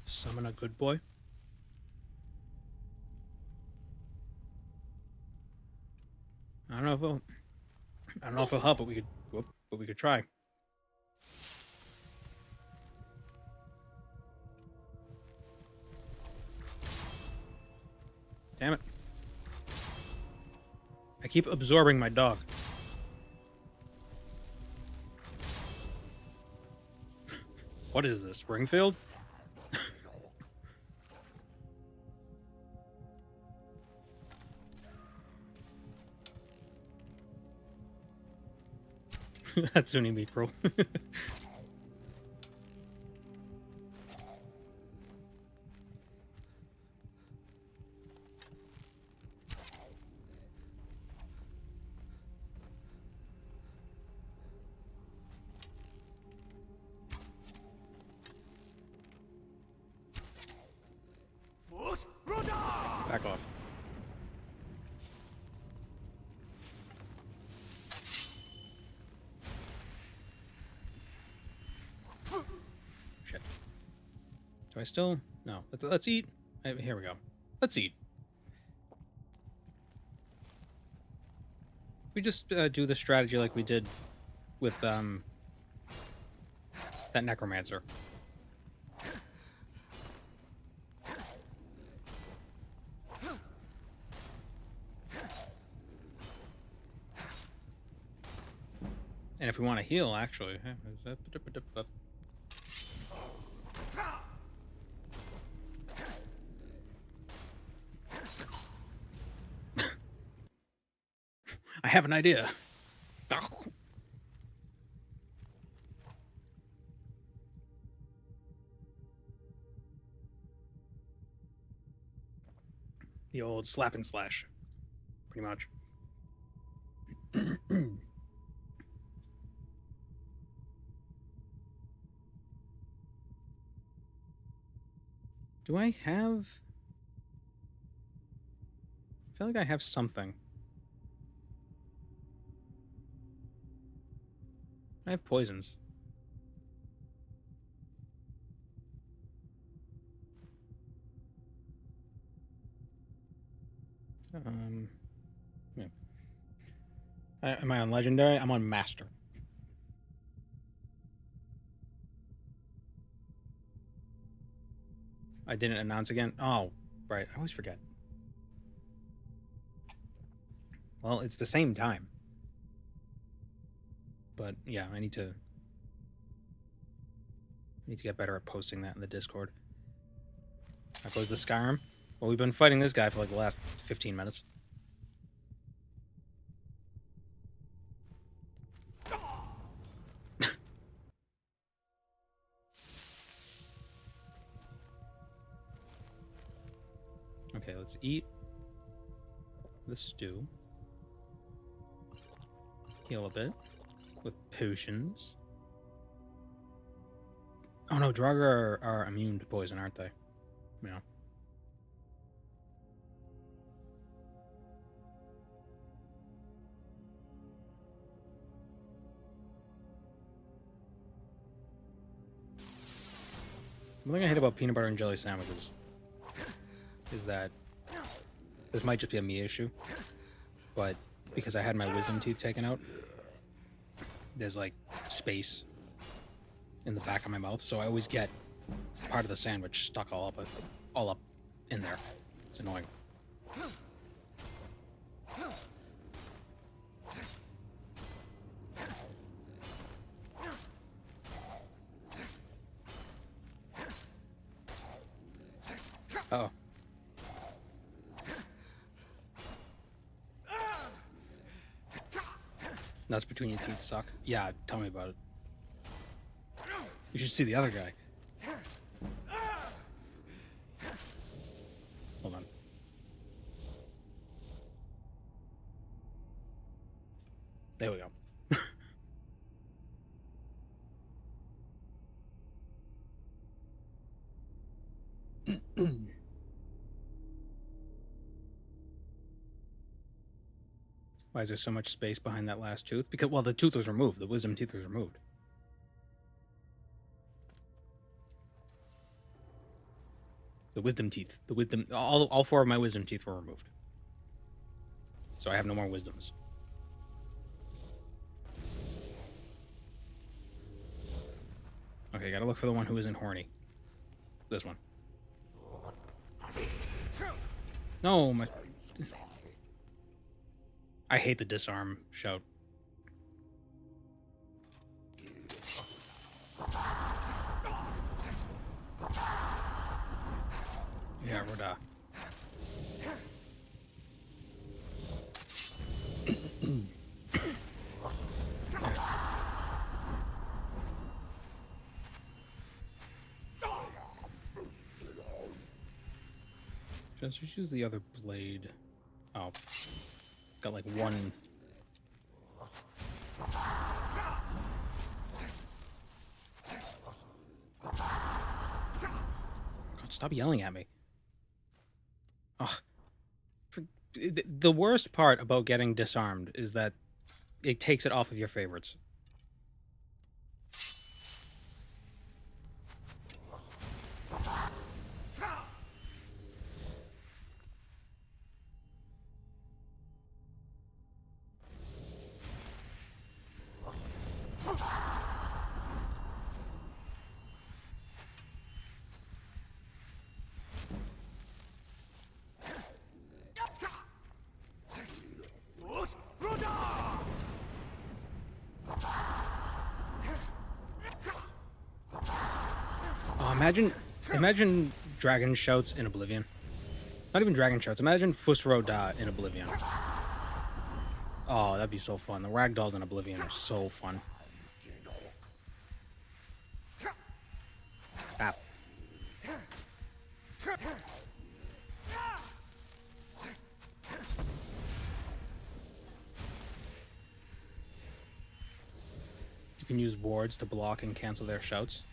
Summon a good boy. I don't know if it'll help, but we could try. Damn it. I keep absorbing my dog. What is this, Springfield? Hatsune Miku. Back off. Shit. Do I still? No. Let's eat. Here we go. Let's eat. We just do the strategy like we did with that necromancer. And if we want to heal, actually, is that? I have an idea. The old slap and slash, pretty much. Do I have... I feel like I have something. I have poisons. Yeah. Am I on Legendary? I'm on Master. I didn't announce again? Oh, right. I always forget. Well, it's the same time. But yeah, I need to get better at posting that in the Discord. I close the Skyrim. Well, we've been fighting this guy for like the last 15 minutes. Okay, let's eat the stew. Heal a bit with potions. Oh no, Draugr are immune to poison, aren't they? Yeah. One thing I hate about peanut butter and jelly sandwiches is that this might just be a me issue, but because I had my wisdom teeth taken out, there's like space in the back of my mouth, so I always get part of the sandwich stuck all up in there. It's annoying. Uh-oh. Nuts between your teeth suck. Yeah, tell me about it. You should see the other guy. Hold on. There we go. Why is there so much space behind that last tooth? Because, well, the tooth was removed. The wisdom teeth was removed. The wisdom teeth. The wisdom... All 4 of my wisdom teeth were removed. So I have no more wisdoms. Okay, gotta look for the one who isn't horny. This one. No, my... I hate the disarm shout. Yeah, Roda. Just use the other blade. Oh. Got like one. God, stop yelling at me. Oh. The worst part about getting disarmed is that it takes it off of your favorites. Imagine dragon shouts in Oblivion. Not even dragon shouts. Imagine Fusroda in Oblivion. Oh, that'd be so fun. The ragdolls in Oblivion are so fun. Ah. You can use wards to block and cancel their shouts.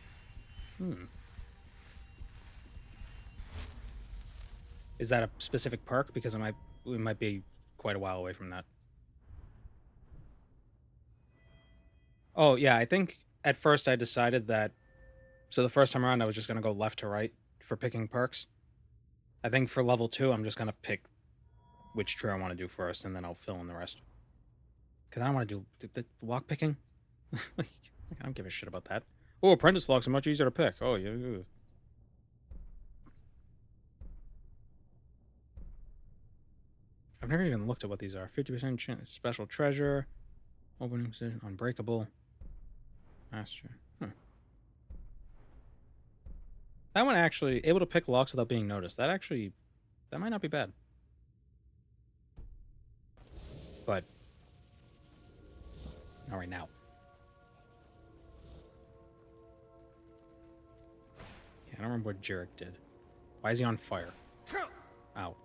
Is that a specific perk? Because we might be quite a while away from that. Oh, yeah, I think at first I decided that... So the first time around, I was just going to go left to right for picking perks. I think for level 2, I'm just going to pick which tree I want to do first, and then I'll fill in the rest. Because I don't want to do the lock picking. I don't give a shit about that. Oh, apprentice locks are much easier to pick. Oh, yeah. I've never even looked at what these are. 50% chance, special treasure, opening position, unbreakable, master. That one actually, able to pick locks without being noticed. That might not be bad. But, not right now. Yeah, I don't remember what Jarek did. Why is he on fire? Ow.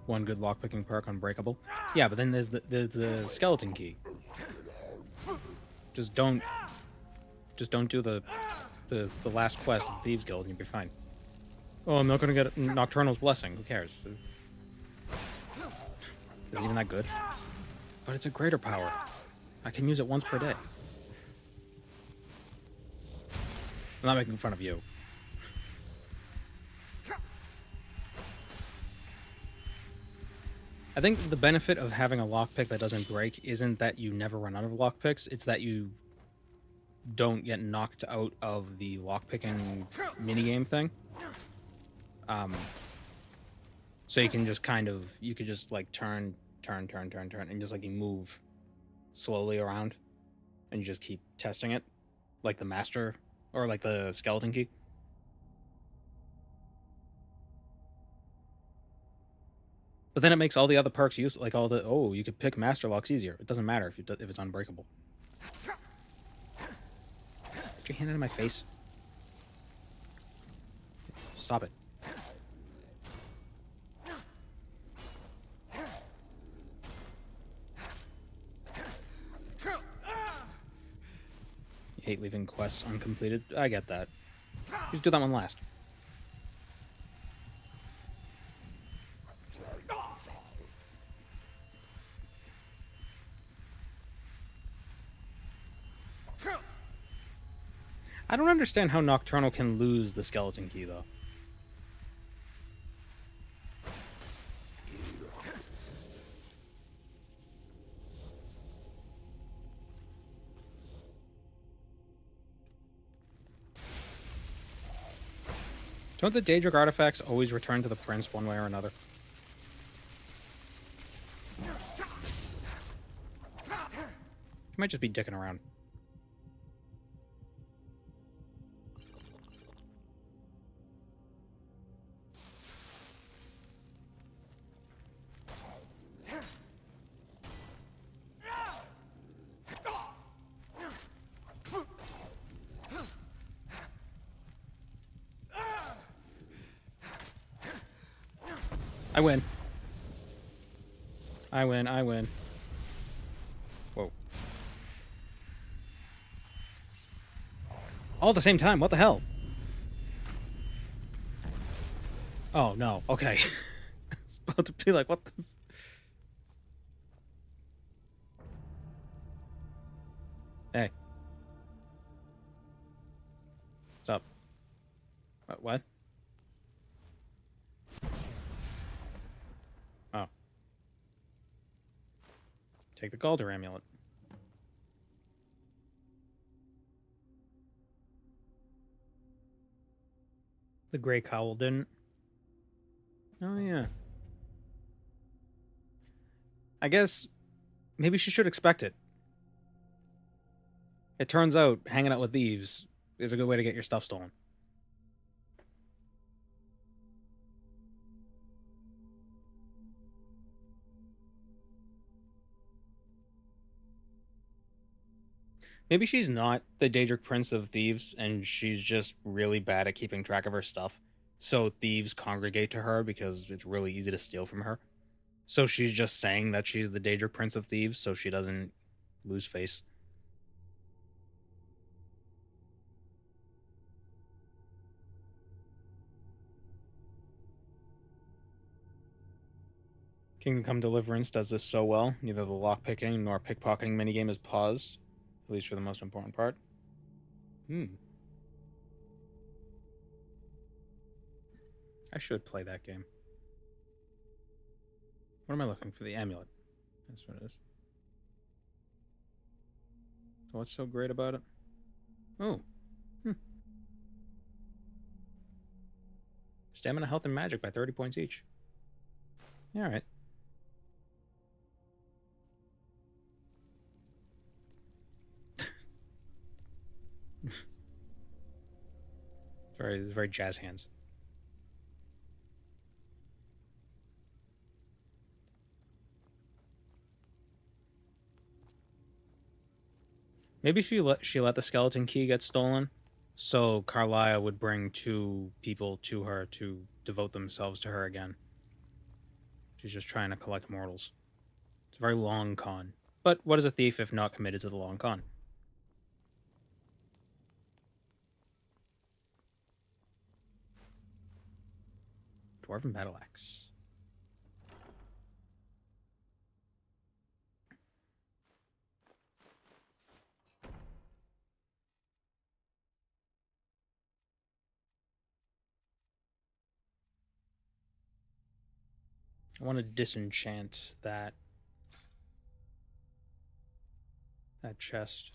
One good lockpicking perk, unbreakable. Yeah, but then there's the skeleton key. Just don't do the last quest of Thieves Guild and you'll be fine. Oh, I'm not gonna get Nocturnal's Blessing. Who cares? Is it even that good? But it's a greater power. I can use it once per day. I'm not making fun of you. I think the benefit of having a lockpick that doesn't break isn't that you never run out of lockpicks, it's that you don't get knocked out of the lockpicking minigame thing. So you can just you could just like turn, and just like you move slowly around, and you just keep testing it, like the master Or like the skeleton key. But then it makes all the other perks use, like all the, oh, you could pick master locks easier. It doesn't matter if it's unbreakable. Get your hand out of my face. Stop it. You hate leaving quests uncompleted. I get that. Just do that one last. I don't understand how Nocturnal can lose the skeleton key, though. Don't the Daedric artifacts always return to the prince one way or another? He might just be dicking around. I win. I win, I win. Whoa. All at the same time, what the hell? Oh, no, okay. I was about to be like, what the... Hey. What's up? What? Oh. Take the Gauldur amulet. The Grey Cowl didn't. Oh, yeah. I guess maybe she should expect it. It turns out hanging out with thieves is a good way to get your stuff stolen. Maybe she's not the Daedric Prince of Thieves, and she's just really bad at keeping track of her stuff. So thieves congregate to her because it's really easy to steal from her. So she's just saying that she's the Daedric Prince of Thieves so she doesn't lose face. Kingdom Come Deliverance does this so well. Neither the lockpicking nor pickpocketing minigame is paused. At least for the most important part. I should play that game. What am I looking for? The amulet. That's what it is. So what's so great about it? Oh. Stamina, health, and magic by 30 points each. Alright. Very jazz hands. Maybe she let the skeleton key get stolen, so Carlia would bring 2 people to her to devote themselves to her again. She's just trying to collect mortals. It's a very long con. But what is a thief if not committed to the long con? Dwarven battle axe. I want to disenchant that chest.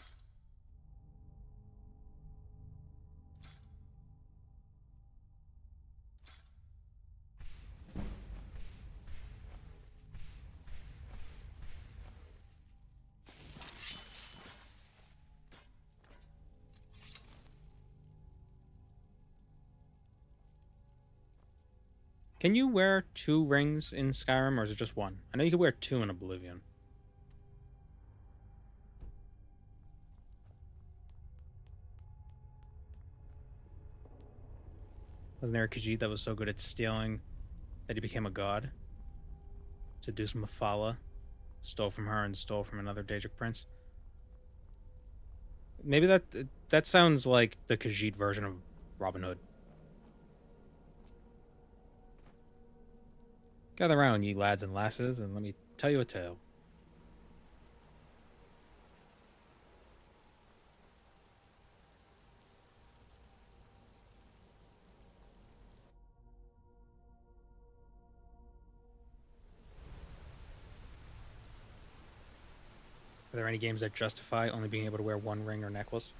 Can you wear 2 rings in Skyrim, or is it just 1? I know you can wear 2 in Oblivion. Wasn't there a Khajiit that was so good at stealing that he became a god? Seduced Mephala, stole from her, and stole from another Daedric prince. Maybe that sounds like the Khajiit version of Robin Hood. Gather round, ye lads and lasses, and let me tell you a tale. Are there any games that justify only being able to wear 1 ring or necklace?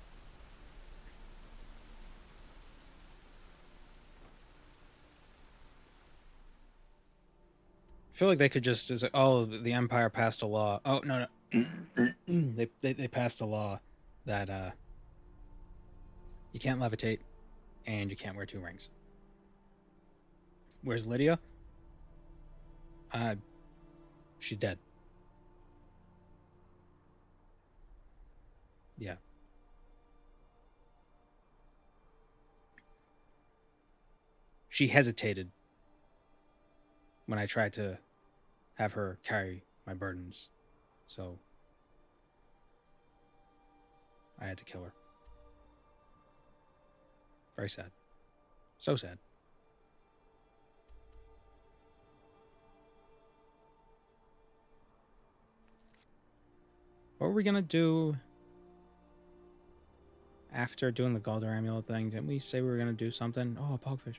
I feel like they could just say, "Oh, the Empire passed a law." Oh no, they passed a law that you can't levitate and you can't wear 2 rings. Where's Lydia? She's dead. Yeah. She hesitated when I tried to have her carry my burdens, so I had to kill her. Very sad. So sad. What were we gonna do after doing the Gauldur amulet thing? Didn't we say we were gonna do something? Oh, a pogfish.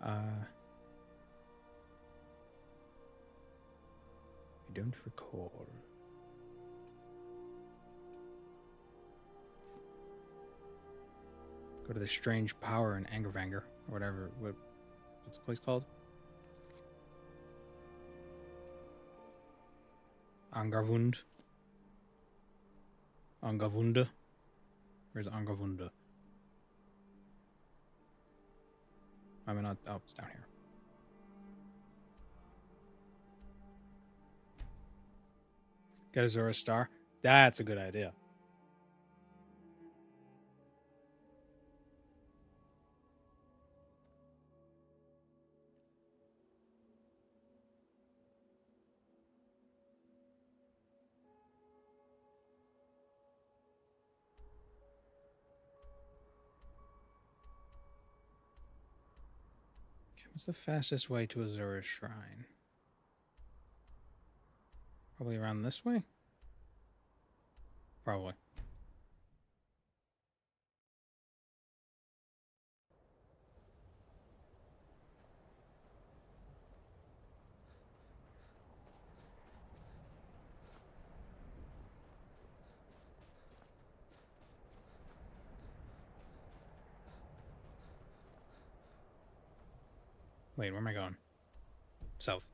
I don't recall. Go to the strange power in Angervanger, or whatever. What's the place called? Angarvund. Angavunda. Where's Angavunda? I mean, not. Oh, it's down here. Get a Zora star. That's a good idea. What's the fastest way to Azura's shrine? Probably around this way? Probably. Wait, where am I going? South.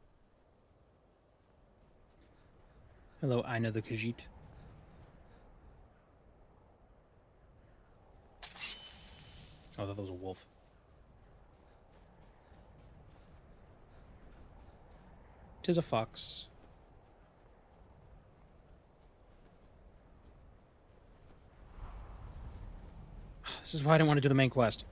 Hello, Aina the Khajiit. Oh, that was a wolf. Tis a fox. This is why I didn't want to do the main quest.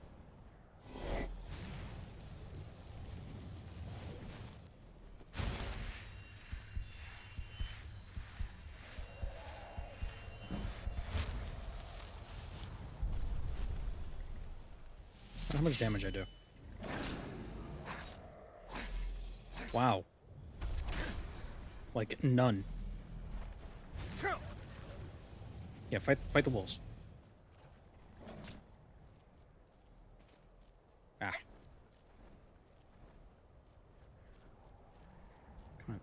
How much damage I do? Wow. Like none. Yeah, fight the wolves. Ah. Come on.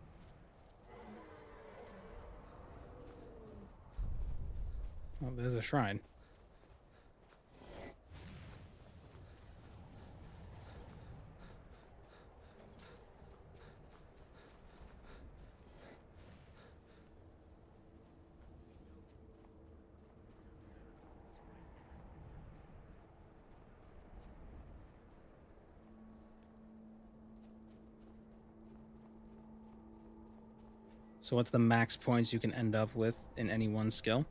Well, there's a shrine. So what's the max points you can end up with in any one skill?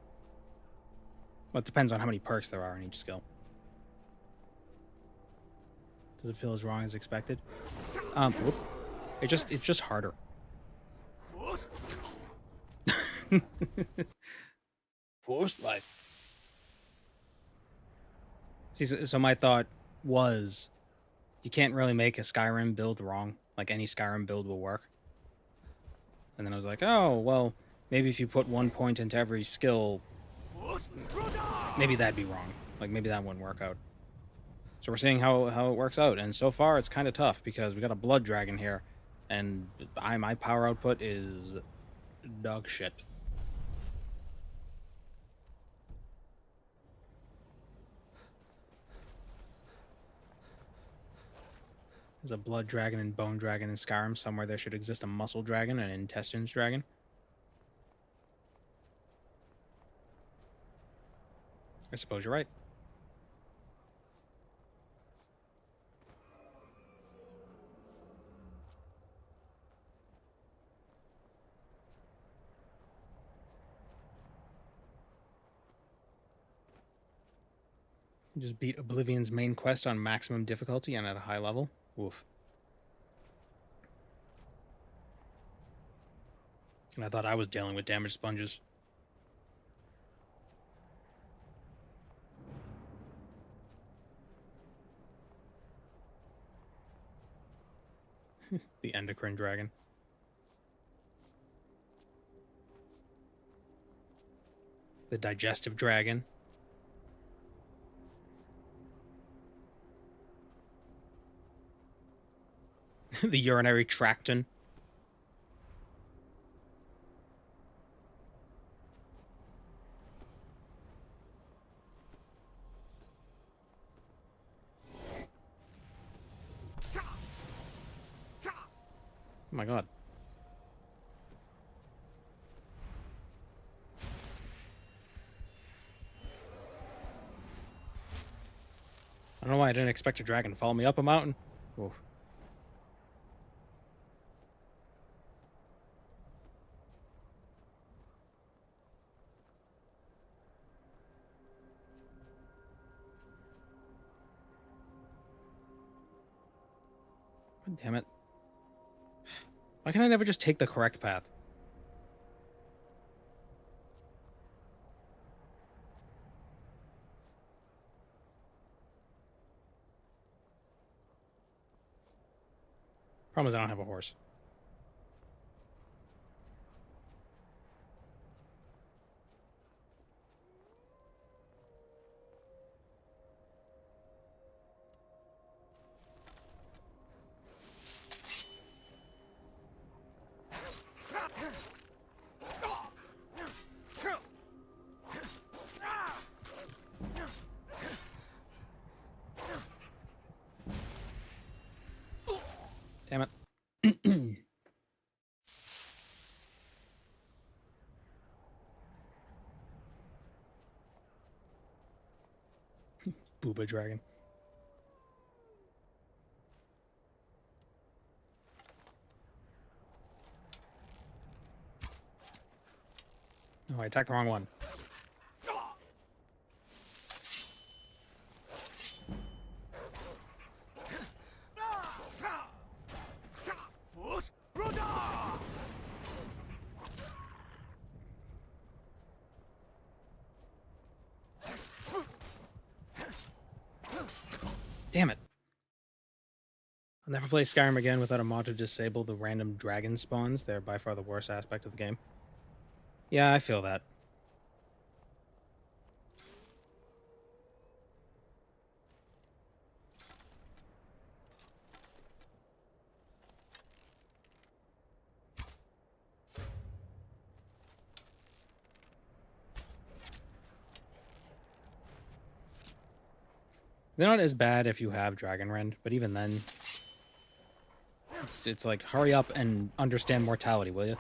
Well, it depends on how many perks there are in each skill. Does it feel as wrong as expected? Whoop. It's just harder. Forced life. See, so my thought was, you can't really make a Skyrim build wrong. Like, any Skyrim build will work. And then I was like, oh, well, maybe if you put 1 point into every skill, maybe that'd be wrong. Like, maybe that wouldn't work out. So we're seeing how it works out. And so far, it's kind of tough, because we got a blood dragon here. And my power output is dog shit. There's a blood dragon and bone dragon in Skyrim. Somewhere there should exist a muscle dragon and an intestines dragon. I suppose you're right. Just beat Oblivion's main quest on maximum difficulty and at a high level. Oof. And I thought I was dealing with damage sponges. The endocrine dragon. The digestive dragon. The urinary tracton. Oh my god. I don't know why I didn't expect a dragon to follow me up a mountain. Oof. God damn it. Why can I never just take the correct path? Problem is I don't have a horse. Damn it. Booba dragon. Oh, I attacked the wrong one. Damn it. I'll never play Skyrim again without a mod to disable the random dragon spawns. They're by far the worst aspect of the game. Yeah, I feel that. They're not as bad if you have Dragon Rend, but even then, it's like, hurry up and understand mortality, will you?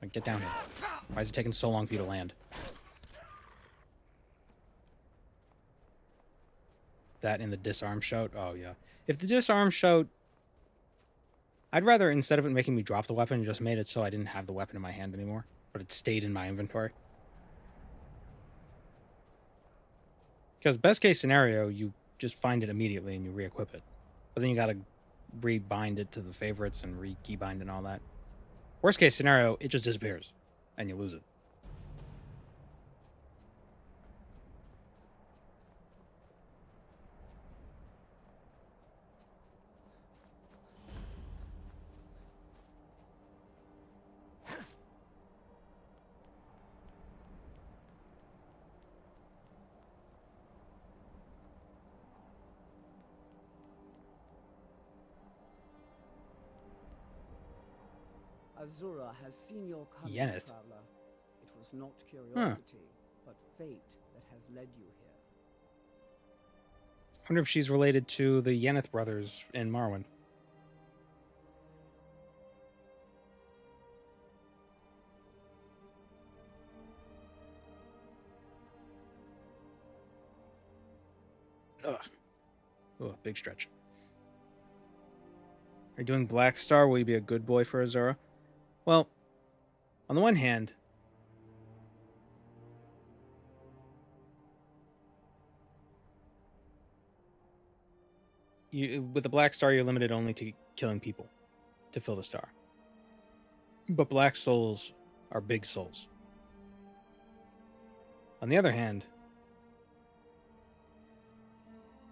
Like, get down here. Why is it taking so long for you to land? That in the disarm shout? Oh, yeah. If the disarm shout I'd rather, instead of it making me drop the weapon, just made it so I didn't have the weapon in my hand anymore, but it stayed in my inventory. Because best case scenario, you just find it immediately and you re-equip it. But then you gotta rebind it to the favorites and re-keybind and all that. Worst case scenario, it just disappears and you lose it. Azura has seen your coming, Yeneth. traveler. It was not curiosity, but fate that has led you here. I wonder if she's related to the Yeneth brothers in Morrowind. Ugh. Oh, big stretch. Are you doing Black Star? Will you be a good boy for Azura? Well, on the one hand, with the Black Star, you're limited only to killing people to fill the star. But Black Souls are big souls. On the other hand,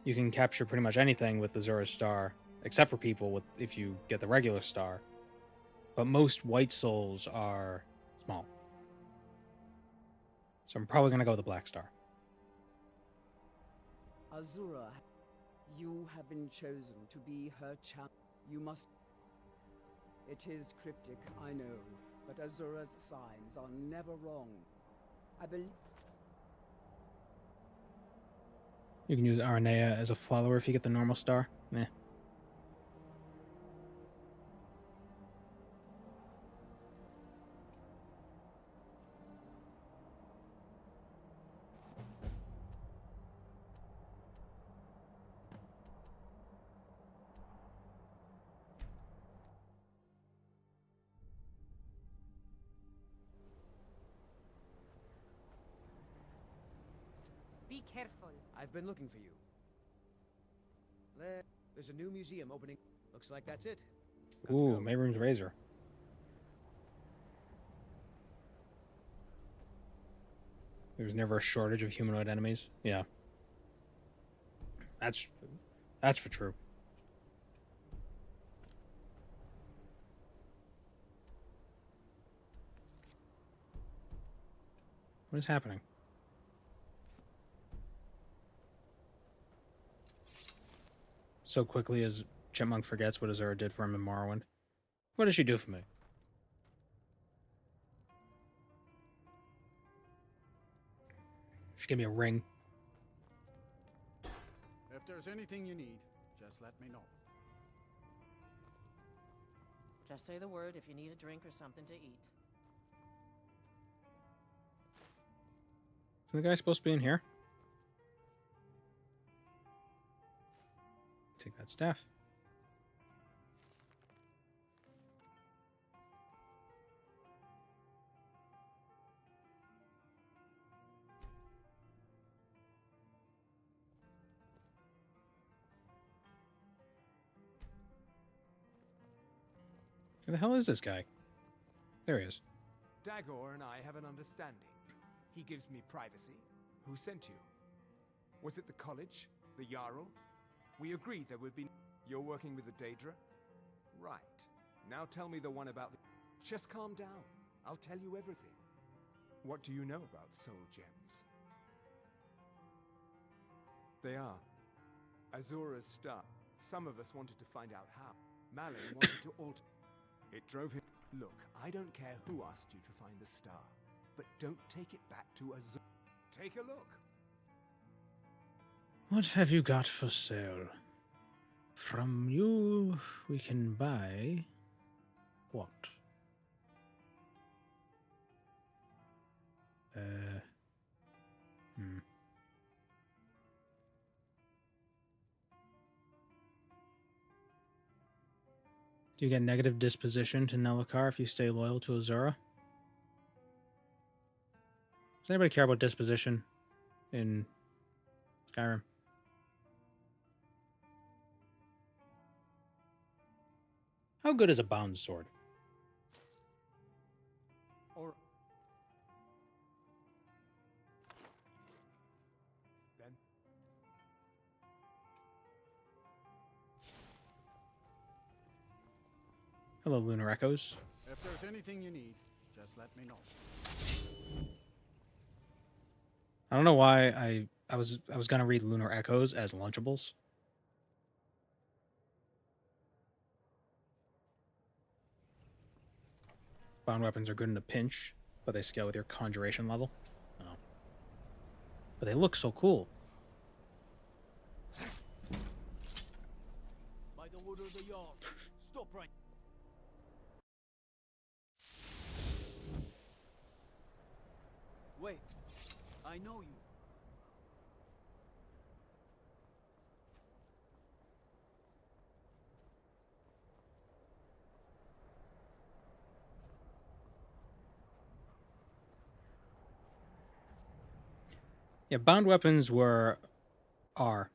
you can capture pretty much anything with the Azura's Star, except for people if you get the regular star. But most white souls are small. So I'm probably going to go with the Black Star. Azura, you have been chosen to be her champion. You must... It is cryptic, I know, but Azura's signs are never wrong. I believe... You can use Aranea as a follower if you get the normal star. Meh. Be careful. I've been looking for you. There's a new museum opening. Looks like that's it. Ooh, Mayroom's Razor. There's never a shortage of humanoid enemies. Yeah. That's for true. What is happening? So quickly as Chipmunk forgets what Azura did for him in Morrowind. What did she do for me? She gave me a ring. If there's anything you need, just let me know. Just say the word if you need a drink or something to eat. Isn't the guy supposed to be in here? Take that staff. Who the hell is this guy? There he is. Dagor and I have an understanding. He gives me privacy. Who sent you? Was it the college? The Jarl? We agreed there would be... You're working with the Daedra? Right. Now tell me the one about the... Just calm down. I'll tell you everything. What do you know about soul gems? They are Azura's star. Some of us wanted to find out how. Malin wanted to alter... It drove him... Look, I don't care who asked you to find the star, but don't take it back to Azura. Take a look. What have you got for sale? From you, we can buy... what? Do you get negative disposition to Nelacar if you stay loyal to Azura? Does anybody care about disposition in Skyrim? How good is a bound sword? Or then Hello, Lunar Echoes. If there's anything you need, just let me know. I don't know why I was gonna read Lunar Echoes as Lunchables. Bound weapons are good in a pinch, but they scale with your conjuration level. Oh. But they look so cool. By the wood of the Jarl. Stop right. Wait. I know you. Yeah, bound weapons are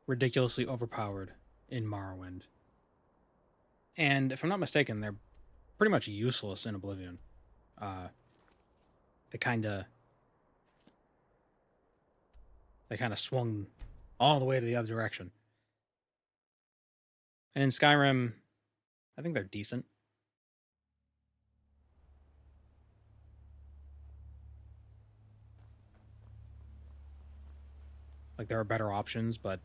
ridiculously overpowered in Morrowind. And if I'm not mistaken, they're pretty much useless in Oblivion. They kind of swung all the way to the other direction. And in Skyrim, I think they're decent. Like, there are better options, but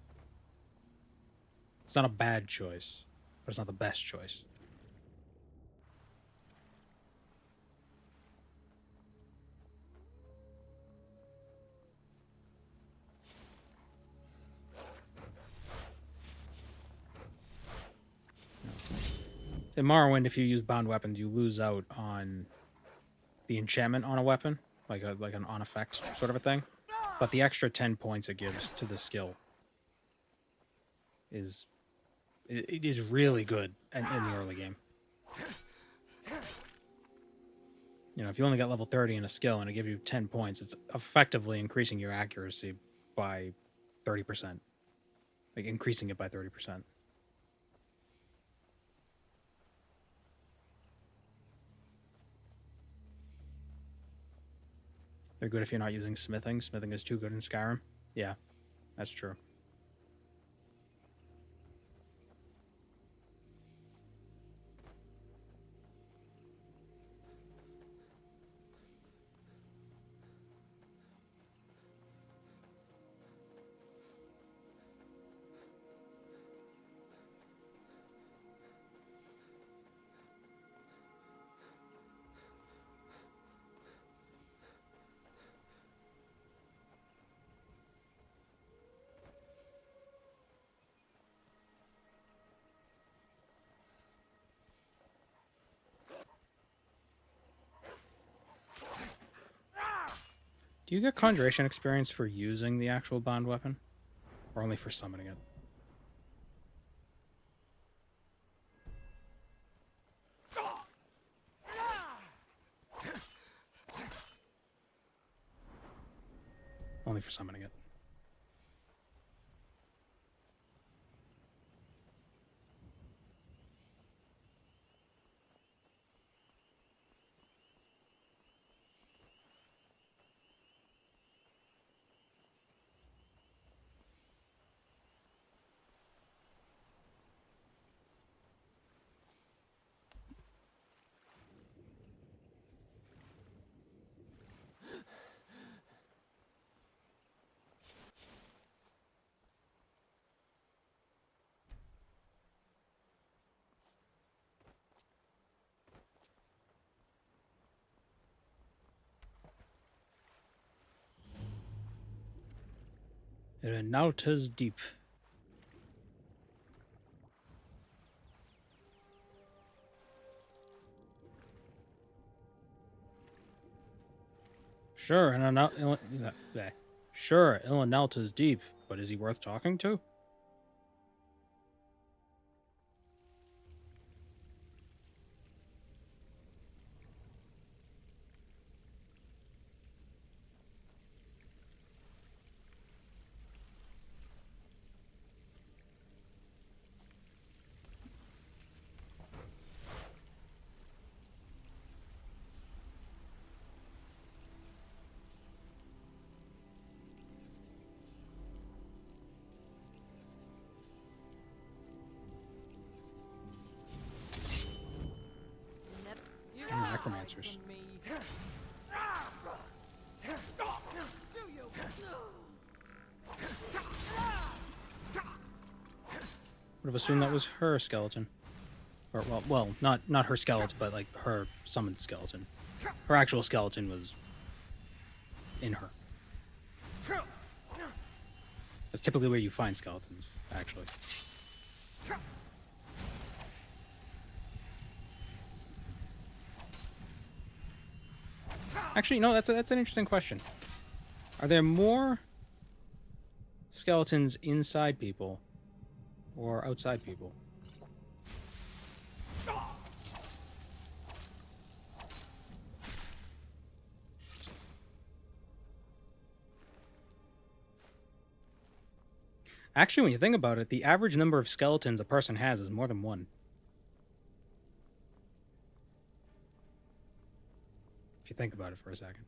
it's not a bad choice, but it's not the best choice. In Morrowind, if you use bound weapons, you lose out on the enchantment on a weapon, like an on effect sort of a thing. But the extra 10 points it gives to the skill is really good in the early game. You know, if you only got level 30 in a skill and it gives you 10 points, it's effectively increasing your accuracy by 30%. Like, increasing it by 30%. They're good if you're not using smithing. Smithing is too good in Skyrim. Yeah, that's true. Do you get conjuration experience for using the actual bound weapon? Or only for summoning it? Only for summoning it. In Nauta's Deep. Sure, sure, Ilinalta's deep, but is he worth talking to? necromancers. Would have assumed that was her skeleton. Or, well, not her skeleton, but like her summoned skeleton. Her actual skeleton was in her. That's typically where you find skeletons, actually. Actually, no, that's an interesting question. Are there more skeletons inside people or outside people? Actually, when you think about it, the average number of skeletons a person has is more than one. If you think about it for a second.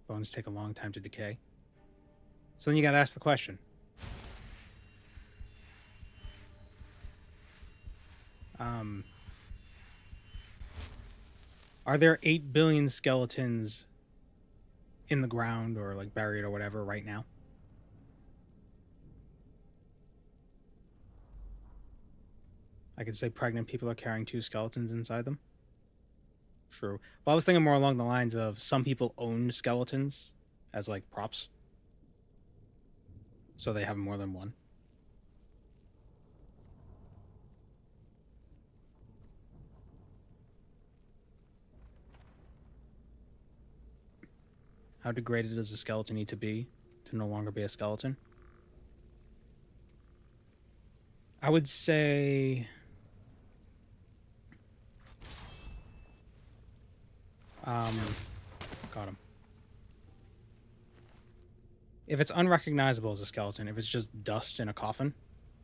Bones take a long time to decay. So then you gotta ask the question. Are there 8 billion skeletons in the ground or like buried or whatever right now? I could say pregnant people are carrying 2 skeletons inside them. True. Well, I was thinking more along the lines of some people own skeletons as like props. So they have more than one. How degraded does a skeleton need to be to no longer be a skeleton? I would say... got him. If it's unrecognizable as a skeleton, if it's just dust in a coffin,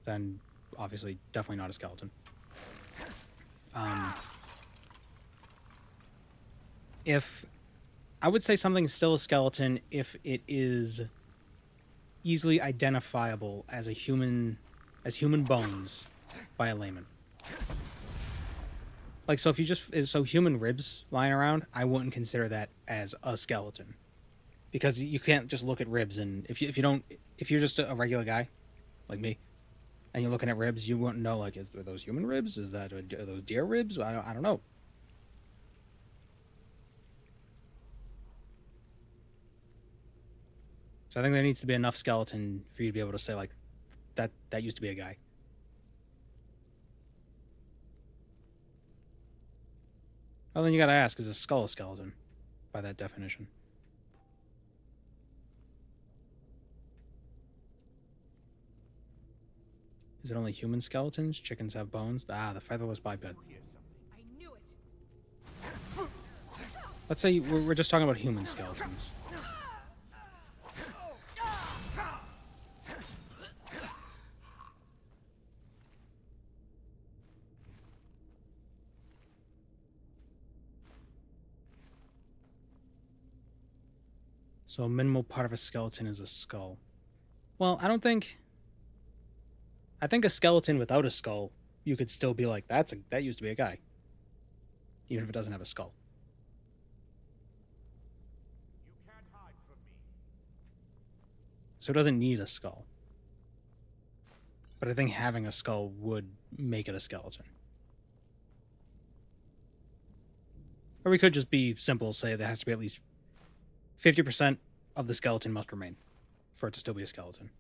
then obviously definitely not a skeleton. If I would say something's still a skeleton if it is easily identifiable as a human, as human bones by a layman. Like, so if you just, so human ribs lying around, I wouldn't consider that as a skeleton. Because you can't just look at ribs and if you're just a regular guy, like me, and you're looking at ribs, you wouldn't know, like, are those human ribs? Are those deer ribs? I don't know. So I think there needs to be enough skeleton for you to be able to say, like, that used to be a guy. Well, then you gotta ask, is a skull a skeleton by that definition? Is it only human skeletons? Chickens have bones? Ah, the featherless biped. I knew it. Let's say we're just talking about human skeletons. So a minimal part of a skeleton is a skull. Well, I think a skeleton without a skull, you could still be like, that used to be a guy. Even if it doesn't have a skull. You can't hide from me. So it doesn't need a skull. But I think having a skull would make it a skeleton. Or we could just be simple, say there has to be at least 50% of the skeleton must remain for it to still be a skeleton.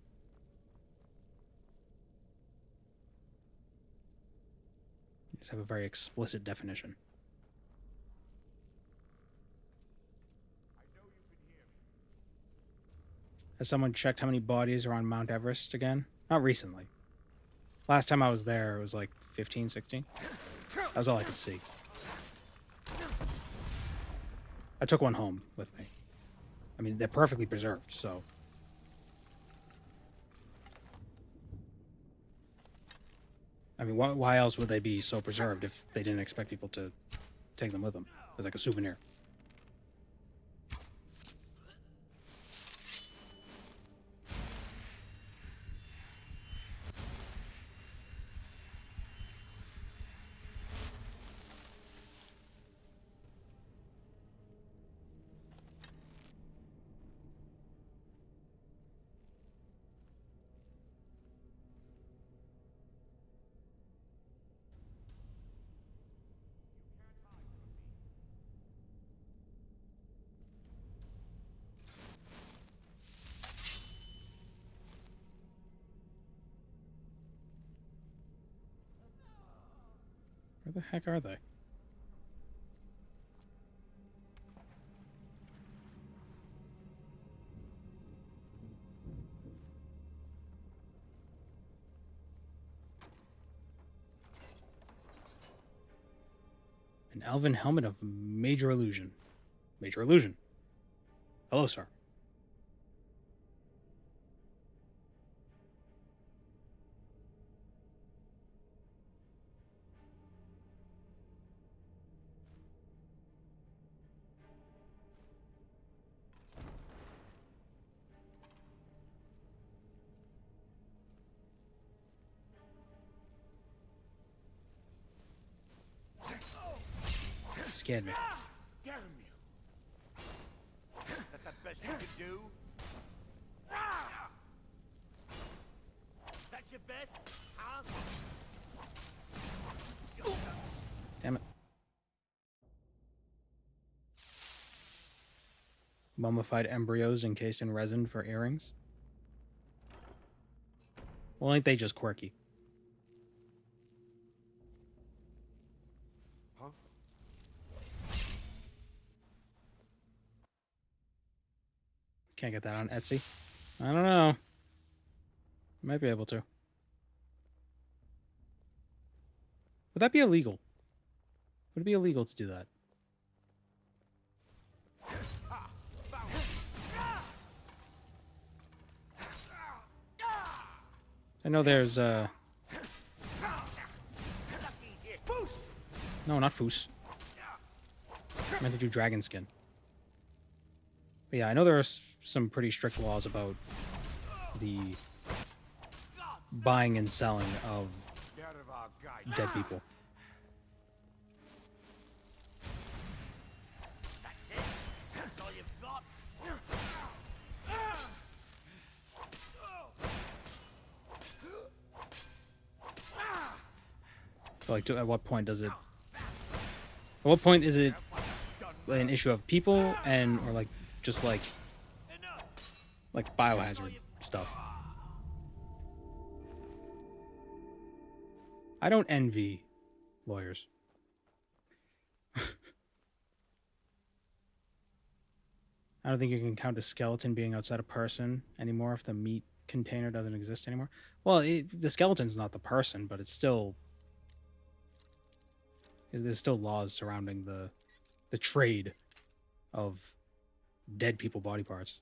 Just have a very explicit definition. Has someone checked how many bodies are on Mount Everest again? Not recently. Last time I was there, it was like 15, 16. That was all I could see. I took one home with me. I mean, they're perfectly preserved, so... I mean, why else would they be so preserved if they didn't expect people to take them with them? As like a souvenir. Where the heck are they? An elven helmet of major illusion. Major illusion. Hello, sir. Scared me. Damn you! That the best you can do? That's your best, huh? Damn it. Mummified embryos encased in resin for earrings. Well, ain't they just quirky? Can't get that on Etsy. I don't know. Might be able to. Would that be illegal? Would it be illegal to do that? I know there's no, not Foos. I meant to do dragon skin. But yeah, I know there are some pretty strict laws about the buying and selling of dead people. That's it? That's all you've got? So like, at what point does it? At what point is it an issue of people and or like just like biohazard stuff? I don't envy lawyers. I don't think you can count a skeleton being outside a person anymore if the meat container doesn't exist anymore. Well, the skeleton's not the person, but it's still... There's still laws surrounding the trade of dead people body parts.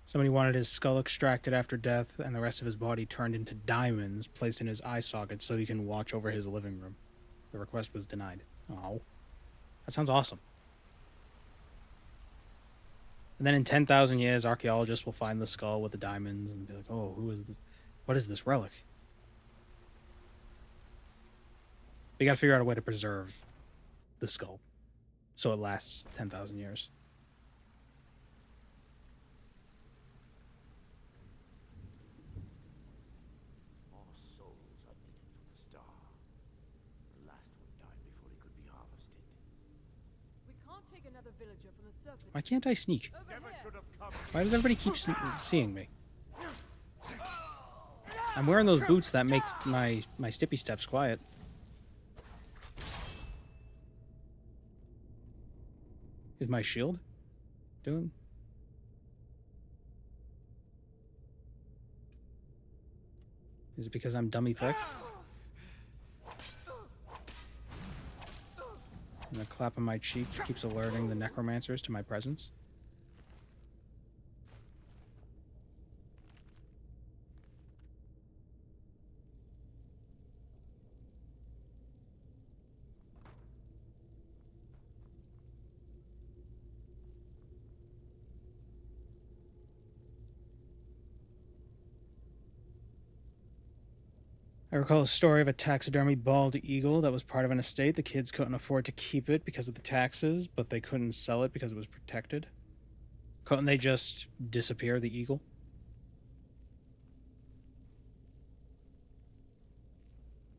Somebody wanted his skull extracted after death and the rest of his body turned into diamonds placed in his eye socket so he can watch over his living room. The request was denied. Oh, that sounds awesome. And then in 10,000 years, archaeologists will find the skull with the diamonds and be like, oh, what is this relic? We gotta figure out a way to preserve the skull so it lasts 10,000 years. Why can't I sneak? Why does everybody keep seeing me? I'm wearing those boots that make my stippy steps quiet. Is my shield doing? Is it because I'm dummy thick? And the clap on my cheeks keeps alerting the necromancers to my presence. I recall a story of a taxidermy bald eagle that was part of an estate. The kids couldn't afford to keep it because of the taxes, but they couldn't sell it because it was protected. Couldn't they just disappear the eagle?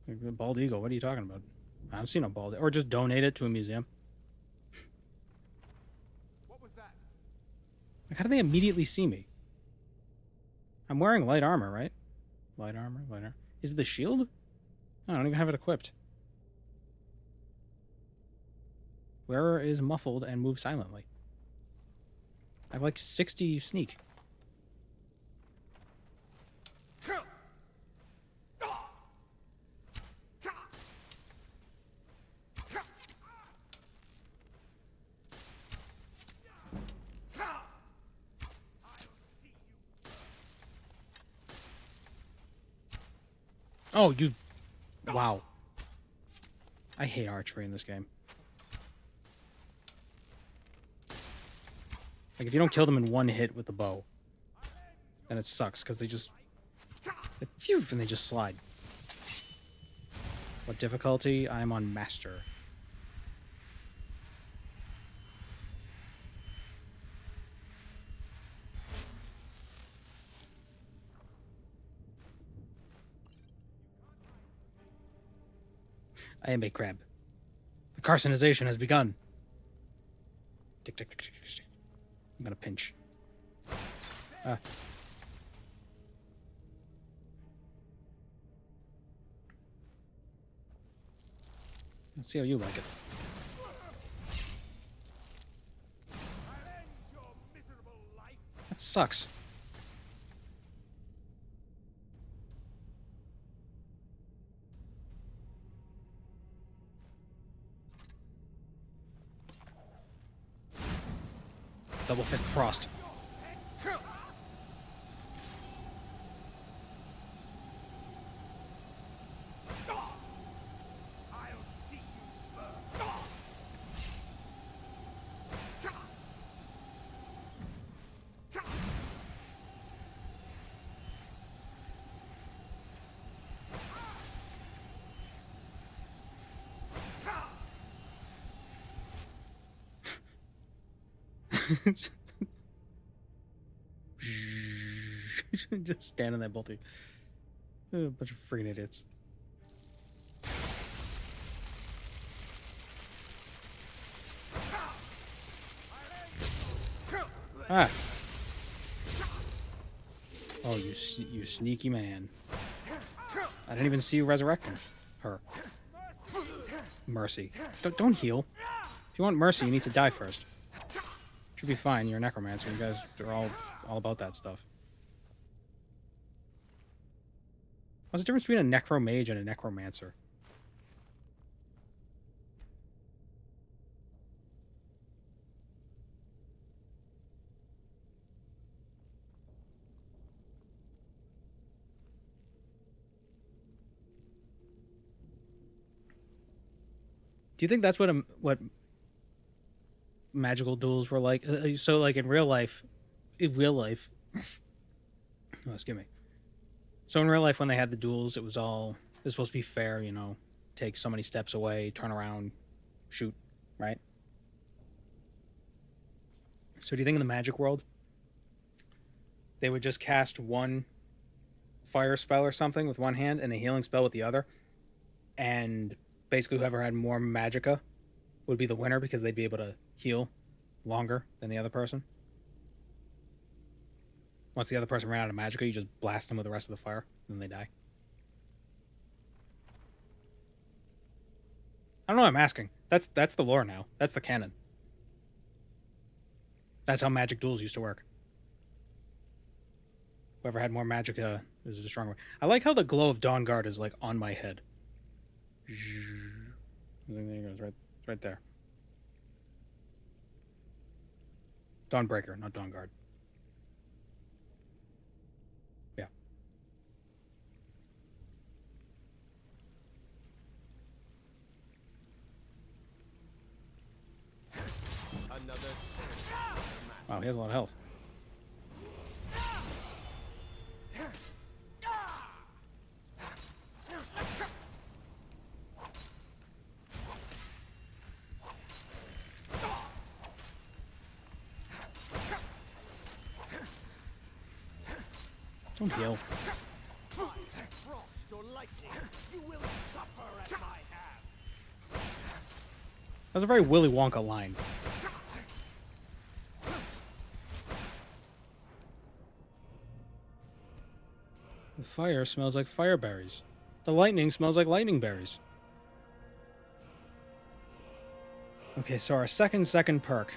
A bald eagle, what are you talking about? I haven't seen a bald, or just donate it to a museum. What was that? Like, how do they immediately see me? I'm wearing light armor, right? Light armor, light armor. Is it the shield? I don't even have it equipped. Wearer is muffled and moves silently. I have like 60 sneak. Oh, you... Wow. I hate archery in this game. Like, if you don't kill them in one hit with the bow, then it sucks, because they just... Phew, and they just slide. What difficulty? I'm on Master. I am a crab. The carcinization has begun. Tick, tick, tick, tick, tick, tick. I'm gonna pinch. Ah. Let's see how you like it. That sucks. Double fist frost. Just standing there, both of you. A bunch of freaking idiots. Ah. Oh, you sneaky man. I didn't even see you resurrecting her. Mercy. Don't heal. If you want mercy, you need to die first. Should be fine. You're a necromancer. You guys are all about that stuff. What's the difference between a necromage and a necromancer? Do you think that's what magical duels were like? So, like in real life, oh, excuse me. So in real life, when they had the duels, it was supposed to be fair, you know, take so many steps away, turn around, shoot, right? So do you think in the magic world, they would just cast one fire spell or something with one hand and a healing spell with the other, and basically whoever had more magicka would be the winner because they'd be able to heal longer than the other person? Once the other person ran out of magicka, you just blast them with the rest of the fire, and then they die. I don't know what I'm asking. That's the lore now. That's the canon. That's how magic duels used to work. Whoever had more magicka is the stronger one. I like how the glow of Dawnguard is, like, on my head. There it goes, right there. Dawnbreaker, not Dawnguard. Yeah. Wow, he has a lot of health. Don't heal. Fire, frost, or lightning, you will suffer at my hand. That was a very Willy Wonka line. The fire smells like fire berries. The lightning smells like lightning berries. Okay, so our second perk.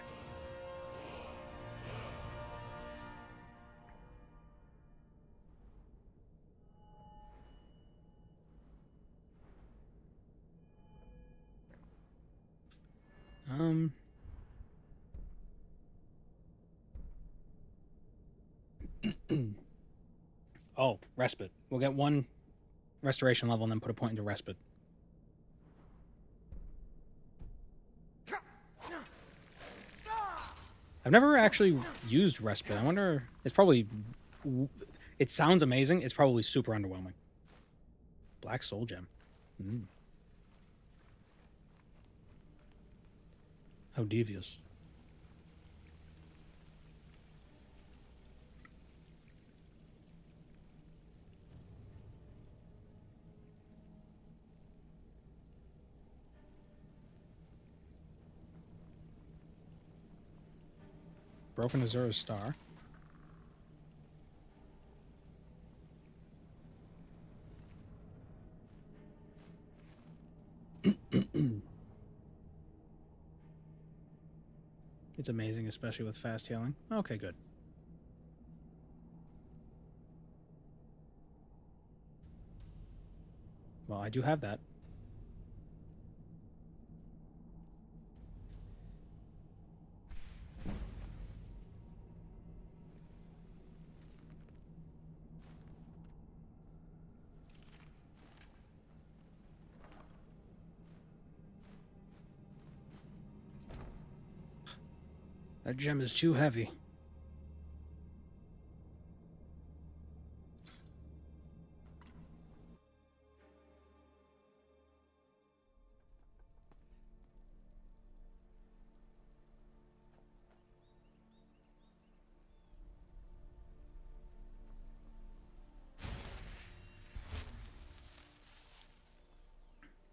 Oh, respite. We'll get one restoration level and then put a point into respite. I've never actually used respite. I wonder... It's probably... It sounds amazing. It's probably super underwhelming. Black Soul Gem. How devious. Broken Azura's Star. It's amazing, especially with fast healing. Okay, good. Well, I do have that. That gem is too heavy.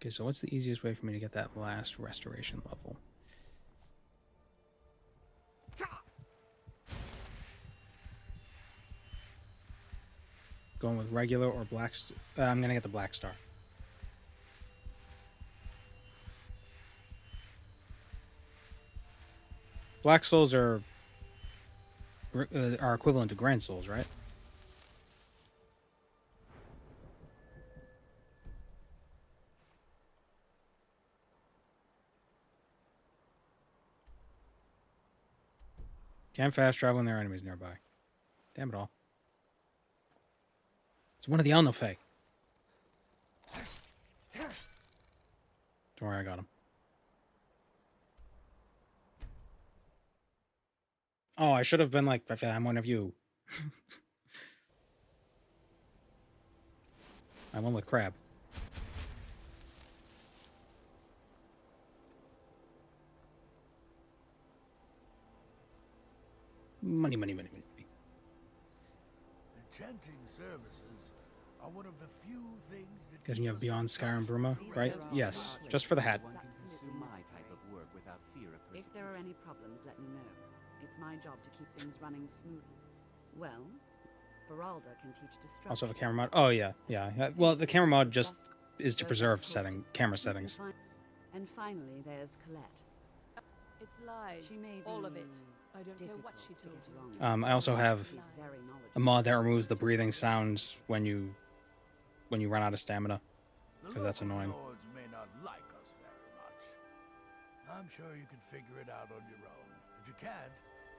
Okay, so what's the easiest way for me to get that last restoration level? Going with regular or black... I'm going to get the black star. Black souls are equivalent to grand souls, right? Can't fast travel when there are enemies nearby. Damn it all. It's one of the Alnofe. Don't worry, I got him. Oh, I should have been like, I'm one of you. I went with crab. Money, money, money, money. Enchanting services are one of the few things that... Because you have Beyond Skyrim Bruma, right? Yes, just for the hat. If there are any problems, let me know. It's my job to keep things running smoothly. Well, Beralda can teach destruction. Also have a camera mod. Oh, yeah. Well, the camera mod just is to preserve camera settings. And finally, there's Colette. It's lies. She may be all of it. I don't care what she told you. I also have a mod that removes the breathing sounds when you run out of stamina, because that's annoying. Lords may not like us very much. I'm sure you can figure it out on your own. If you can't,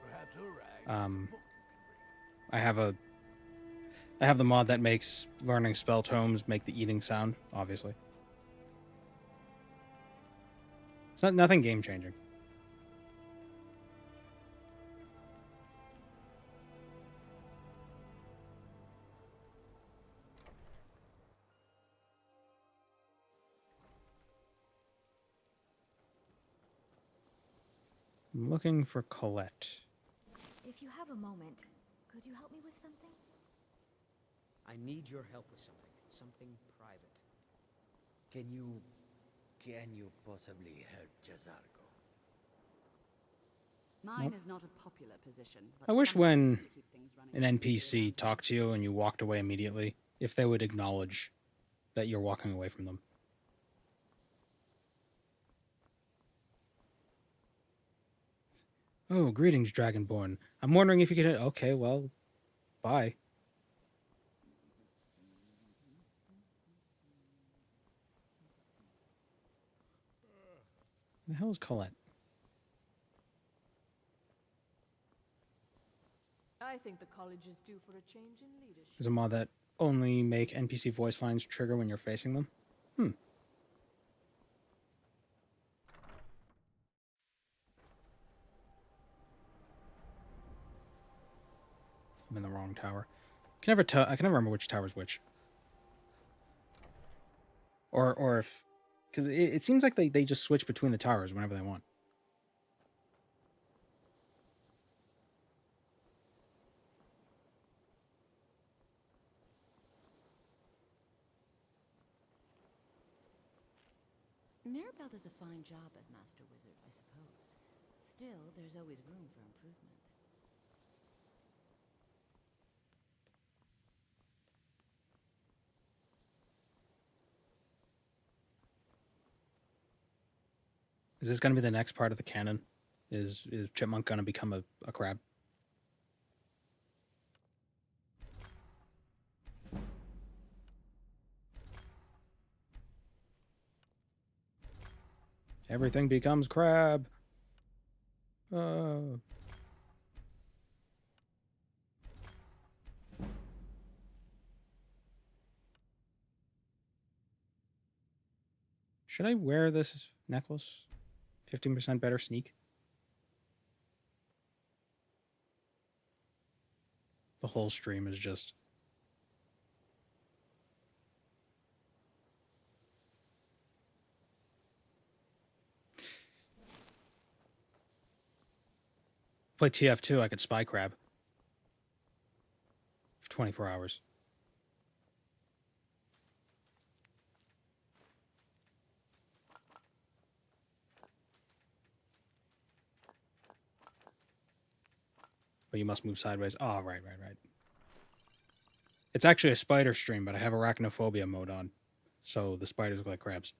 perhaps Urag has a book you can read. I have the mod that makes learning spell tomes make the eating sound, obviously. It's nothing game changing. I'm looking for Colette. If you have a moment, could you help me with something? I need your help with something. Something private. Can you possibly help Jazargo? Mine is not a popular position. I But wish someone when needs to keep things running an smoothly NPC around talked to you and you walked away immediately, if they would acknowledge that you're walking away from them. Oh, greetings, Dragonborn. I'm wondering if you could... Okay, well, bye. The hell is Colette? I think the college is due for a change in leadership. There's a mod that only make NPC voice lines trigger when you're facing them. Hmm. I'm in the wrong tower. I can never remember which tower is which. Or if... Because it seems like they just switch between the towers whenever they want. Mirabelle does a fine job as Master Wizard, I suppose. Still, there's always room for improvement. Is this going to be the next part of the canon? Is Chipmunk going to become a crab? Everything becomes crab. Should I wear this necklace? 15% better sneak. The whole stream is just... Play TF2, I could spy crab. For 24 hours. But you must move sideways. Oh, right. It's actually a spider stream, but I have arachnophobia mode on. So the spiders look like crabs.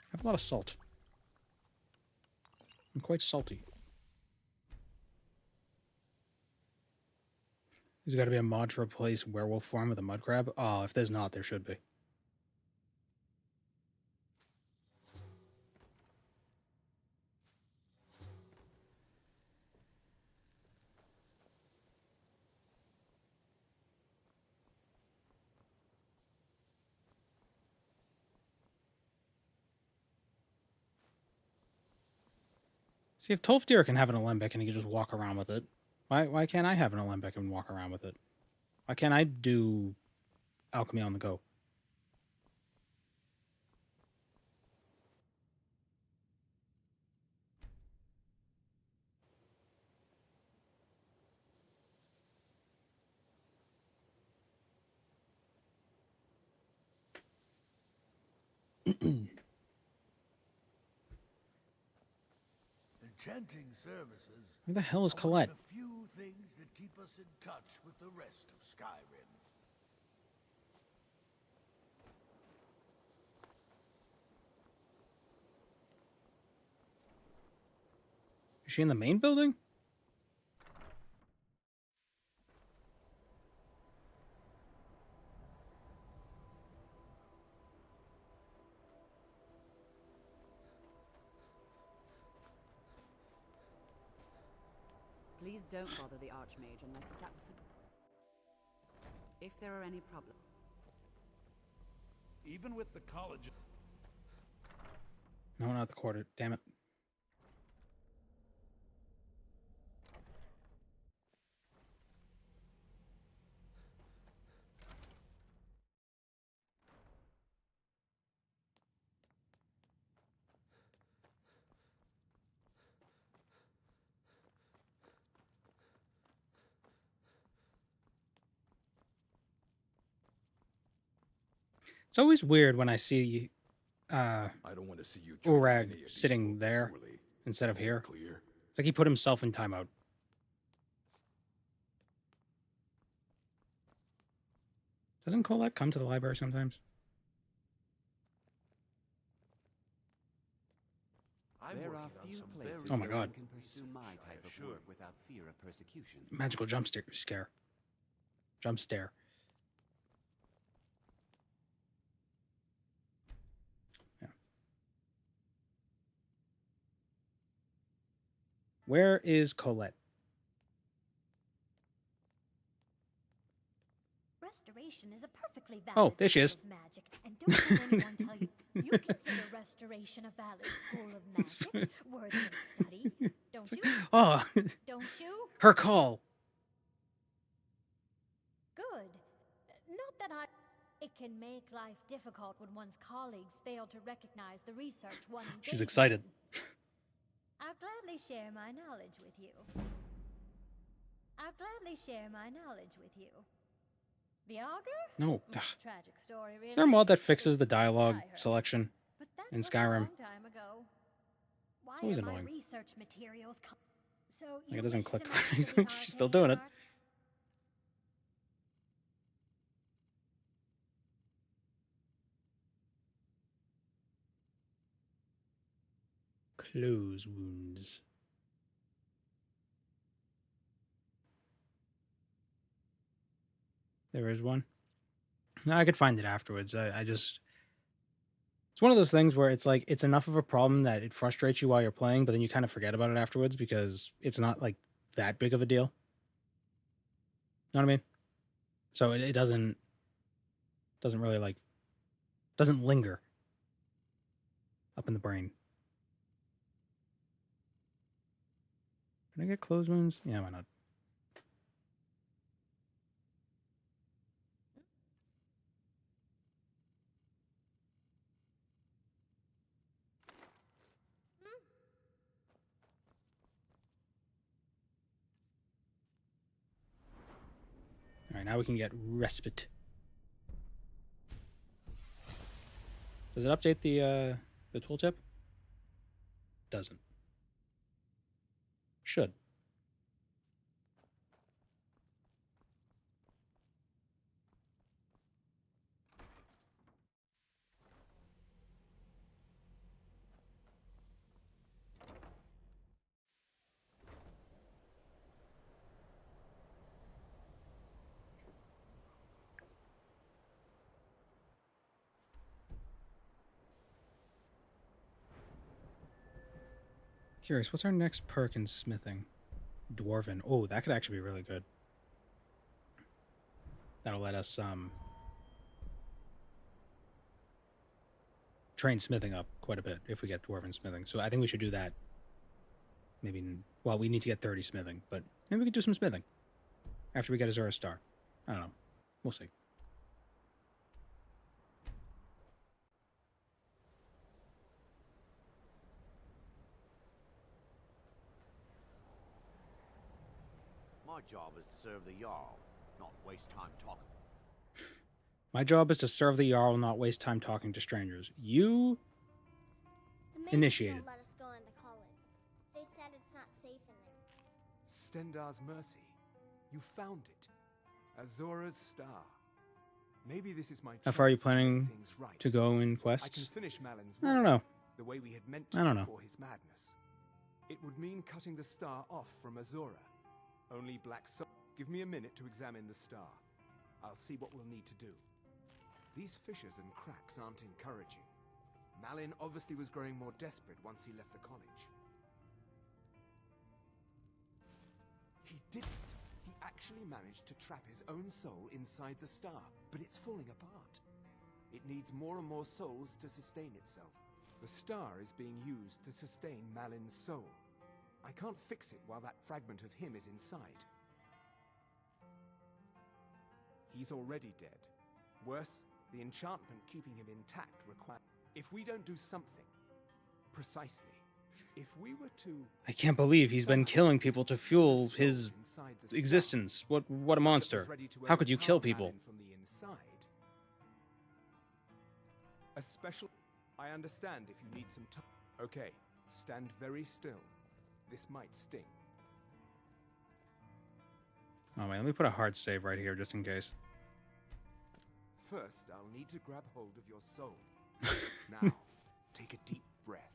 I have a lot of salt. I'm quite salty. There's got to be a mod to replace werewolf form with a mud crab. Oh, if there's not, there should be. See, if Tolfdir can have an alembic and he can just walk around with it, why can't I have an alembic and walk around with it? Why can't I do alchemy on the go? Enchanting services. Where the hell is are one Colette? of the few things that keep us in touch with the rest of Skyrim. Is she in the main building? Please don't bother the Archmage unless it's absolute. If there are any problems. Even with the college... No, not the quarter. Damn it. It's always weird when I see I don't want to see you Urag sitting there instead of here. Clear. It's like he put himself in timeout. Doesn't Colette come to the library sometimes? There are few places Oh my God. one can pursue my type of work without fear of persecution. Magical jump scare. Jump scare. Yeah. Where is Colette? Restoration is a perfectly valid Oh, there she is. school of magic, and don't let anyone tell you you consider restoration a valid school of magic worthy of study, don't you? Oh, Don't you? her call. Good. Not that I... It can make life difficult when one's colleagues fail to recognize the research one engages She's excited. in. I'll gladly share my knowledge with you. The auger? No. Tragic story, really. Is there a mod that fixes the dialogue selection in Was a Skyrim? long time ago. Why It's always are my annoying. research materials so Like you it doesn't wish click to right. master the She's still doing it. arcane Close wounds. There is one. No, I could find it afterwards. I just... It's one of those things where it's like, it's enough of a problem that it frustrates you while you're playing, but then you kind of forget about it afterwards because it's not like that big of a deal. Know what I mean? So it doesn't really like, doesn't linger up in the brain. Can I get closed wounds? Yeah, why not? All right, now we can get respite. Does it update the tooltip? Doesn't. Should. Curious, what's our next perk in smithing? Dwarven. Oh, that could actually be really good. That'll let us train smithing up quite a bit if we get Dwarven smithing. So I think we should do that. Maybe, well, we need to get 30 smithing, but maybe we could do some smithing after we get Azura Star. I don't know. We'll see. My job is to serve the Jarl, not waste time talking. My job is to serve the Jarl, not waste time talking to strangers. You initiated. Don't let us go into college. They said it's not safe in there. Stendar's mercy. You found it. Azora's star. Maybe this is my How far are you chance to make planning things right. to go in I can quests? finish Malin's I don't work, know. the way we had meant I to don't know. before his madness. It would mean cutting the star off from Azora. Only Black Soul. Give me a minute to examine the star. I'll see what we'll need to do. These fissures and cracks aren't encouraging. Malin obviously was growing more desperate once he left the college. Didn't. He actually managed to trap his own soul inside the star, but it's falling apart. It needs more and more souls to sustain itself. The star is being used to sustain Malin's soul. I can't fix it while that fragment of him is inside. He's already dead. Worse, the enchantment keeping him intact requires... If we don't do something, precisely, if we were to... I can't believe he's been killing people to fuel his existence. What a monster. How could you kill people? From the inside, a special... I understand if you need some time. Okay, stand very still. This might sting. Oh wait, let me put a hard save right here just in case. First, I'll need to grab hold of your soul. Now, take a deep breath.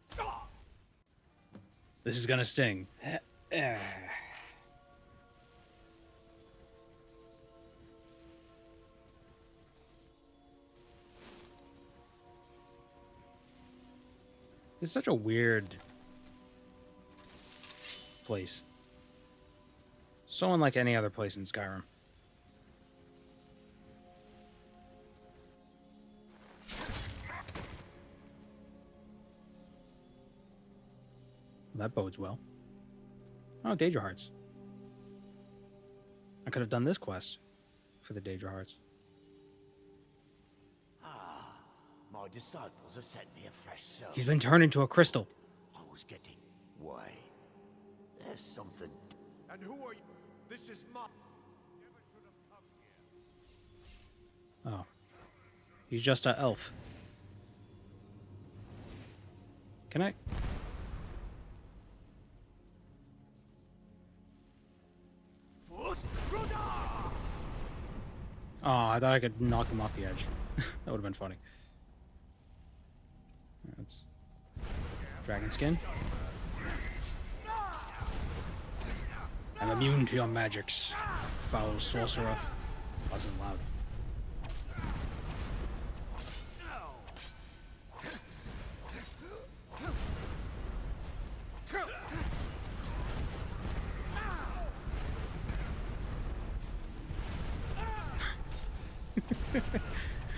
This is gonna sting. This is such a weird place. So unlike any other place in Skyrim. That bodes well. Oh, Daedra Hearts. I could have done this quest for the Daedra Hearts. My disciples have sent me a fresh soul. He's been turned into a crystal. I was getting... Wait. There's something... And who are you? This is my... Oh. He's just an elf. Can I... Oh, I thought I could knock him off the edge. That would have been funny. That's dragon skin. I'm immune to your magics, foul sorcerer. Wasn't loud.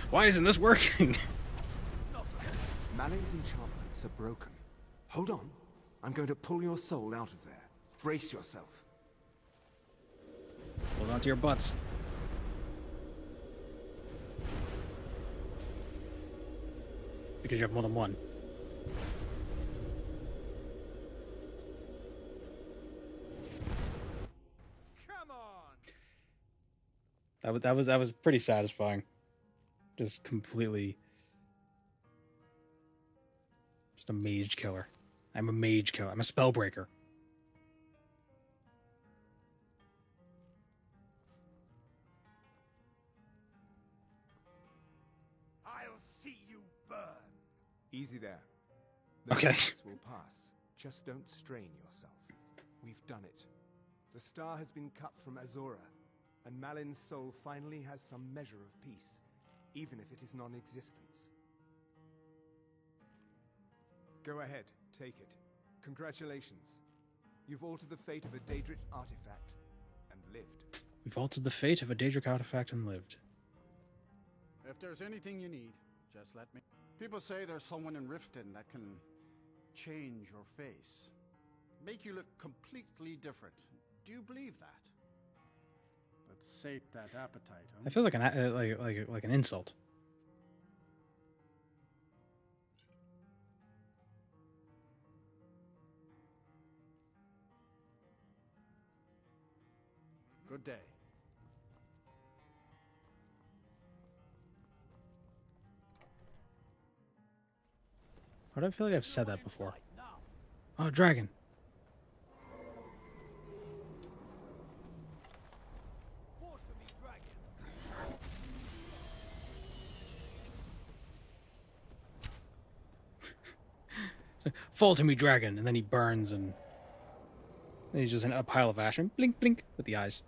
Why isn't this working? Malin's enchantments are broken. Hold on. I'm going to pull your soul out of there. Brace yourself. Hold on to your butts. Because you have more than one. Come on. That was pretty satisfying. Just completely... Just a mage killer. I'm a mage killer. I'm a spellbreaker. I'll see you burn. Easy there. Okay. This will pass. Just don't strain yourself. We've done it. The star has been cut from Azora, and Malin's soul finally has some measure of peace, even if it is non-existence. Go ahead, take it. Congratulations. You've altered the fate of a Daedric artifact, and lived. We've altered the fate of a Daedric artifact and lived. If there's anything you need, just let me... People say there's someone in Riften that can change your face. Make you look completely different. Do you believe that? Let's sate that appetite, huh? That feels like an insult. Good day. Why do I feel like I've said that before? Oh, dragon. So, fall to me, dragon, and then he burns, and he's just in a pile of ash, and blink, blink with the eyes.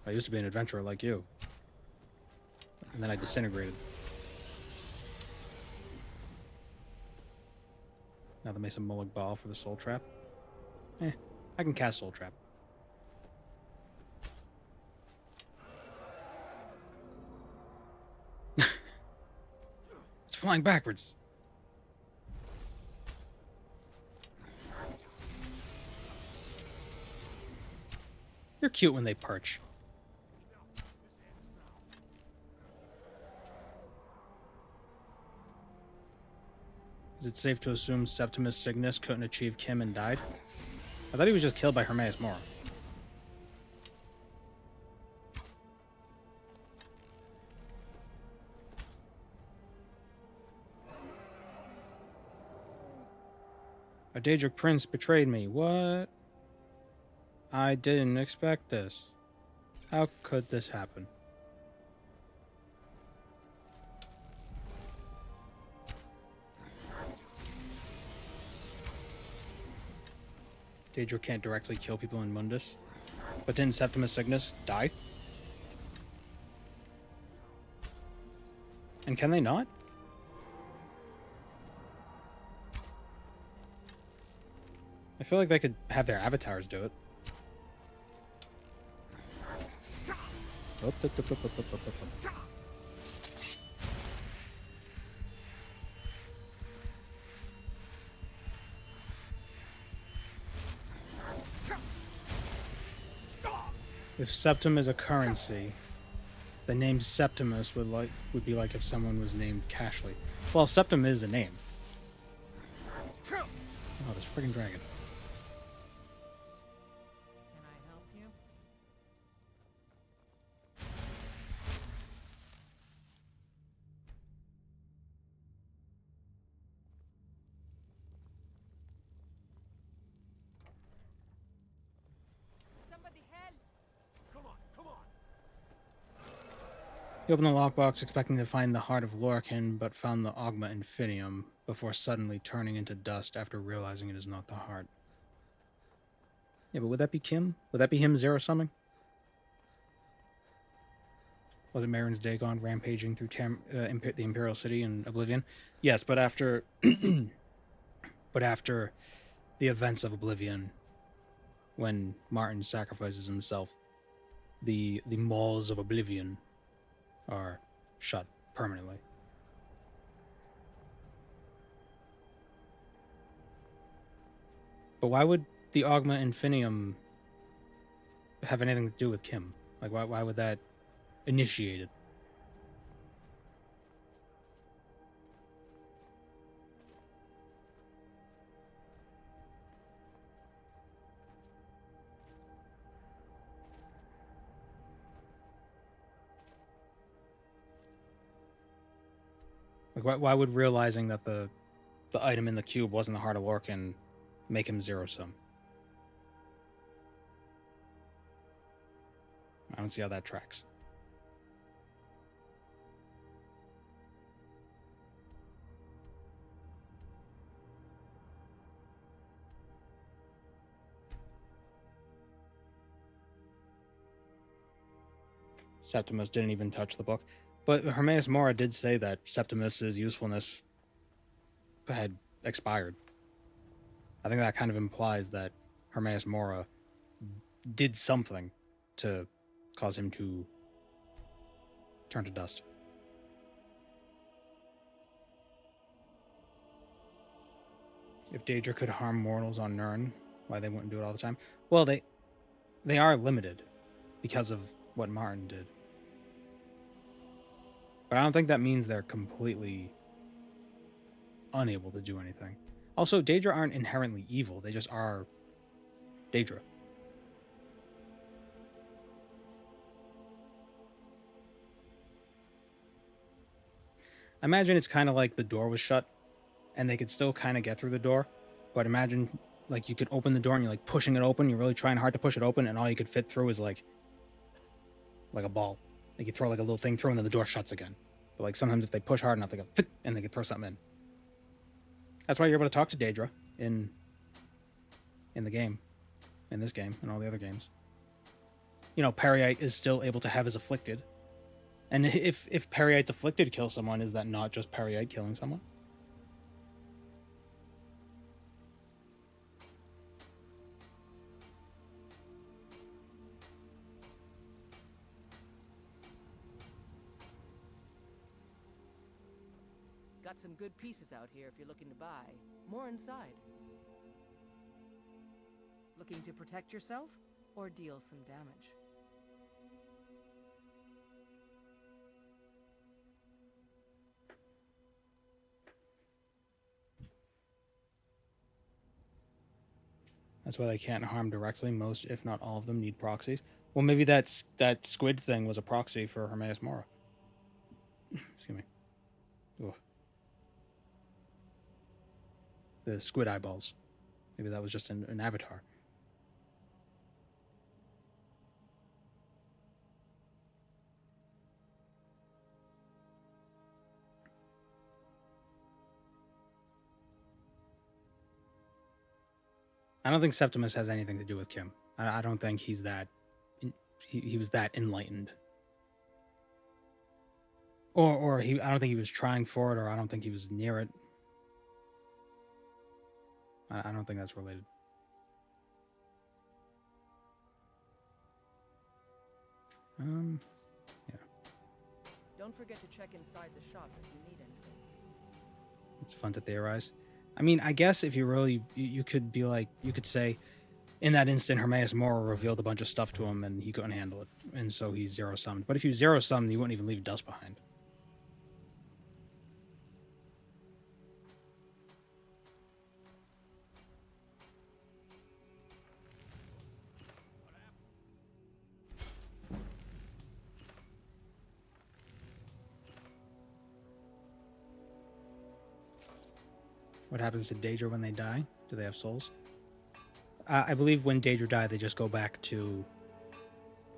I used to be an adventurer like you, and then I disintegrated. Now the Mesa Mullig Ball for the Soul Trap. I can cast Soul Trap. It's flying backwards. They're cute when they perch. Is it safe to assume Septimus Cygnus couldn't achieve Kim and died? I thought he was just killed by Hermaeus Mora. A Daedric prince betrayed me. What? I didn't expect this. How could this happen? Daedra can't directly kill people in Mundus. But didn't Septimus Cygnus die? And can they not? I feel like they could have their avatars do it. If Septim is a currency, the name Septimus would be like if someone was named Cashley. Well, Septim is a name. Oh, this friggin' dragon. Can I help you? Somebody help! Come on, come on! He opened the lockbox expecting to find the heart of Lorcan, but found the Ogma Infinium before suddenly turning into dust after realizing it is not the heart. Yeah, but would that be Kim? Would that be him zero-summing? Was it Marin's Dagon rampaging through the Imperial City in Oblivion? Yes, but after but after the events of Oblivion, when Martin sacrifices himself, the malls of Oblivion are shut permanently. But why would the Ogma Infinium have anything to do with Kim? Like, why would that initiate it? Like, why would realizing that the item in the cube wasn't the Heart of Lorcan make him zero-sum? I don't see how that tracks. Septimus didn't even touch the book. But Hermaeus Mora did say that Septimus's usefulness had expired. I think that kind of implies that Hermaeus Mora did something to cause him to turn to dust. If Daedra could harm mortals on Nirn, why they wouldn't do it all the time? Well, they are limited because of what Martin did. But I don't think that means they're completely unable to do anything. Also, Daedra aren't inherently evil. They just are Daedra. I imagine it's kind of like the door was shut and they could still kind of get through the door. But imagine like you could open the door and you're like pushing it open. You're really trying hard to push it open and all you could fit through is like a ball. Like you throw like a little thing through and then the door shuts again. But like sometimes if they push hard enough, they go fit and they can throw something in. That's why you're able to talk to Daedra in the game, in this game, and all the other games. You know, Periite is still able to have his afflicted. And if Periite's afflicted kills someone, is that not just Periite killing someone? Got some good pieces out here if you're looking to buy. More inside. Looking to protect yourself or deal some damage? That's why they can't harm directly. Most, if not all of them, need proxies. Well, maybe that squid thing was a proxy for Hermaeus Mora. Excuse me. Ugh. The squid eyeballs. Maybe that was just an avatar. I don't think Septimus has anything to do with Kim. I don't think he's that... He was that enlightened. Or I don't think he was trying for it, or I don't think he was near it. I don't think that's related. Yeah. Don't forget to check inside the shop if you need anything. It's fun to theorize. I mean, I guess if you really, you could be like, you could say, in that instant, Hermaeus Mora revealed a bunch of stuff to him, and he couldn't handle it, and so he zero-summed. But if you zero-summed, you wouldn't even leave dust behind. What happens to Daedra when they die? Do they have souls? I believe when Daedra die, they just go back to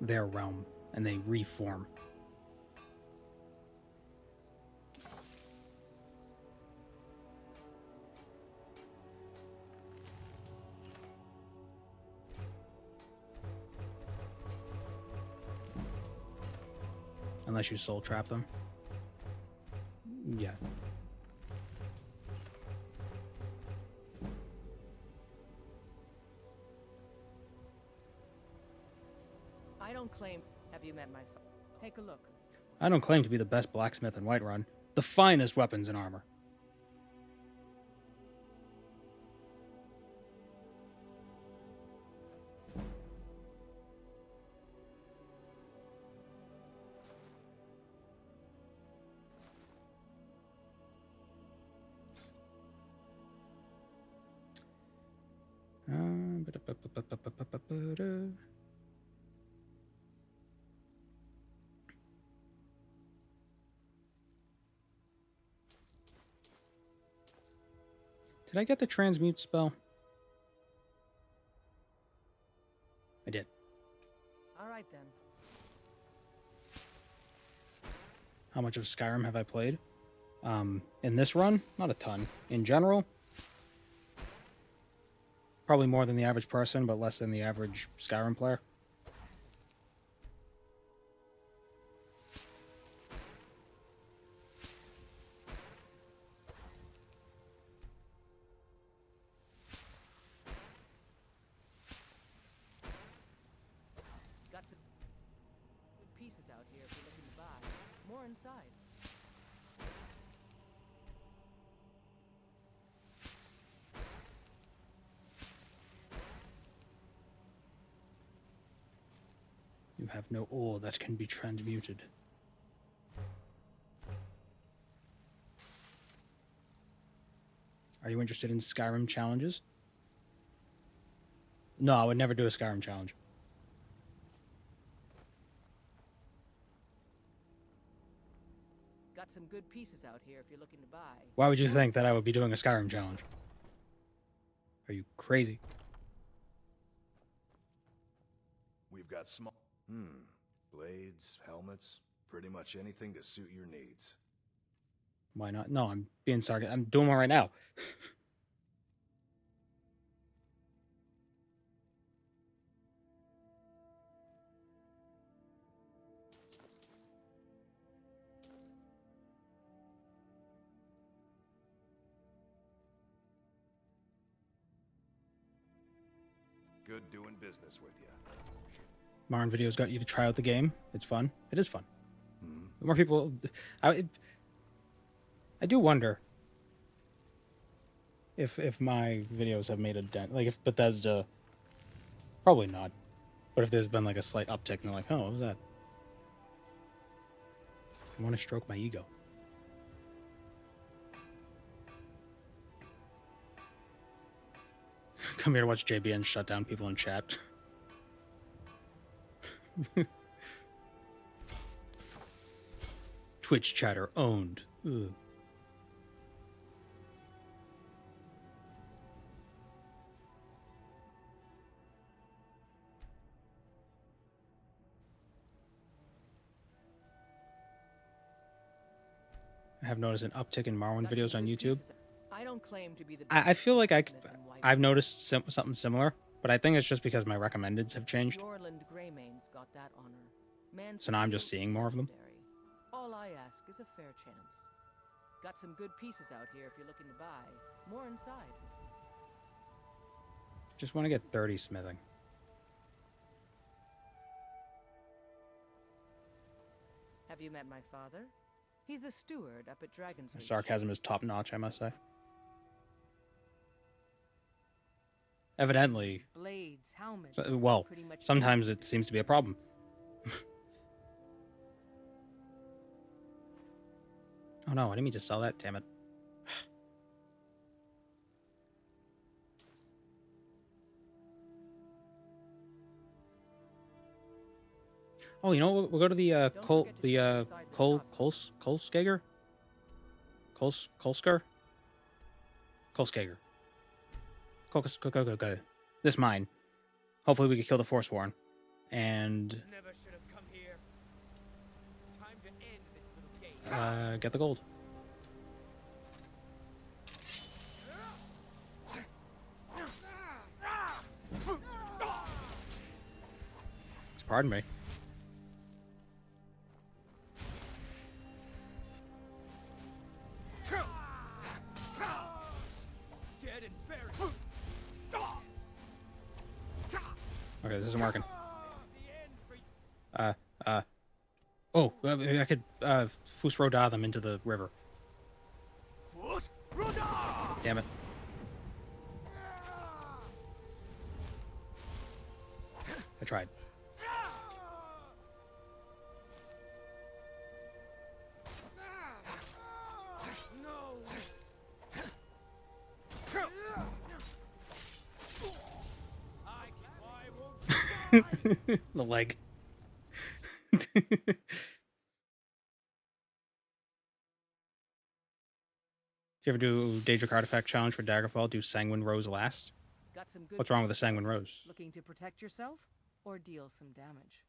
their realm and they reform. Unless you soul trap them. Yeah. I don't claim... Have you met my... Take a look. I don't claim to be the best blacksmith in Whiterun. The finest weapons and armor. Did I get the transmute spell? I did. All right, then. How much of Skyrim have I played? In this run, not a ton. In general, probably more than the average person, but less than the average Skyrim player. Got some good pieces out here if you're looking to buy. More inside. You have no ore that can be transmuted. Are you interested in Skyrim challenges? No, I would never do a Skyrim challenge. Got some good pieces out here if you're looking to buy. Why would you think that I would be doing a Skyrim challenge? Are you crazy? We've got small... Blades, helmets, pretty much anything to suit your needs. Why not? No, I'm being sarcastic. I'm doing one right now. Good doing business with you. Marn videos got you to try out the game. It's fun. It is fun. The more people... I do wonder if my videos have made a dent. Like, if Bethesda... Probably not. But if there's been, like, a slight uptick, and they're like, oh, what was that? I want to stroke my ego. Come here to watch JBN shut down people in chat. Twitch chatter owned. Ugh. I have noticed an uptick in Morrowind videos on YouTube. I don't claim to be the I feel like I've noticed something similar, but I think it's just because my recommendeds have changed. Got that honor. So now I'm just seeing more of them. All I ask is a fair chance. Got some good pieces out here if you're looking to buy. More inside. Just want to get 30 smithing. Have you met my father? He's a steward up at Dragon's The Reach. sarcasm is top notch, I must say. Evidently, Blades, helmets, well, pretty much sometimes it seems to be a problem. Oh no, I didn't mean to sell that, damn it. Oh, you know what? We'll go to the Kolskager? Kolskager. This mine. Hopefully we can kill the Forsworn. And Never should have come here. Time to end this little game. get the gold. Pardon me. Okay, this isn't working. Oh, I could Fusroda them into the river. Damn it. I tried. The leg. Did you ever do Daedric Artifact Challenge for Daggerfall? Do Sanguine Rose last? Got some good What's wrong with the pieces Sanguine out. Rose? Looking to protect yourself or deal some damage?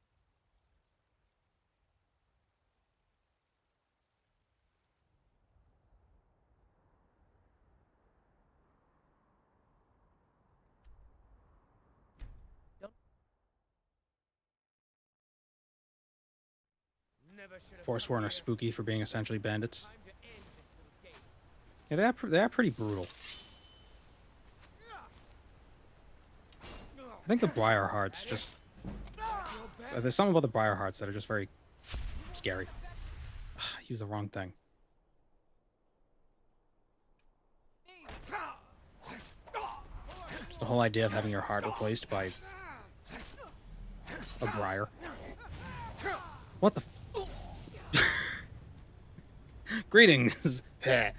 Forsworn are spooky for being essentially bandits. Yeah, they are pretty brutal. I think the Briar Hearts just... there's something about the Briar Hearts that are just very scary. I used the wrong thing. Just the whole idea of having your heart replaced by a briar. What the... Greetings! The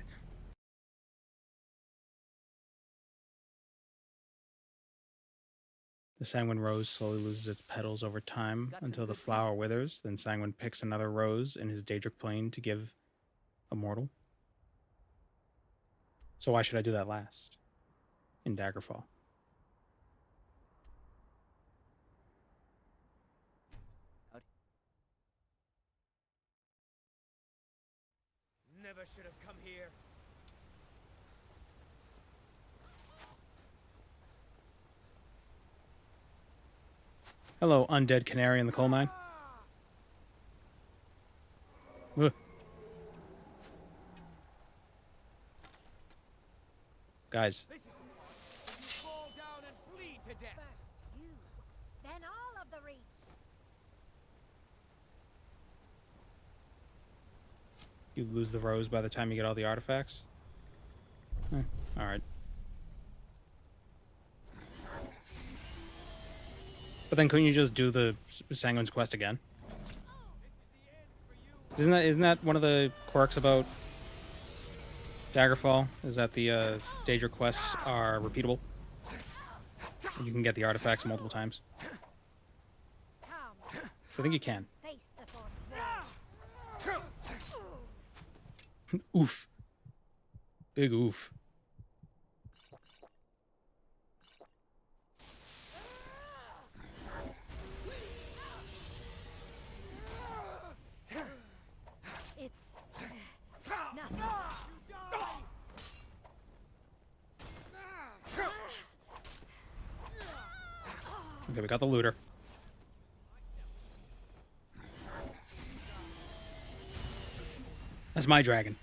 Sanguine Rose slowly loses its petals over time until the flower withers. Then Sanguine picks another rose in his Daedric plane to give a mortal. So why should I do that last? In Daggerfall. Never should have come here. Hello, undead canary in the coal mine. Ugh. Guys. First you, then all of the Reach. You lose the rose by the time you get all the artifacts. All right. But then couldn't you just do the Sanguine's quest again? Isn't that one of the quirks about Daggerfall? Is that the Daedra quests are repeatable? You can get the artifacts multiple times. So I think you can. Oof. Big oof. It's nothing. Okay, we got the looter. That's my dragon.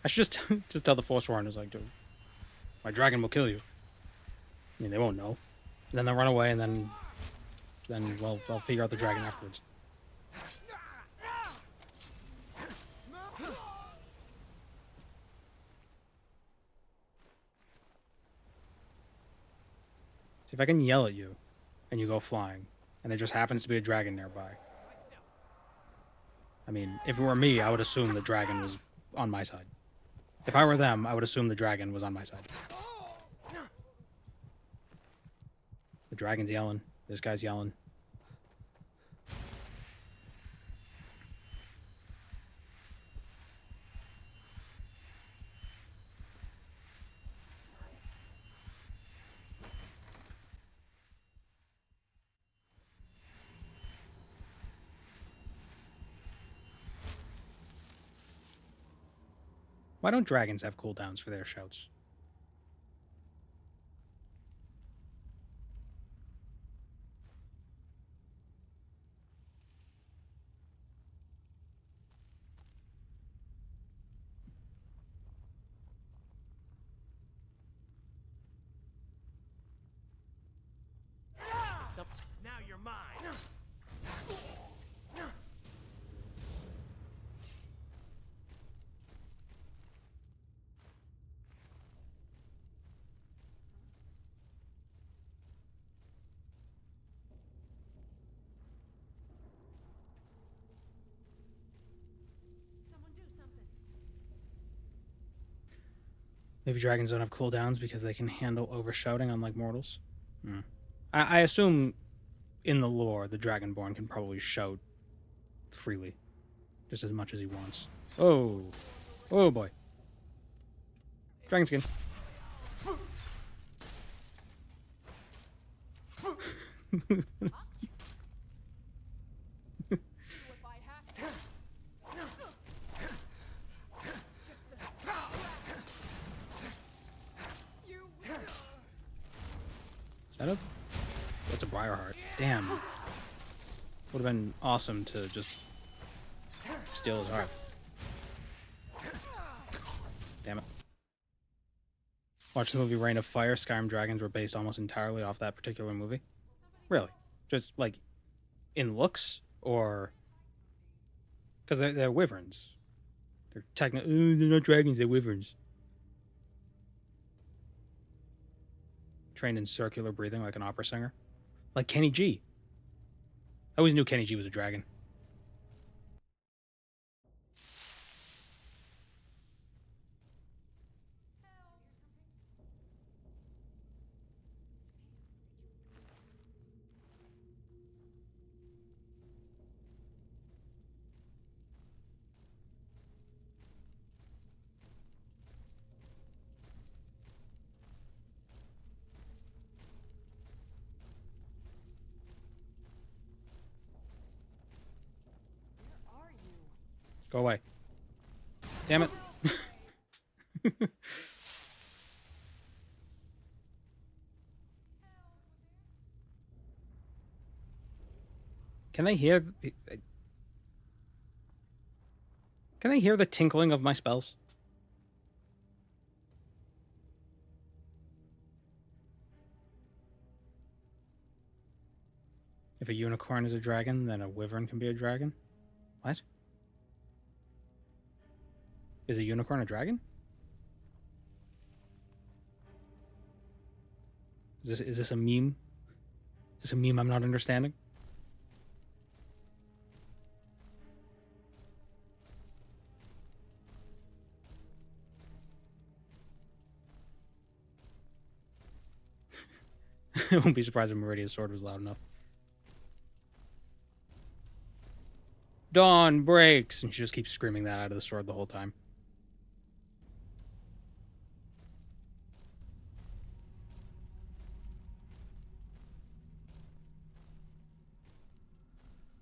I should just tell the Forsworn, like, dude, my dragon will kill you. I mean, they won't know. And then they'll run away, and then well, they'll figure out the dragon afterwards. See if I can yell at you, and you go flying, and there just happens to be a dragon nearby. I mean, if it were me, I would assume the dragon was on my side. If I were them, I would assume the dragon was on my side. The dragon's yelling. This guy's yelling. Why don't dragons have cooldowns for their shouts? Now you're mine. Maybe dragons don't have cooldowns because they can handle overshouting unlike mortals. I assume in the lore, the Dragonborn can probably shout freely. Just as much as he wants. Oh. Oh boy. Dragon skin. Is that a... That's a Briarheart. Damn. Would have been awesome to just steal his heart. Damn it. Watch the movie Reign of Fire. Skyrim dragons were based almost entirely off that particular movie. Really? Just, like, in looks? Or... Because they're wyverns. They're technically... they're not dragons, they're wyverns. Trained in circular breathing like an opera singer. Like Kenny G. I always knew Kenny G was a dragon. Go away. Damn it. Can they hear... Can they hear the tinkling of my spells? If a unicorn is a dragon, then a wyvern can be a dragon? What? Is a unicorn a dragon? Is this a meme? Is this a meme I'm not understanding? I won't be surprised if Meridia's sword was loud enough. Dawn breaks! And she just keeps screaming that out of the sword the whole time.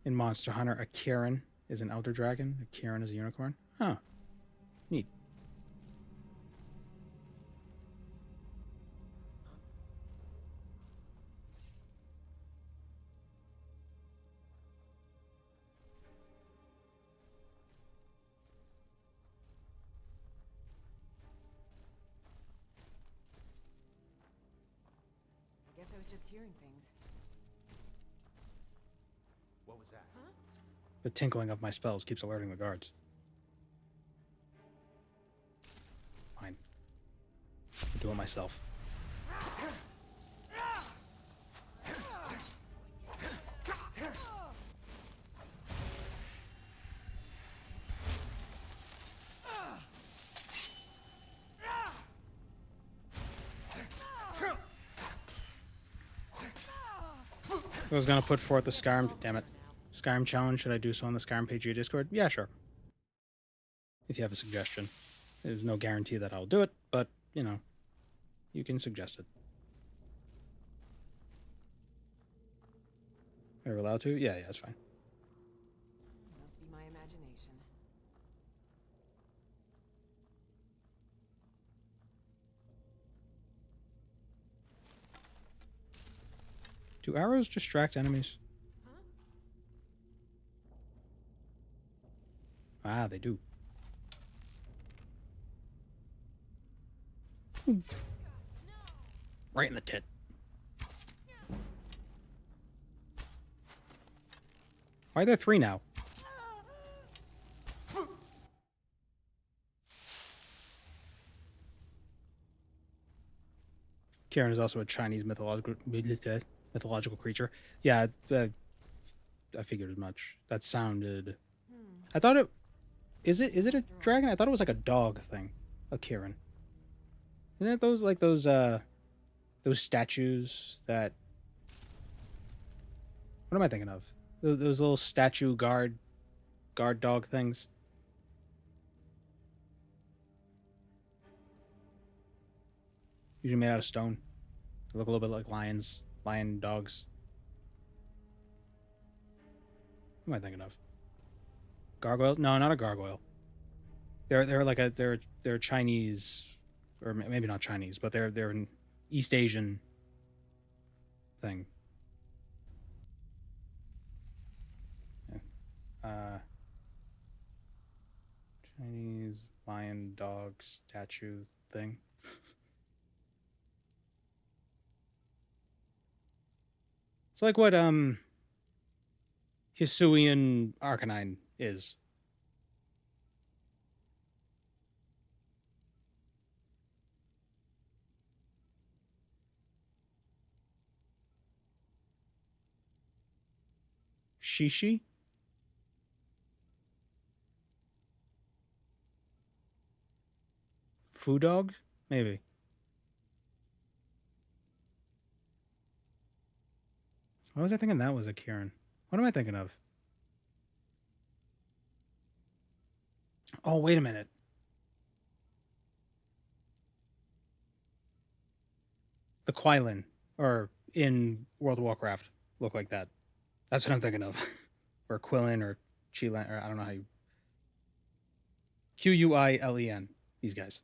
In Monster Hunter, a Kieran is an elder dragon. A Kieran is a unicorn. Huh. Neat. I guess I was just hearing things. What was that? Huh? The tinkling of my spells keeps alerting the guards. Fine. I'll do it myself. I was gonna put forth the Skyrim. Damn it. Skyrim challenge. Should I do so on the Skyrim page of your Discord? Yeah, sure. If you have a suggestion. There's no guarantee that I'll do it, but, you know, you can suggest it. Are you allowed to? Yeah, that's fine. Must be my imagination. Do arrows distract enemies? Ah, they do. Ooh. Right in the tit. Why are there 3 now? Kieran is also a Chinese mythological creature. Yeah, I figured as much. That sounded... I thought it... Is it a dragon? I thought it was like a dog thing. A Kieran. Isn't it those, like, those statues that... What am I thinking of? Those little statue guard dog things? Usually made out of stone. They look a little bit like lion dogs. What am I thinking of? Gargoyle? No, not a gargoyle. They're like they're Chinese, or maybe not Chinese, but they're an East Asian thing. Yeah. Chinese lion dog statue thing. It's like what Hisuian Arcanine is. Shishi? Foo dog? Maybe. Why was I thinking that was a Kieran? What am I thinking of? Oh, wait a minute. The Quilin, or in World of Warcraft, look like that. That's what I'm thinking of. Or Quillen, or Chilan, or I don't know how you... Quilen. These guys.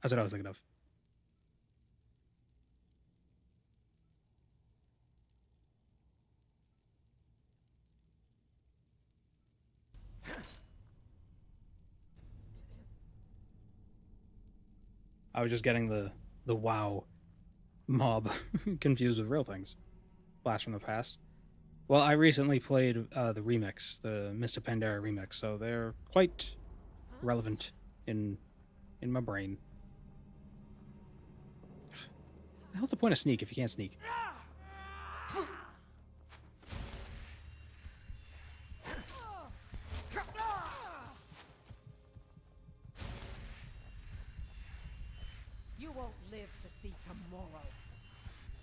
That's what I was thinking of. I was just getting the WoW mob confused with real things. Blast from the past. Well, I recently played the remix, the Mr. Pandera remix, so they're quite relevant in my brain. The hell's the point of sneak if you can't sneak? You won't live to see tomorrow.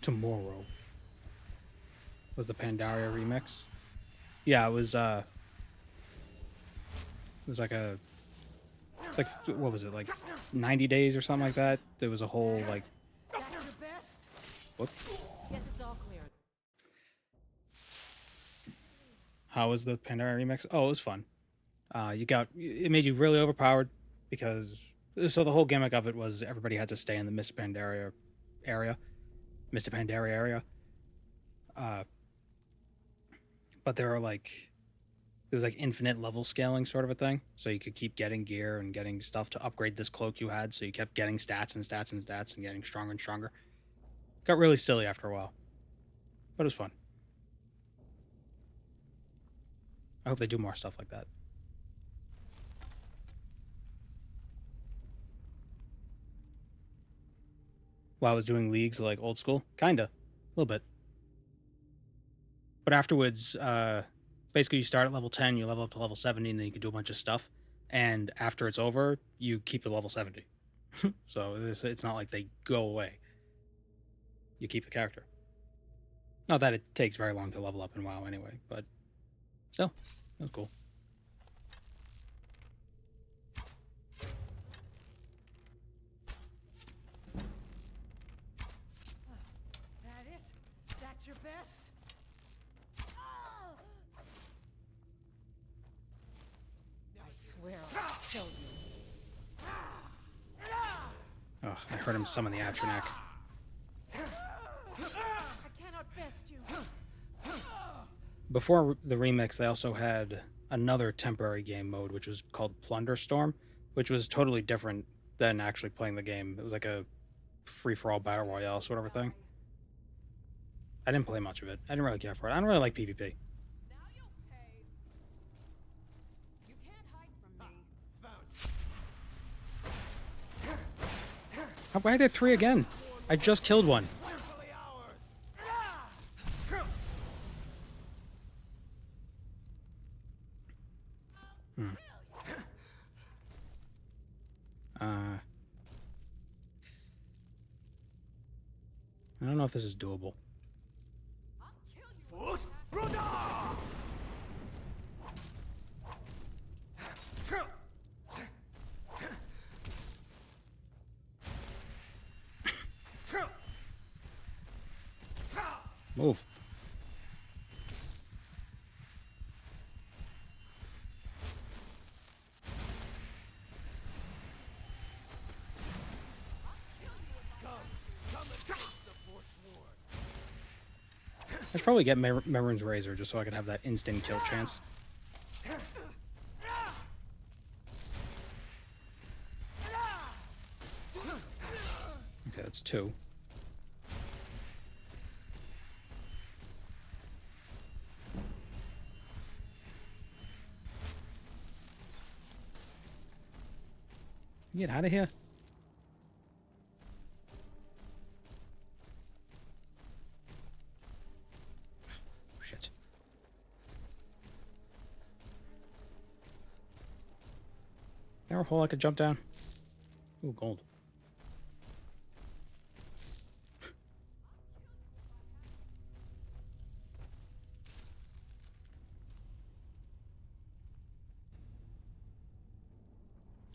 Tomorrow. Was the Pandaria remix? Yeah, it was like what was it, like 90 days or something like that? There was a whole like That's your best? what? Guess it's all clear. How was the Pandaria remix? Oh, it was fun. It made you really overpowered because so the whole gimmick of it was everybody had to stay in the Mr. Pandaria area. But there was like infinite level scaling sort of a thing. So you could keep getting gear and getting stuff to upgrade this cloak you had. So you kept getting stats and stats and stats and getting stronger and stronger. Got really silly after a while. But it was fun. I hope they do more stuff like that. While I was doing leagues like old school? Kinda. A little bit. But afterwards, basically you start at level 10, you level up to level 70, and then you can do a bunch of stuff. And after it's over, you keep the level 70. So it's not like they go away. You keep the character. Not that it takes very long to level up in WoW anyway, but still, that was cool. That it? That's your best? I swear I'll kill you. Oh, I heard him summon the Atronach. I cannot best you. Before the remix, they also had another temporary game mode, which was called Plunder Storm, which was totally different than actually playing the game. It was like a free-for-all battle royale sort of a thing. I didn't play much of it. I didn't really care for it. I don't really like PvP. Why are there three again? I just killed one. I don't know if this is doable. Move. I should probably get Mehrunes Razor just so I could have that instant kill chance. Okay, that's two. Get out of here. Shit. There a hole I could jump down? Ooh, gold.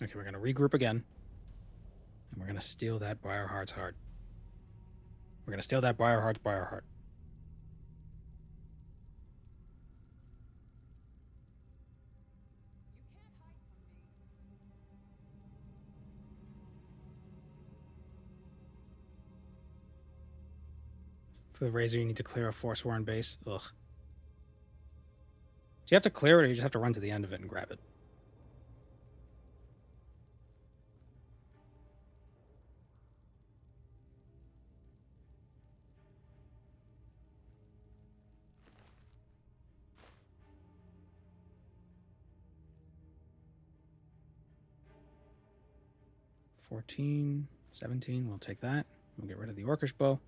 Okay, we're going to regroup again. And we're going to steal that Briarheart's heart. We're going to steal that Briarheart's Briarheart. For the Razor, you need to clear a Forsworn base. Ugh. Do you have to clear it, or you just have to run to the end of it and grab it? 14, 17. We'll take that. We'll get rid of the Orcish bow.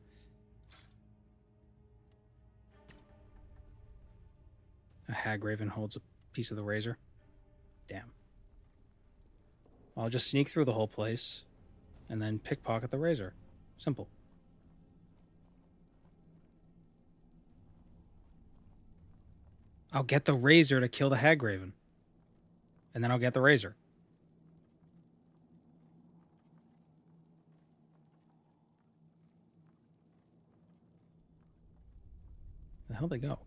A Hagraven holds a piece of the razor. Damn. I'll just sneak through the whole place and then pickpocket the razor. Simple. I'll get the razor to kill the Hagraven. And then I'll get the razor. Where the hell they go?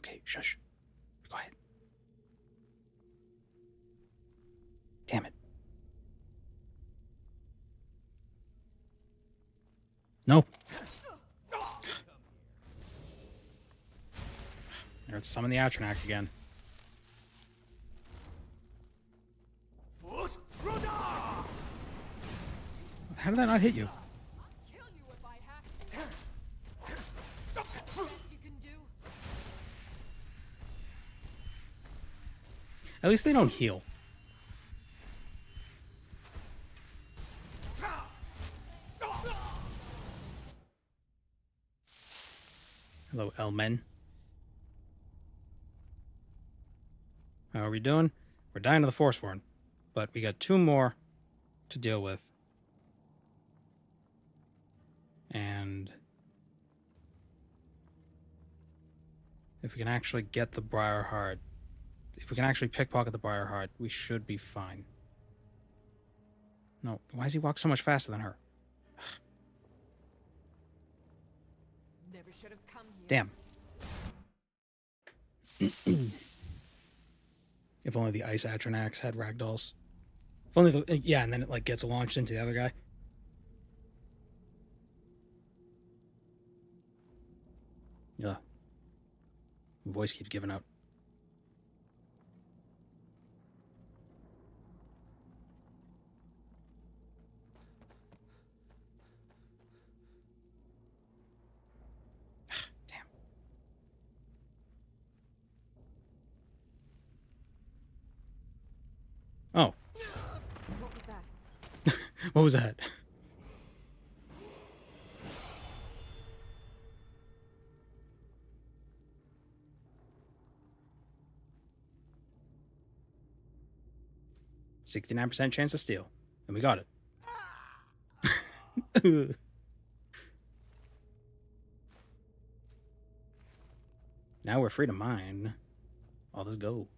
Okay, shush. Be quiet. Damn it. No. Let's summon the Atronax again. How did that not hit you? At least they don't heal. Hello, Elmen. How are we doing? We're dying to the Forsworn, but we got 2 more to deal with. And if we can actually get the Briarheart, if we can actually pickpocket the Briarheart, we should be fine. No, why does he walk so much faster than her? Never should have come here. Damn. If only the Ice Atronax had ragdolls. If only the... Yeah, and then it, like, gets launched into the other guy. Yeah. My voice keeps giving out. Damn. Oh. What was that? What was that? %69% chance to steal. And we got it. Now we're free to mine all this gold.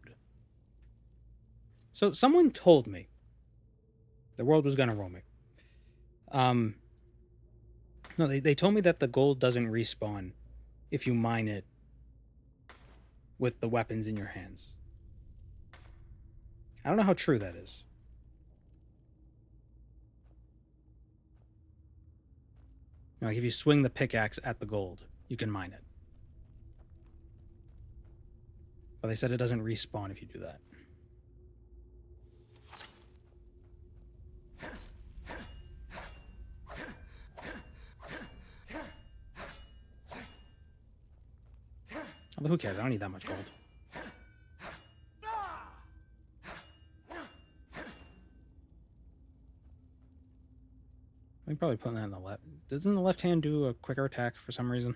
So someone told me the world was gonna roam it. No, they told me that the gold doesn't respawn if you mine it with the weapons in your hands. I don't know how true that is. Like if you swing the pickaxe at the gold, you can mine it. But they said it doesn't respawn if you do that. Although who cares? I don't need that much gold. I'm probably putting that in the left. Doesn't the left hand do a quicker attack for some reason?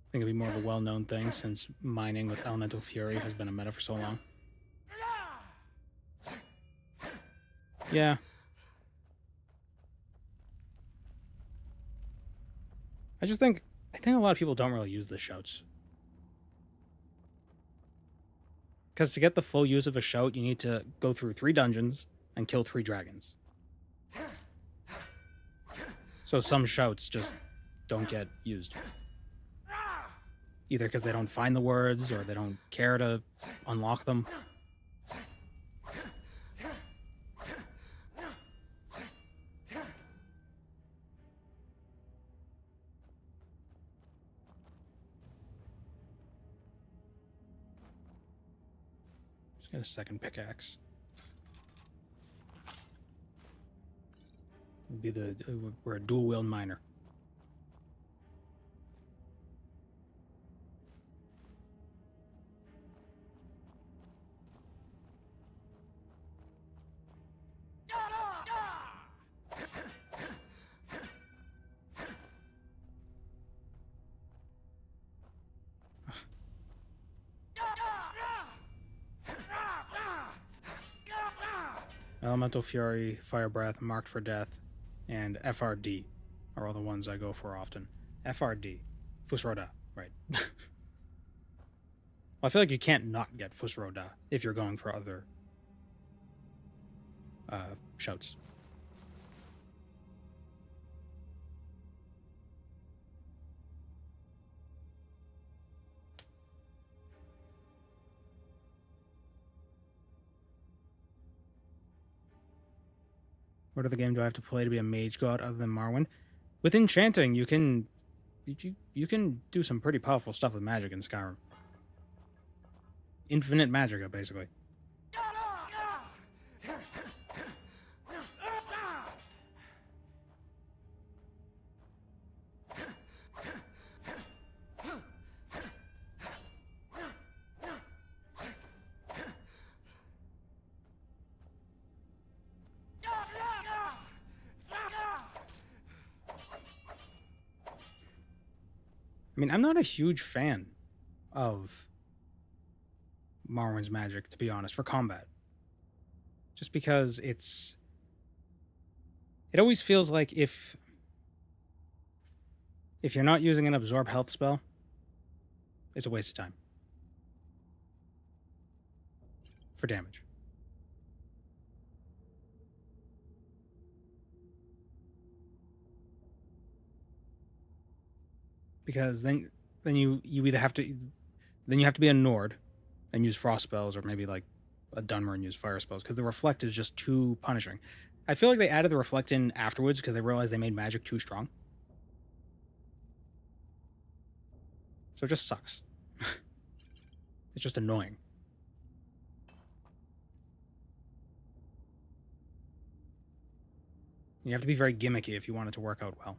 I think it'd be more of a well-known thing since mining with Elemental Fury has been a meta for so long. Yeah. I think a lot of people don't really use the shouts. Because to get the full use of a shout, you need to go through 3 dungeons and kill 3 dragons. So some shouts just don't get used. Either because they don't find the words or they don't care to unlock them. Get a second pickaxe. We're a dual-wield miner. Elemental Fury, Fire Breath, Marked for Death, and FRD are all the ones I go for often. FRD. Fusroda, right. Well, I feel like you can't not get Fusroda if you're going for other shouts. What other game do I have to play to be a mage god other than Morrowind? With enchanting, you can do some pretty powerful stuff with magic in Skyrim. Infinite magicka, basically. I mean, I'm not a huge fan of Morrowind's magic, to be honest, for combat. Just because it always feels like if you're not using an absorb health spell, it's a waste of time. For damage. Because then you either have to be a Nord and use frost spells, or maybe like a Dunmer and use fire spells, because the reflect is just too punishing. I feel like they added the reflect in afterwards because they realized they made magic too strong. So it just sucks. It's just annoying. You have to be very gimmicky if you want it to work out well.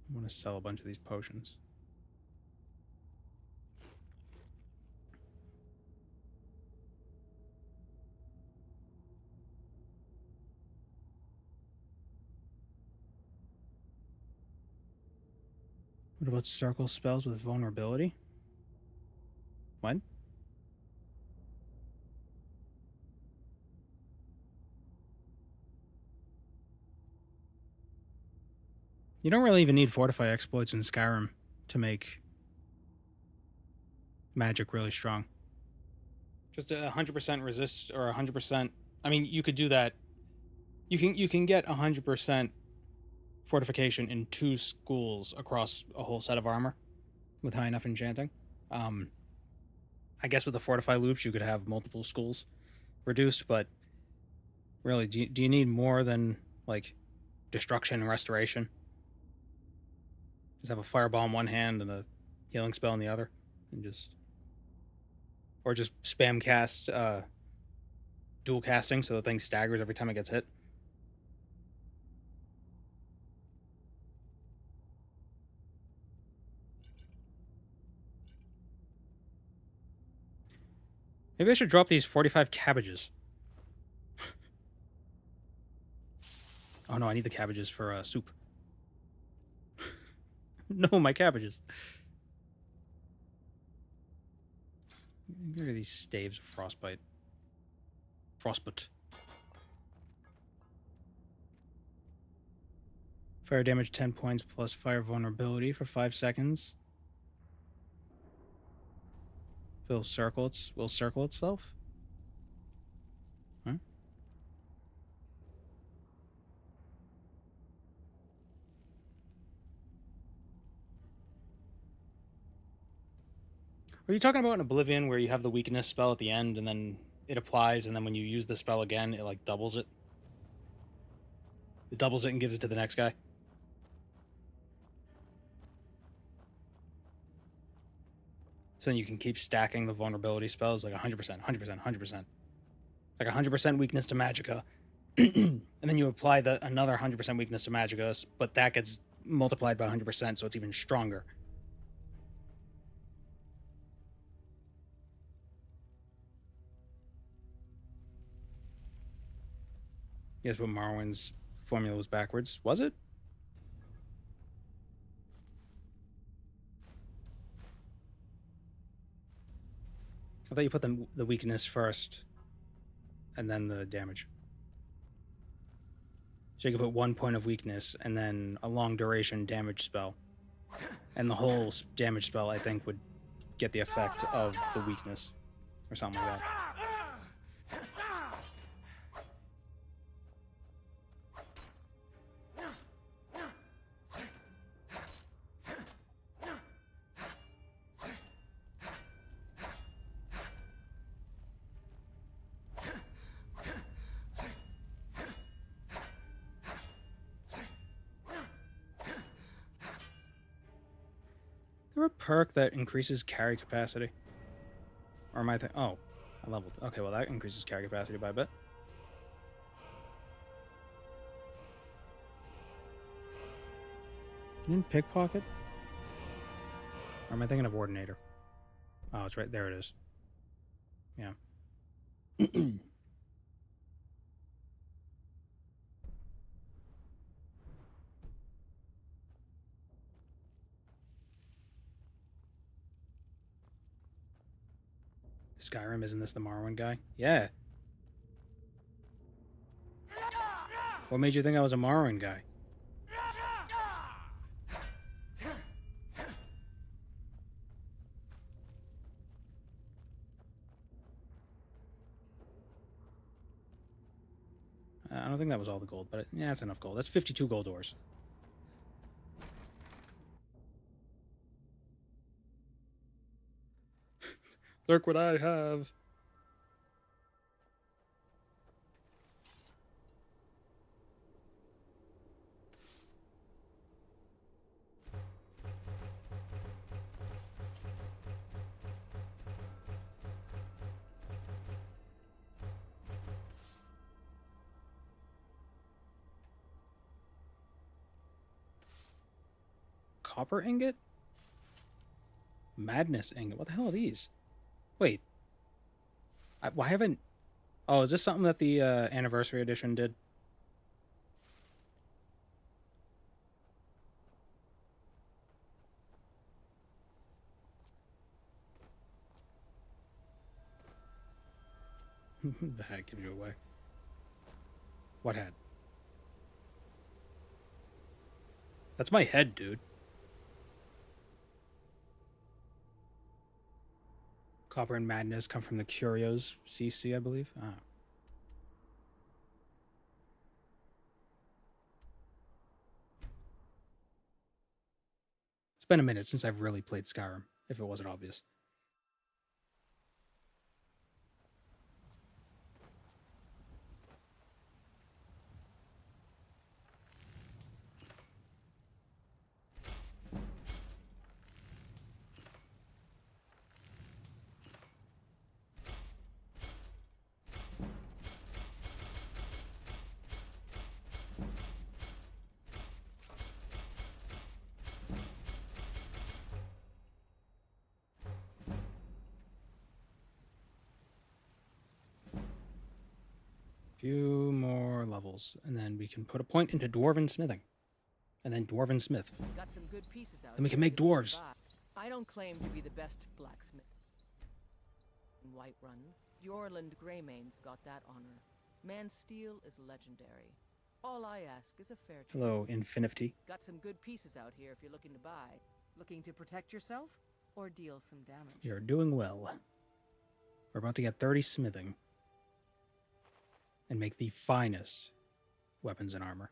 I want to sell a bunch of these potions. What about circle spells with vulnerability? What? You don't really even need Fortify exploits in Skyrim to make magic really strong. Just a 100% resist, or 100%... I mean, you could do that. You can get 100% fortification in 2 schools across a whole set of armor with high enough enchanting. I guess with the Fortify loops, you could have multiple schools reduced, but really, do you need more than, like, destruction and restoration? Just have a fireball in one hand and a healing spell in the other, and just spam cast dual casting so the thing staggers every time it gets hit. Maybe I should drop these 45 cabbages. Oh no, I need the cabbages for soup. No, my cabbages. Get rid of these staves of frostbite. Frostbite. Fire damage 10 points plus fire vulnerability for 5 seconds. Will circle itself? Huh? Are you talking about in Oblivion where you have the weakness spell at the end and then it applies, and then when you use the spell again, it like doubles it? It doubles it and gives it to the next guy? So then you can keep stacking the vulnerability spells like 100%, 100%, 100%. It's like 100% weakness to magicka. And then you apply another 100% weakness to magicka, but that gets multiplied by 100%, so it's even stronger. Yes, but Morrowind's formula was backwards. Was it? I thought you put the weakness first and then the damage. So you could put 1 point of weakness and then a long duration damage spell. And the whole damage spell, I think, would get the effect of the weakness or something like that. Is there a perk that increases carry capacity? Or am I thinking... Oh, I leveled. Okay, well that increases carry capacity by a bit. You didn't pickpocket? Or am I thinking of Ordinator? Oh, it's right there it is. Yeah. Skyrim, isn't this the Morrowind guy? Yeah. What made you think I was a Morrowind guy? I don't think that was all the gold, but yeah, that's enough gold. That's 52 Gauldurs. Look what I have. Copper ingot? Magnus ingot. What the hell are these? Wait. Why haven't... Oh, is this something that the anniversary edition did? The hat gives you away. What hat? That's my head, dude. Copper and Madness come from the Curios CC, I believe. Ah. It's been a minute since I've really played Skyrim, if it wasn't obvious. Few more levels, and then we can put a point into Dwarven Smithing. And then Dwarven Smith. Got some good pieces out. Then we can make dwarves. I don't claim to be the best blacksmith in Whiterun. Yorland Greymane's got that honor. Man's steel is legendary. All I ask is a fair chance. Hello, Infinity. Got some good pieces out here if you're looking to buy. Looking to protect yourself or deal some damage? You're doing well. We're about to get 30 smithing. And make the finest weapons and armor.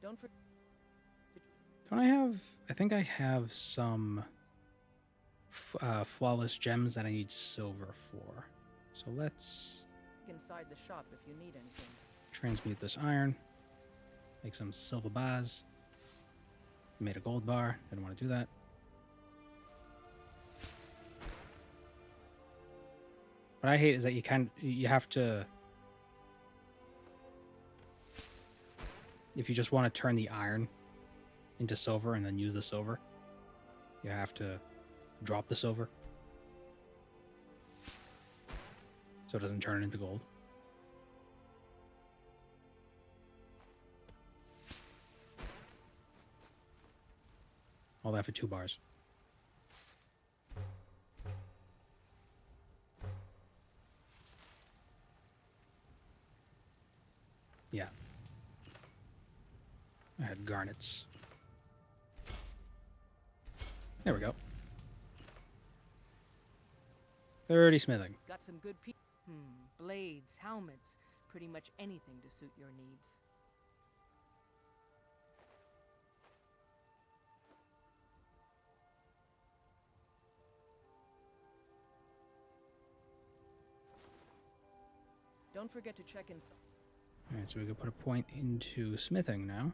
Don't forget. Don't I have... I think I have some flawless gems that I need silver for. So let's Inside the shop if you need anything. transmute this iron. Make some silver bars. Made a gold bar. Didn't want to do that. What I hate is that you have to, if you just want to turn the iron into silver and then use the silver, you have to drop the silver so it doesn't turn it into gold. All that for 2 bars. Yeah. I had garnets. There we go. 30 smithing. Got some good blades, helmets, pretty much anything to suit your needs. Don't forget to check in. Alright, so we can put a point into smithing now.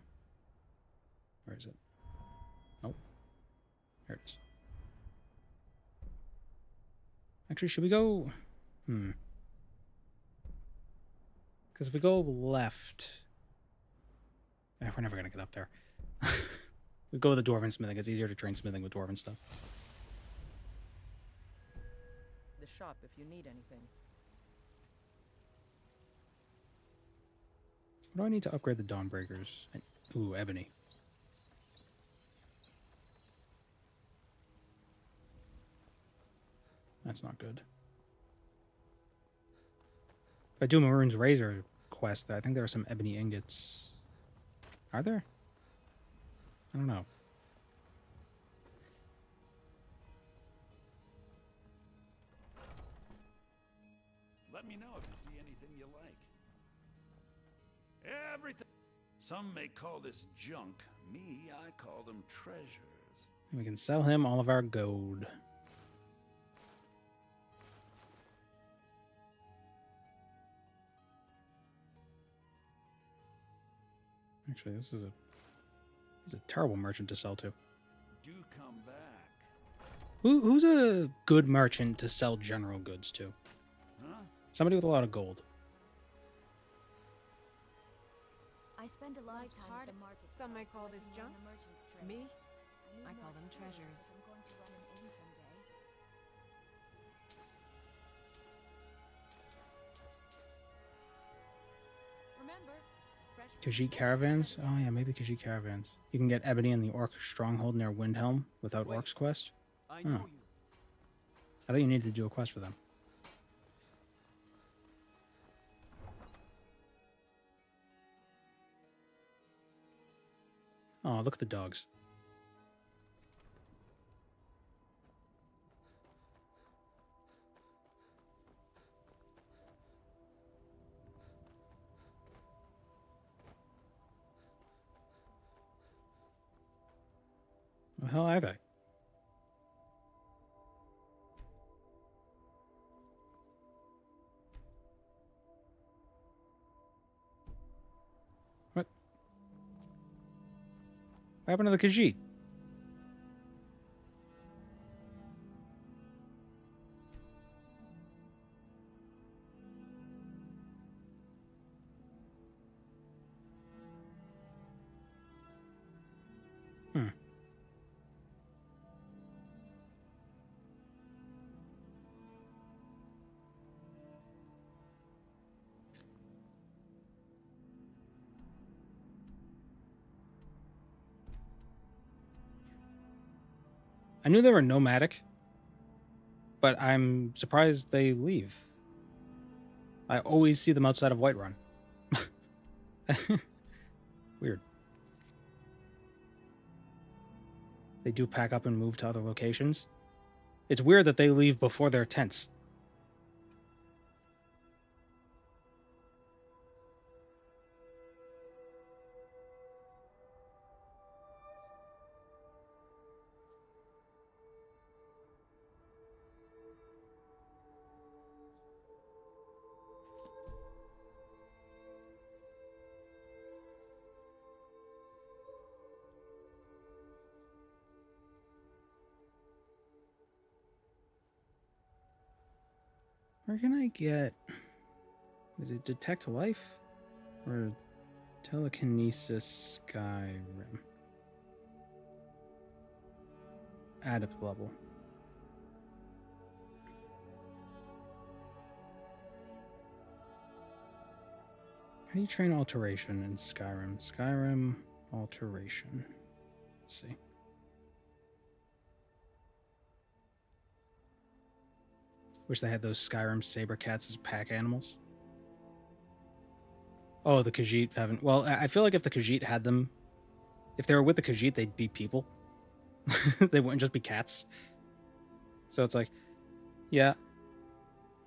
Where is it? Oh. There it is. Actually, should we go... Because if we go left... we're never going to get up there. We go with the dwarven smithing. It's easier to train smithing with dwarven stuff. The shop if you need anything. What do I need to upgrade the Dawnbreakers? Ooh, ebony. That's not good. If I do Maroon's Razor quest, I think there are some ebony ingots. Are there? I don't know. Let me know if you see anything you like. Everything. Some may call this junk. Me, I call them treasures. And we can sell him all of our gold. Actually, he's a terrible merchant to sell to. Do come back. Who's a good merchant to sell general goods to? Huh? Somebody with a lot of gold. I spend a lot of time at the market. Some may call this junk. Me? I call them treasures. I'm going to run an inn someday. Remember, Khajiit caravans? Oh yeah, maybe Khajiit caravans. You can get ebony in the orc stronghold near Windhelm without Orc's quest. I know you. I thought you needed to do a quest for them. Oh, look at the dogs. The hell are they? What? What happened to the Khajiit? I knew they were nomadic, but I'm surprised they leave. I always see them outside of Whiterun. Weird. They do pack up and move to other locations. It's weird that they leave before their tents. Where can I get... Is it Detect Life? Or Telekinesis Skyrim? Adept level. How do you train alteration in Skyrim? Skyrim alteration. Let's see. Wish they had those Skyrim saber cats as pack animals. Oh, the Khajiit haven't... Well, I feel like if the Khajiit had them... If they were with the Khajiit, they'd be people. They wouldn't just be cats. So it's like, yeah,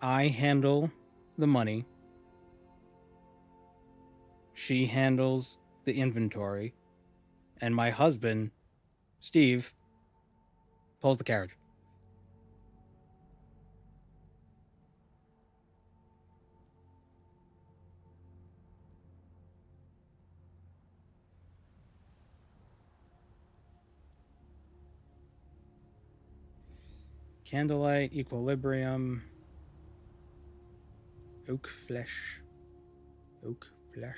I handle the money. She handles the inventory. And my husband, Steve, pulls the carriage. Candlelight, equilibrium, oak flesh, oak flesh.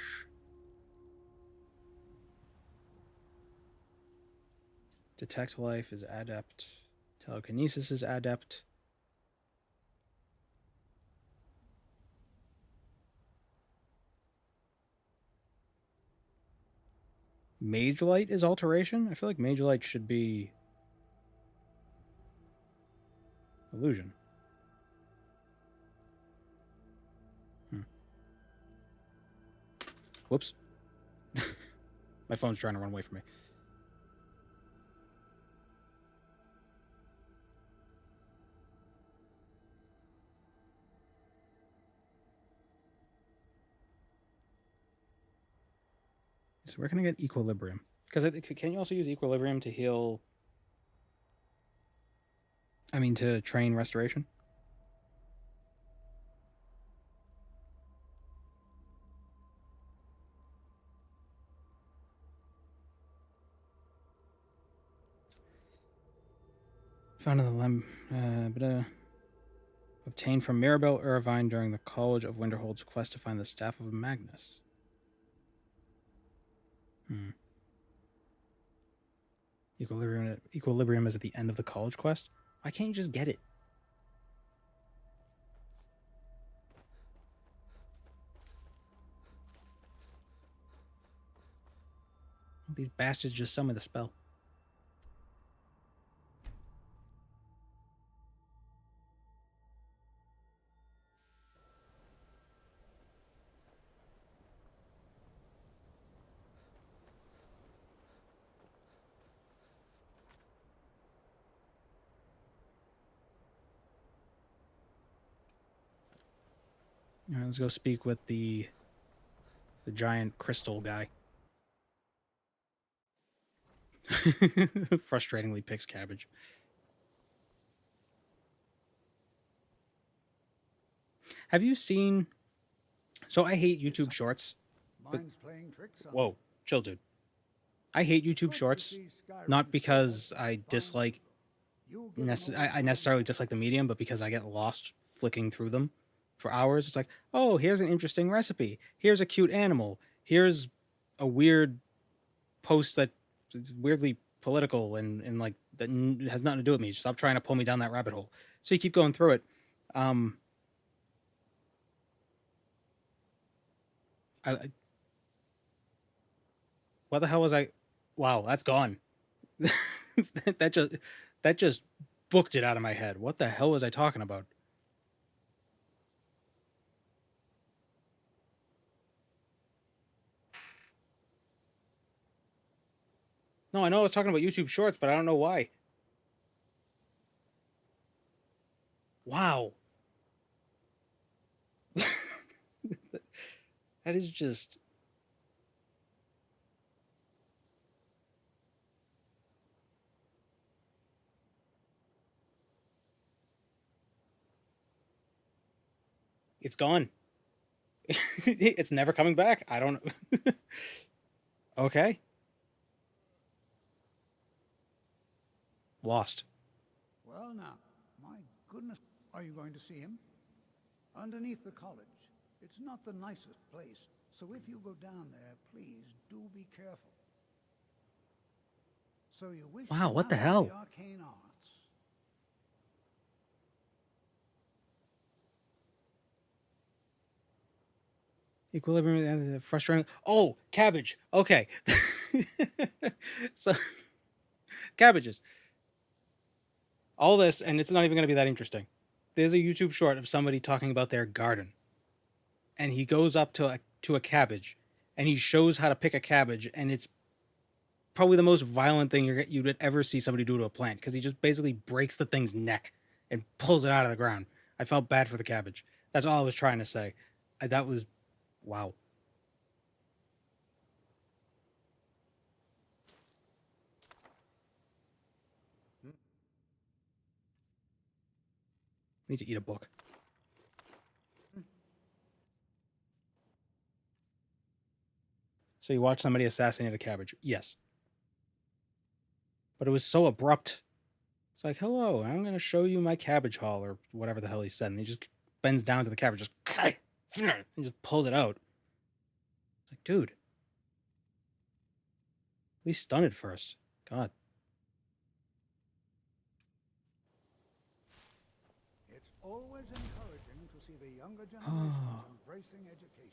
Detect life is adept. Telekinesis is adept. Mage light is alteration? I feel like mage light should be illusion. Whoops. My phone's trying to run away from me. So where can I get equilibrium? Because can you also use equilibrium to heal... I mean, to train restoration? Found in the obtained from Mirabelle Irvine during the College of Winterhold's quest to find the Staff of Magnus. Equilibrium is at the end of the college quest? Why can't you just get it? These bastards just sell me the spell. All right, let's go speak with the giant crystal guy. Frustratingly picks cabbage. Have you seen... So I hate YouTube Shorts. Mine's playing tricks on Whoa, chill, dude. I hate YouTube Shorts, not because I dislike... I necessarily dislike the medium, but because I get lost flicking through them for hours. It's like, oh, here's an interesting recipe. Here's a cute animal. Here's a weird post that's weirdly political and like that has nothing to do with me. Stop trying to pull me down that rabbit hole. So you keep going through it. What the hell was I? Wow, that's gone. that just booked it out of my head. What the hell was I talking about? No, I know I was talking about YouTube Shorts, but I don't know why. Wow. That is just... It's gone. It's never coming back. I don't know. Okay. Lost. Well, now, my goodness, are you going to see him? Underneath the college. It's not the nicest place, so if you go down there, please do be careful. So you wish Wow, to what the master hell? the arcane arts. Equilibrium, frustrating. Oh, cabbage. Okay. So, cabbages. All this, and it's not even going to be that interesting. There's a YouTube short of somebody talking about their garden. And he goes up to a cabbage, and he shows how to pick a cabbage, and it's probably the most violent thing you would ever see somebody do to a plant, because he just basically breaks the thing's neck and pulls it out of the ground. I felt bad for the cabbage. That's all I was trying to say. That was... wow. I need to eat a book. So you watch somebody assassinate a cabbage. Yes. But it was so abrupt. It's like, hello, I'm going to show you my cabbage haul, or whatever the hell he said. And he just bends down to the cabbage, just... and just pulls it out. It's like, dude. At least stun it first. God. It's always encouraging to see the younger generations embracing education.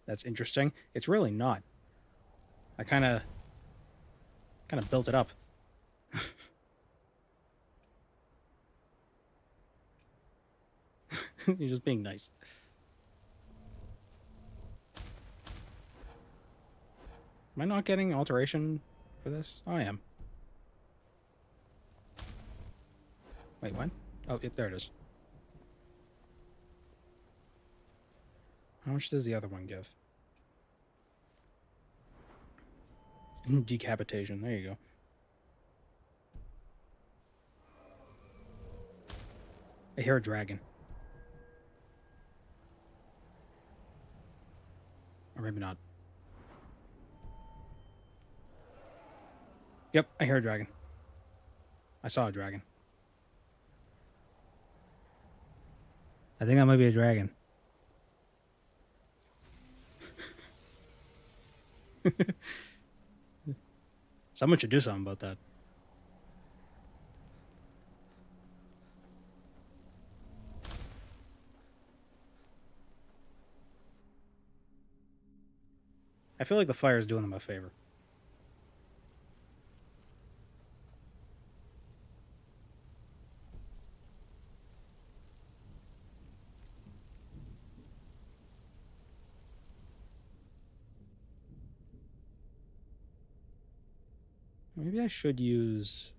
That's interesting. It's really not. I kind of built it up. You're just being nice. Am I not getting alteration for this? Oh, I am. Wait, what? Oh, there it is. How much does the other one give? Decapitation. There you go. I hear a dragon. Or maybe not. Yep, I hear a dragon. I saw a dragon. I think that might be a dragon. Someone should do something about that. I feel like the fire is doing them a favor. Maybe I should use...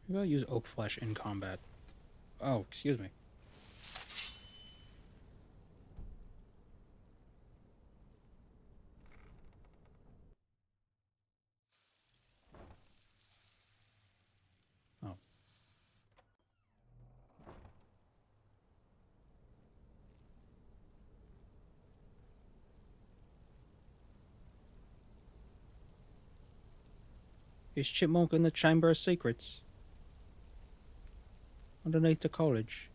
maybe I'll use oak flesh in combat. Oh, excuse me. Oh. Is Chipmunk in the Chamber of Secrets? Underneath the college.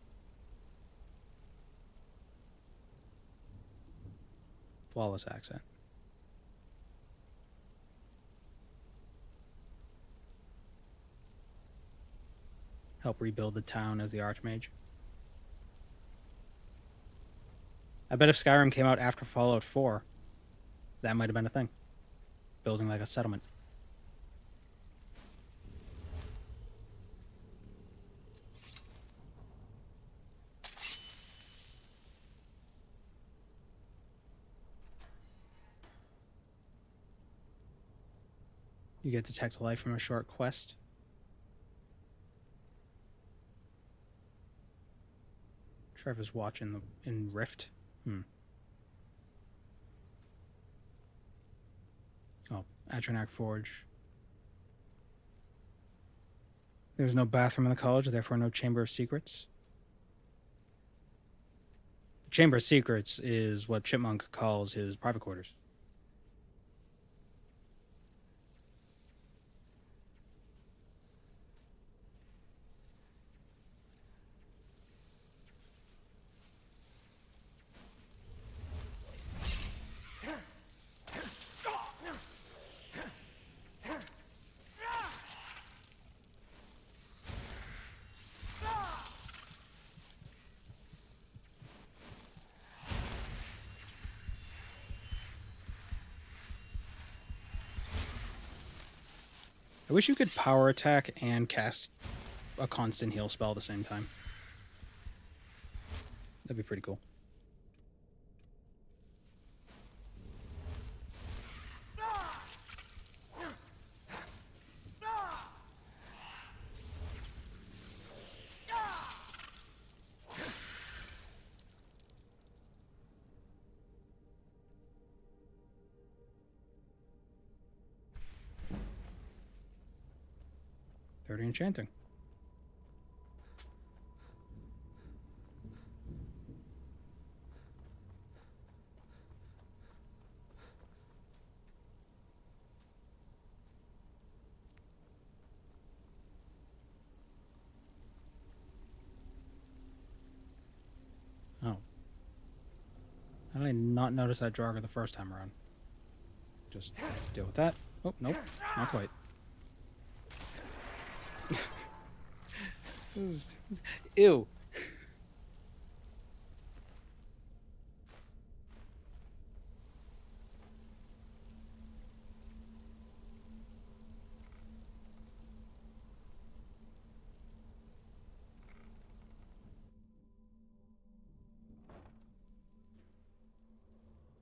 Flawless accent. Help rebuild the town as the Archmage. I bet if Skyrim came out after Fallout 4, that might have been a thing. Building like a settlement. You get detect life from a short quest. Trevor's watch in Rift. Oh, Atronach Forge. There's no bathroom in the college, therefore no Chamber of Secrets. The Chamber of Secrets is what Chipmunk calls his private quarters. I wish you could power attack and cast a constant heal spell at the same time. That'd be pretty cool. Enchanting. Oh. How did I not notice that Draugr the first time around? Just deal with that. Oh, nope. Not quite. Ew.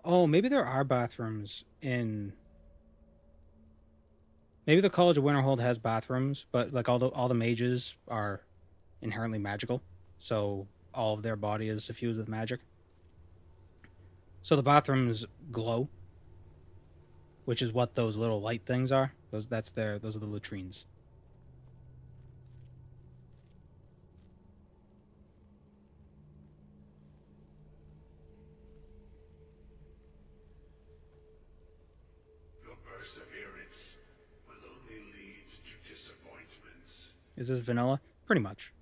Oh, maybe there are bathrooms in... Maybe the College of Winterhold has bathrooms, but like all the mages are inherently magical, so all of their body is suffused with magic. So the bathrooms glow, which is what those little light things are. Those are the latrines. Your perseverance will only lead to disappointments. Is this vanilla? Pretty much.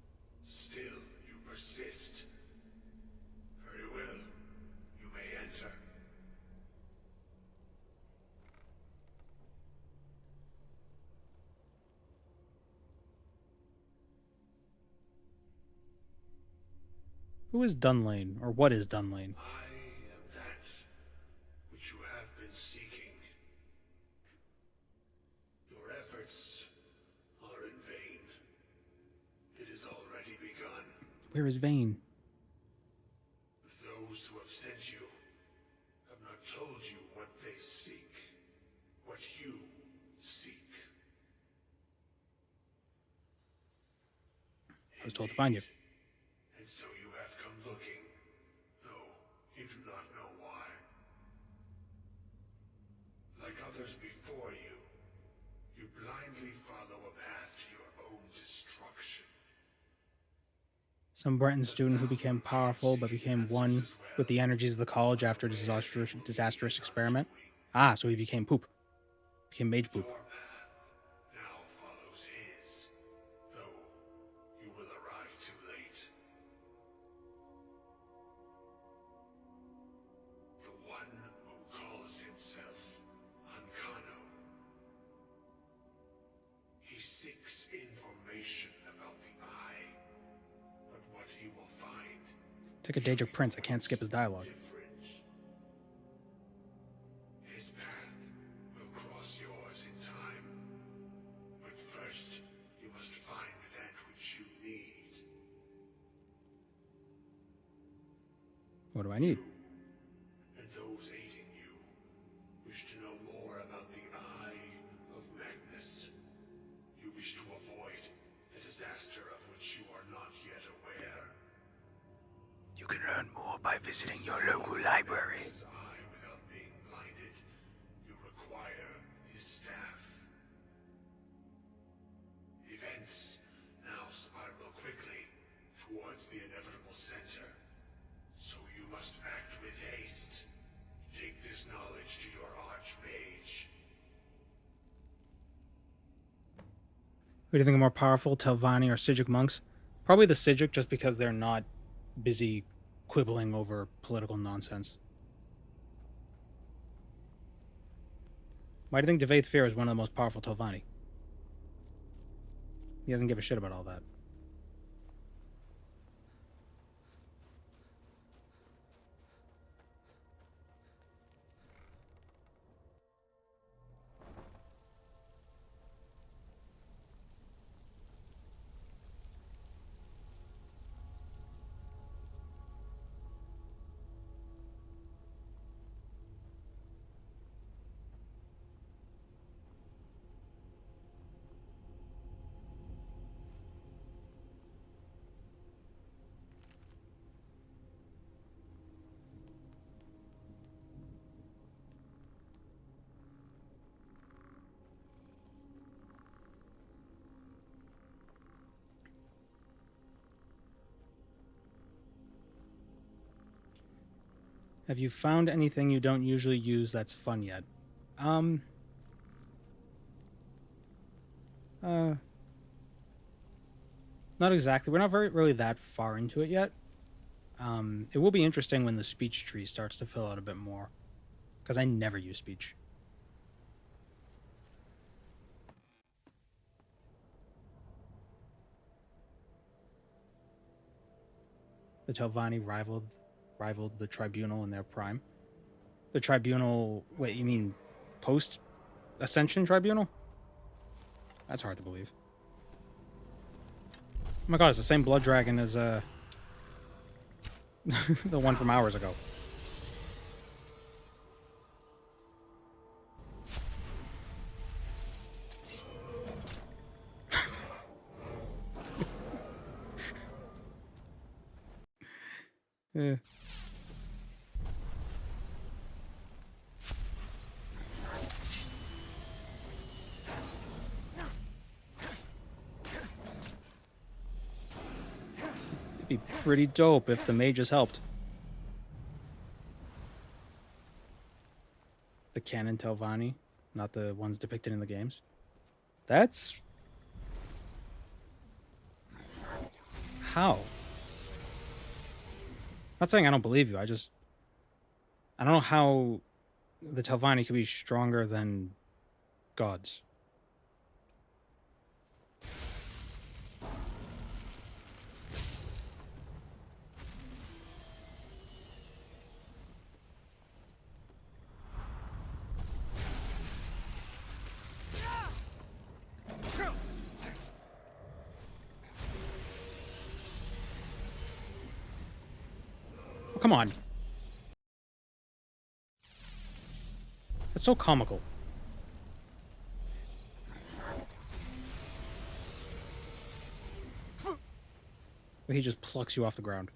Still, you persist. Very well. You may enter. Who is Dunlane, or what is Dunlane? I am that which you have been seeking. Your efforts are in vain. It has already begun. Where is Vayne? Those who have sent you have not told you what they seek, what you seek. I was told to find you. And so you have come looking, though you do not know why. Like others before you, you blindly follow a path to your own destruction. Some Breton student who became powerful but became one with the energies of the college after a disastrous experiment. Ah, so he became poop. Became mage poop. Your path now follows his, though you will arrive too late. The one who calls himself Ancano. He seeks information about the Eye, but what he will find Take a Daedric Prince. I can't skip his dialogue. his path will cross yours in time. But first, you must find that which you need. What do I need? And those aiding you wish to know more about the Eye of Magnus. You wish to avoid the disaster of which you are not yet aware. You can learn more by visiting your local library. His eye without being blinded. You require his staff. Events towards the inevitable center. So you must act with haste. Take this knowledge to your archmage. Who do you think are more powerful, Telvanni or Sijic monks? Probably the Sijic, just because they're not busy quibbling over political nonsense. Why do you think Devaith Fear is one of the most powerful Telvanni? He doesn't give a shit about all that. Have you found anything you don't usually use that's fun yet? Not exactly. We're not really that far into it yet. It will be interesting when the speech tree starts to fill out a bit more, because I never use speech. The Telvanni rivaled the Tribunal in their prime. The Tribunal... Wait, you mean post-Ascension Tribunal? That's hard to believe. Oh my god, it's the same blood dragon as, the one from hours ago. Yeah. It'd be pretty dope if the mages helped. The canon Telvanni, not the ones depicted in the games. That's... How? Not saying I don't believe you, I don't know how the Telvanni could be stronger than gods. Oh, come on. That's so comical. He just plucks you off the ground.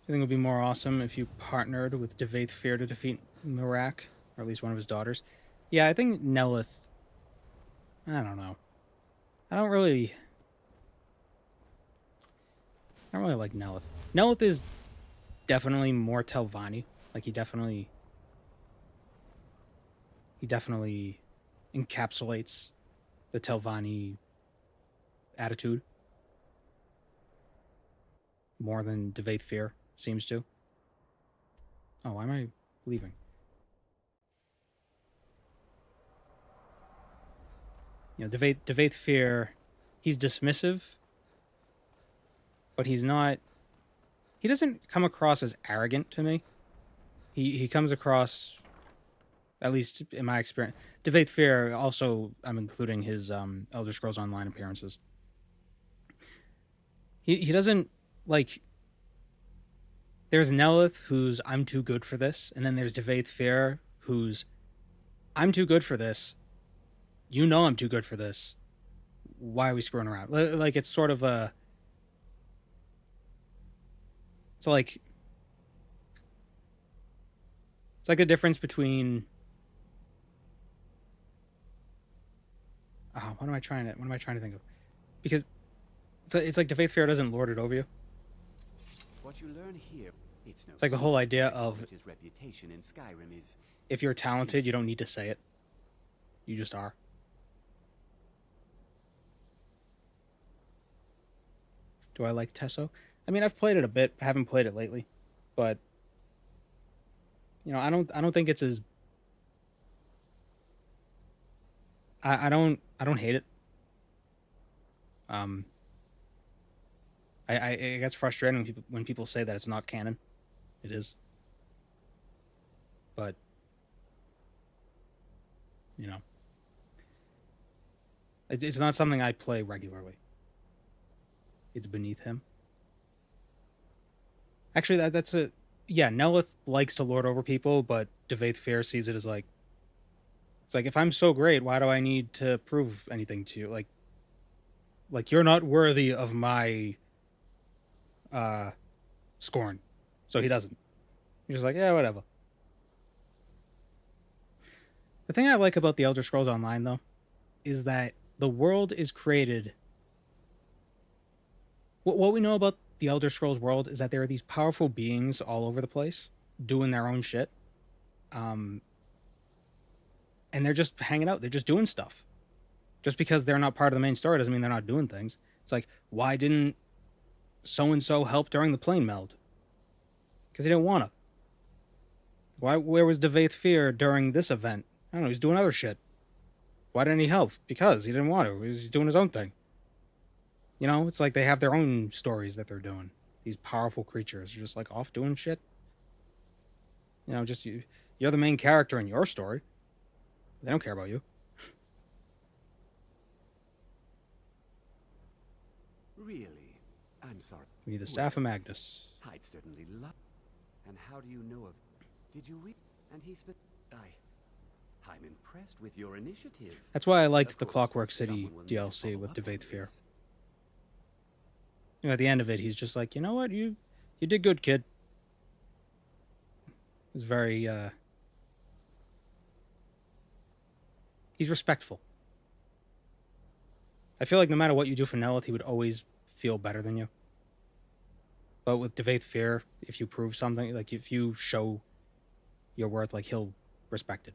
I think it would be more awesome if you partnered with Devaith Fear to defeat Mirak, or at least one of his daughters. Yeah, I think Nelith... I don't know. I don't really like Nelith. Nelith is definitely more Telvanni. Like, he definitely encapsulates the Telvanni attitude more than Devaith Fear seems to. Oh, why am I leaving? You know, Devaith Fear, he's dismissive, but he's not... He doesn't come across as arrogant to me. He comes across, at least in my experience... Devaith Fear, also, I'm including his Elder Scrolls Online appearances. He doesn't, like... There's Nelith, who's, I'm too good for this, and then there's Devaith Fear, who's, I'm too good for this. You know I'm too good for this. Why are we screwing around? Like, it's sort of a... It's like a difference between What am I trying to think of? Because it's like Defaith Fair doesn't lord it over you. What you learn here, it's like the whole idea of college's reputation in Skyrim is if you're talented, you don't need to say it. You just are. Do I like Tesso? I mean, I've played it a bit. I haven't played it lately, but you know, I don't think it's as I don't hate it. It gets frustrating when people say that it's not canon. It is. But you know, it's not something I play regularly. It's beneath him. Actually, that's a... Yeah, Nelith likes to lord over people, but Devaith Fair sees it as like... It's like, if I'm so great, why do I need to prove anything to you? Like you're not worthy of my scorn. So he doesn't. He's just like, yeah, whatever. The thing I like about the Elder Scrolls Online, though, is that the world is created... What we know about the Elder Scrolls world is that there are these powerful beings all over the place doing their own shit. And they're just hanging out. They're just doing stuff. Just because they're not part of the main story doesn't mean they're not doing things. It's like, why didn't so-and-so help during the plane meld? Because he didn't want to. Where was Devaith Fear during this event? I don't know, he's doing other shit. Why didn't he help? Because he didn't want to. He's doing his own thing. You know, it's like they have their own stories that they're doing. These powerful creatures are just like off doing shit. You know, just you're the main character in your story. They don't care about you. Really? I'm sorry. We need the staff of Magnus. I'd certainly love. And how do you know of? Did you read? And he's but I'm impressed with your initiative. That's why I liked the Clockwork City DLC with Devaith Fear. You know, at the end of it, he's just like, you know what, you did good, kid. It was very he's respectful. I feel like no matter what you do for Nelith, he would always feel better than you. But with Devaith Fear, if you prove something, like if you show your worth, like he'll respect it.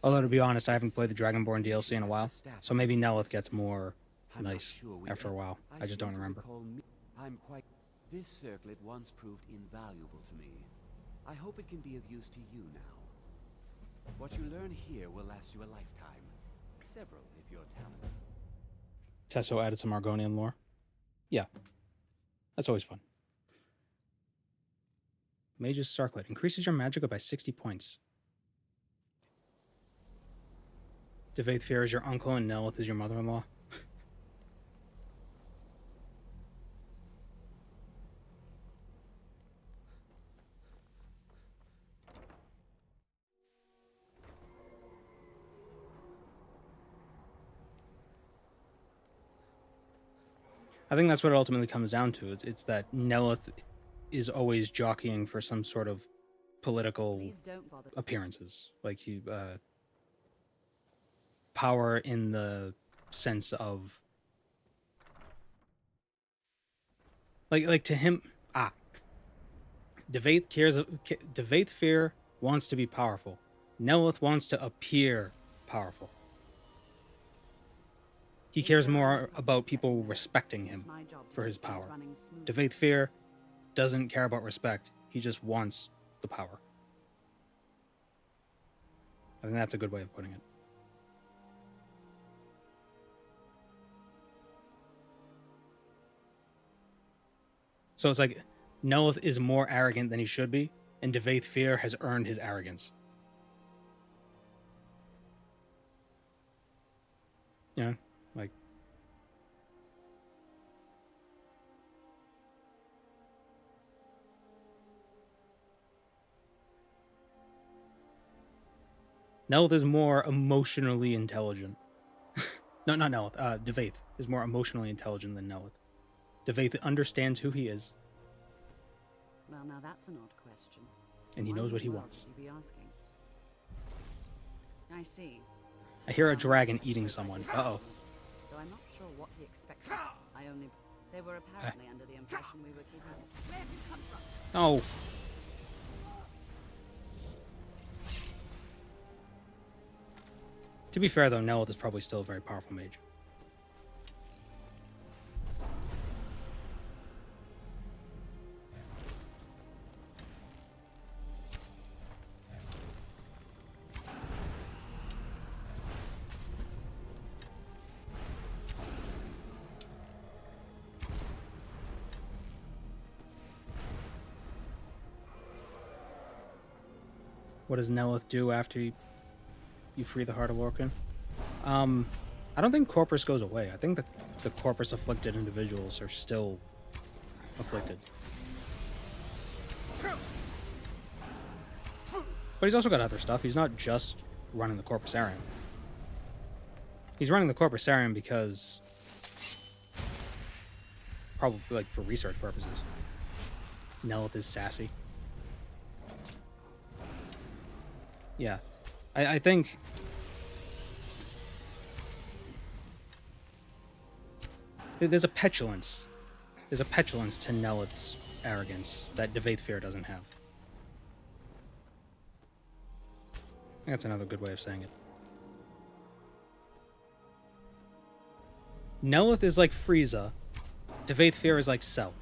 Although to be honest, I haven't played the Dragonborn DLC in a while, so maybe Nelith gets more nice after a while. I just don't remember. I'm quite... This circlet once proved invaluable to me. I hope it can be of use to you now. What you learn here will last you a lifetime. Several, if you're talented. Tesso added some Argonian lore. Yeah. That's always fun. Mage's Circlet. Increases your magic by 60 points. Devaith Fear is your uncle and Nelith is your mother-in-law. I think that's what it ultimately comes down to. It's that Nelith is always jockeying for some sort of political appearances. Like he, power in the sense of like to him, Devaith Fear wants to be powerful. Nelith wants to appear powerful. He cares more about people respecting him for his power. Devaith Fear doesn't care about respect. He just wants the power. I think that's a good way of putting it. So it's like Nelith is more arrogant than he should be, and Devaith Fear has earned his arrogance. You know, like... Nelith is more emotionally intelligent. No, not Nelith. Devaith is more emotionally intelligent than Nelith. Devaith understands who he is. Well, now that's an odd question. And he knows what he wants. You be asking? I see. I hear a dragon eating someone. Uh-oh. Though I'm not sure what he expected. They were apparently under the impression we were keeping. Where have you come from? Oh. To be fair, though, Nelith is probably still a very powerful mage. What does Nelith do after you free the Heart of Lorcan? I don't think Corpus goes away. I think that the Corpus afflicted individuals are still afflicted. But he's also got other stuff. He's not just running the Corpusarium. He's running the Corpusarium because... probably, like, for research purposes. Nelith is sassy. Yeah. I think... there's a petulance. There's a petulance to Nelith's arrogance that Devaithfir doesn't have. I think that's another good way of saying it. Nelith is like Frieza. Devaithfir is like Cell.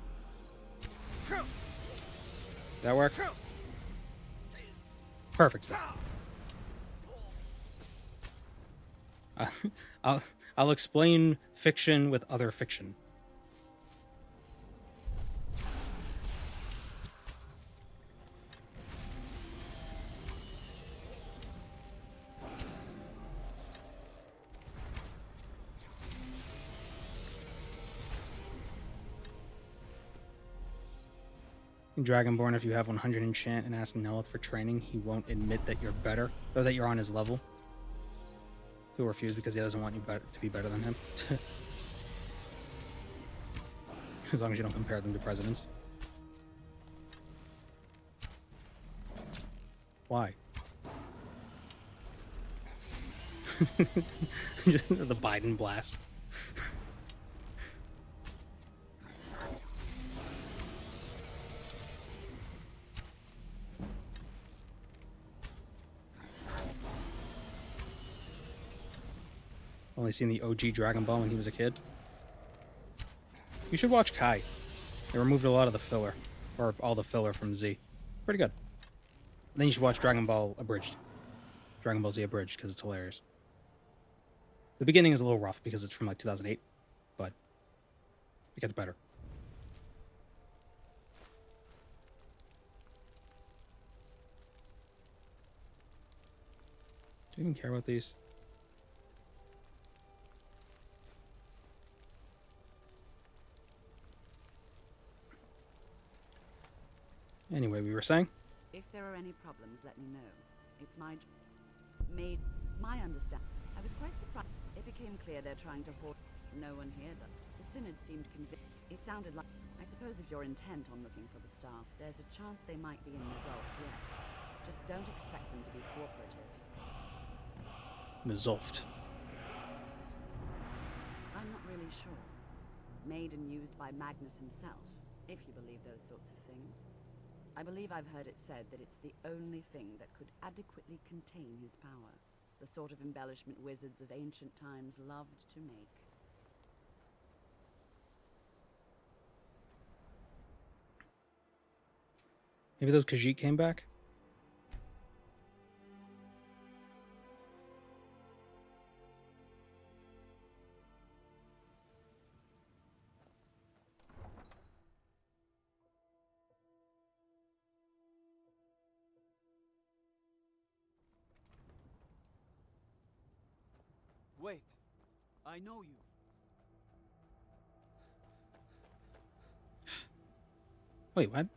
That work? Perfect, Cell. I'll explain fiction with other fiction. In Dragonborn, if you have 100 enchant and ask Nelith for training, he won't admit that you're better, or that you're on his level. He'll refuse because he doesn't want you to be better than him. As long as you don't compare them to presidents. Why? Just the Biden blast. Only seen the OG Dragon Ball when he was a kid. You should watch Kai. They removed a lot of the filler. Or all the filler from Z. Pretty good. Then you should watch Dragon Ball Abridged. Dragon Ball Z Abridged, because it's hilarious. The beginning is a little rough because it's from like 2008. But it gets better. Do you even care about these? Anyway, we were saying? If there are any problems, let me know. It's my job. My understanding. I was quite surprised. It became clear they're trying to hold. No one here does. The Synod seemed convinced. It sounded like. I suppose if you're intent on looking for the staff, there's a chance they might be in Resolved yet. Just don't expect them to be cooperative. Resolved. I'm not really sure. Made and used by Magnus himself, if you believe those sorts of things. I believe I've heard it said that it's the only thing that could adequately contain his power. The sort of embellishment wizards of ancient times loved to make. Maybe those Khajiit came back? Wait, I know you. Wait, what?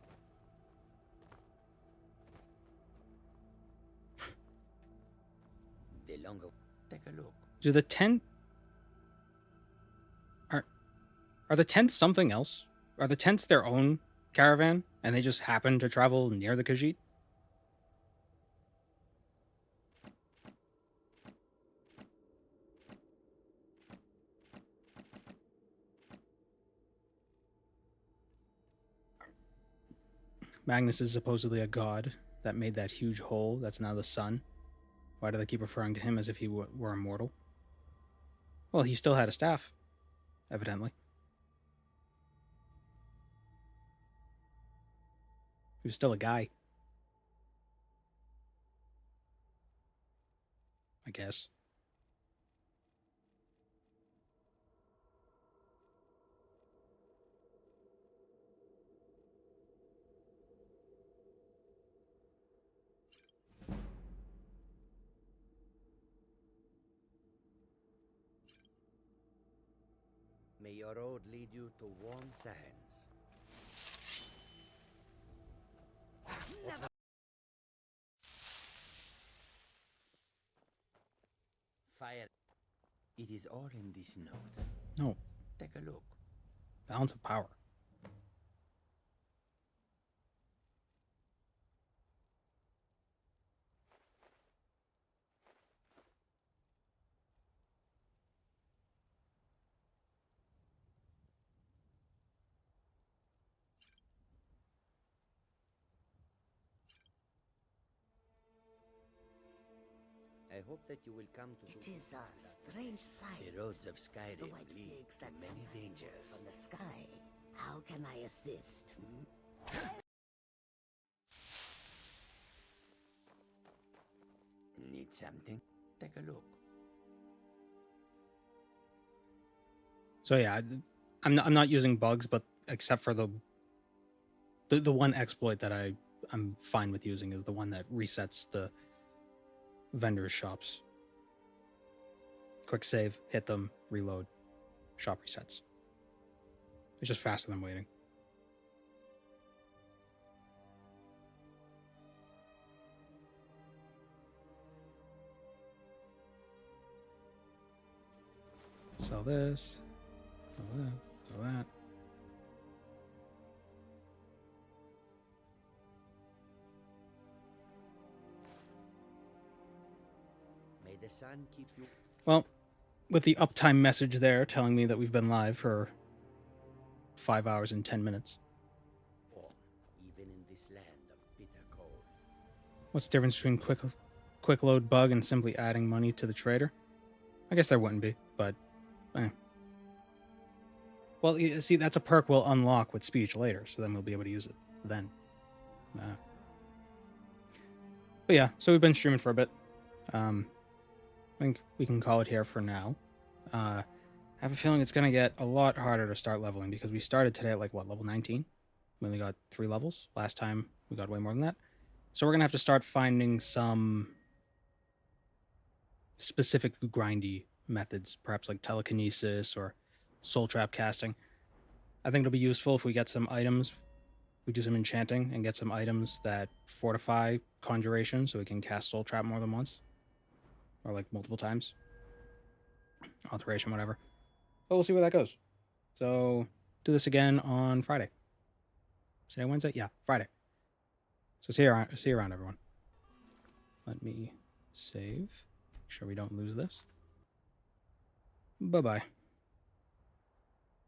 The longer, take a look. Do the tent... Are the tents something else? Are the tents their own caravan, and they just happen to travel near the Khajiit? Magnus is supposedly a god that made that huge hole that's now the sun. Why do they keep referring to him as if he were immortal? Well, he still had a staff, evidently. He was still a guy. I guess. May your road lead you to warm sands. Fire. It is all in this note. No. Take a look. Balance of power. I hope that you will come to... It is a strange sight. The roads of Skyrim The white lead flakes to that many sometimes dangers. fall from the sky. How can I assist? Need something? Take a look. So yeah, I'm not using bugs, but except for the one exploit that I'm fine with using is the one that resets the vendors' shops. Quick save, hit them, reload, shop resets. It's just faster than waiting. Sell this, sell that, sell that. May the sun keep you... Well, with the uptime message there telling me that we've been live for 5 hours and 10 minutes. warm, even in this land of bitter cold. What's the difference between quick load bug and simply adding money to the trader? I guess there wouldn't be, but well, you see, that's a perk we'll unlock with speech later, so then we'll be able to use it then. But yeah, so we've been streaming for a bit. I think we can call it here for now. I have a feeling it's going to get a lot harder to start leveling because we started today at level 19? We only got 3 levels. Last time we got way more than that. So we're going to have to start finding some specific grindy methods, perhaps like telekinesis or soul trap casting. I think it'll be useful if we get some items. We do some enchanting and get some items that fortify conjuration so we can cast soul trap more than once. Or multiple times. Alteration, whatever. But we'll see where that goes. So, do this again on Friday. Is today Wednesday? Yeah, Friday. So see you around, everyone. Let me save. Make sure we don't lose this. Bye-bye.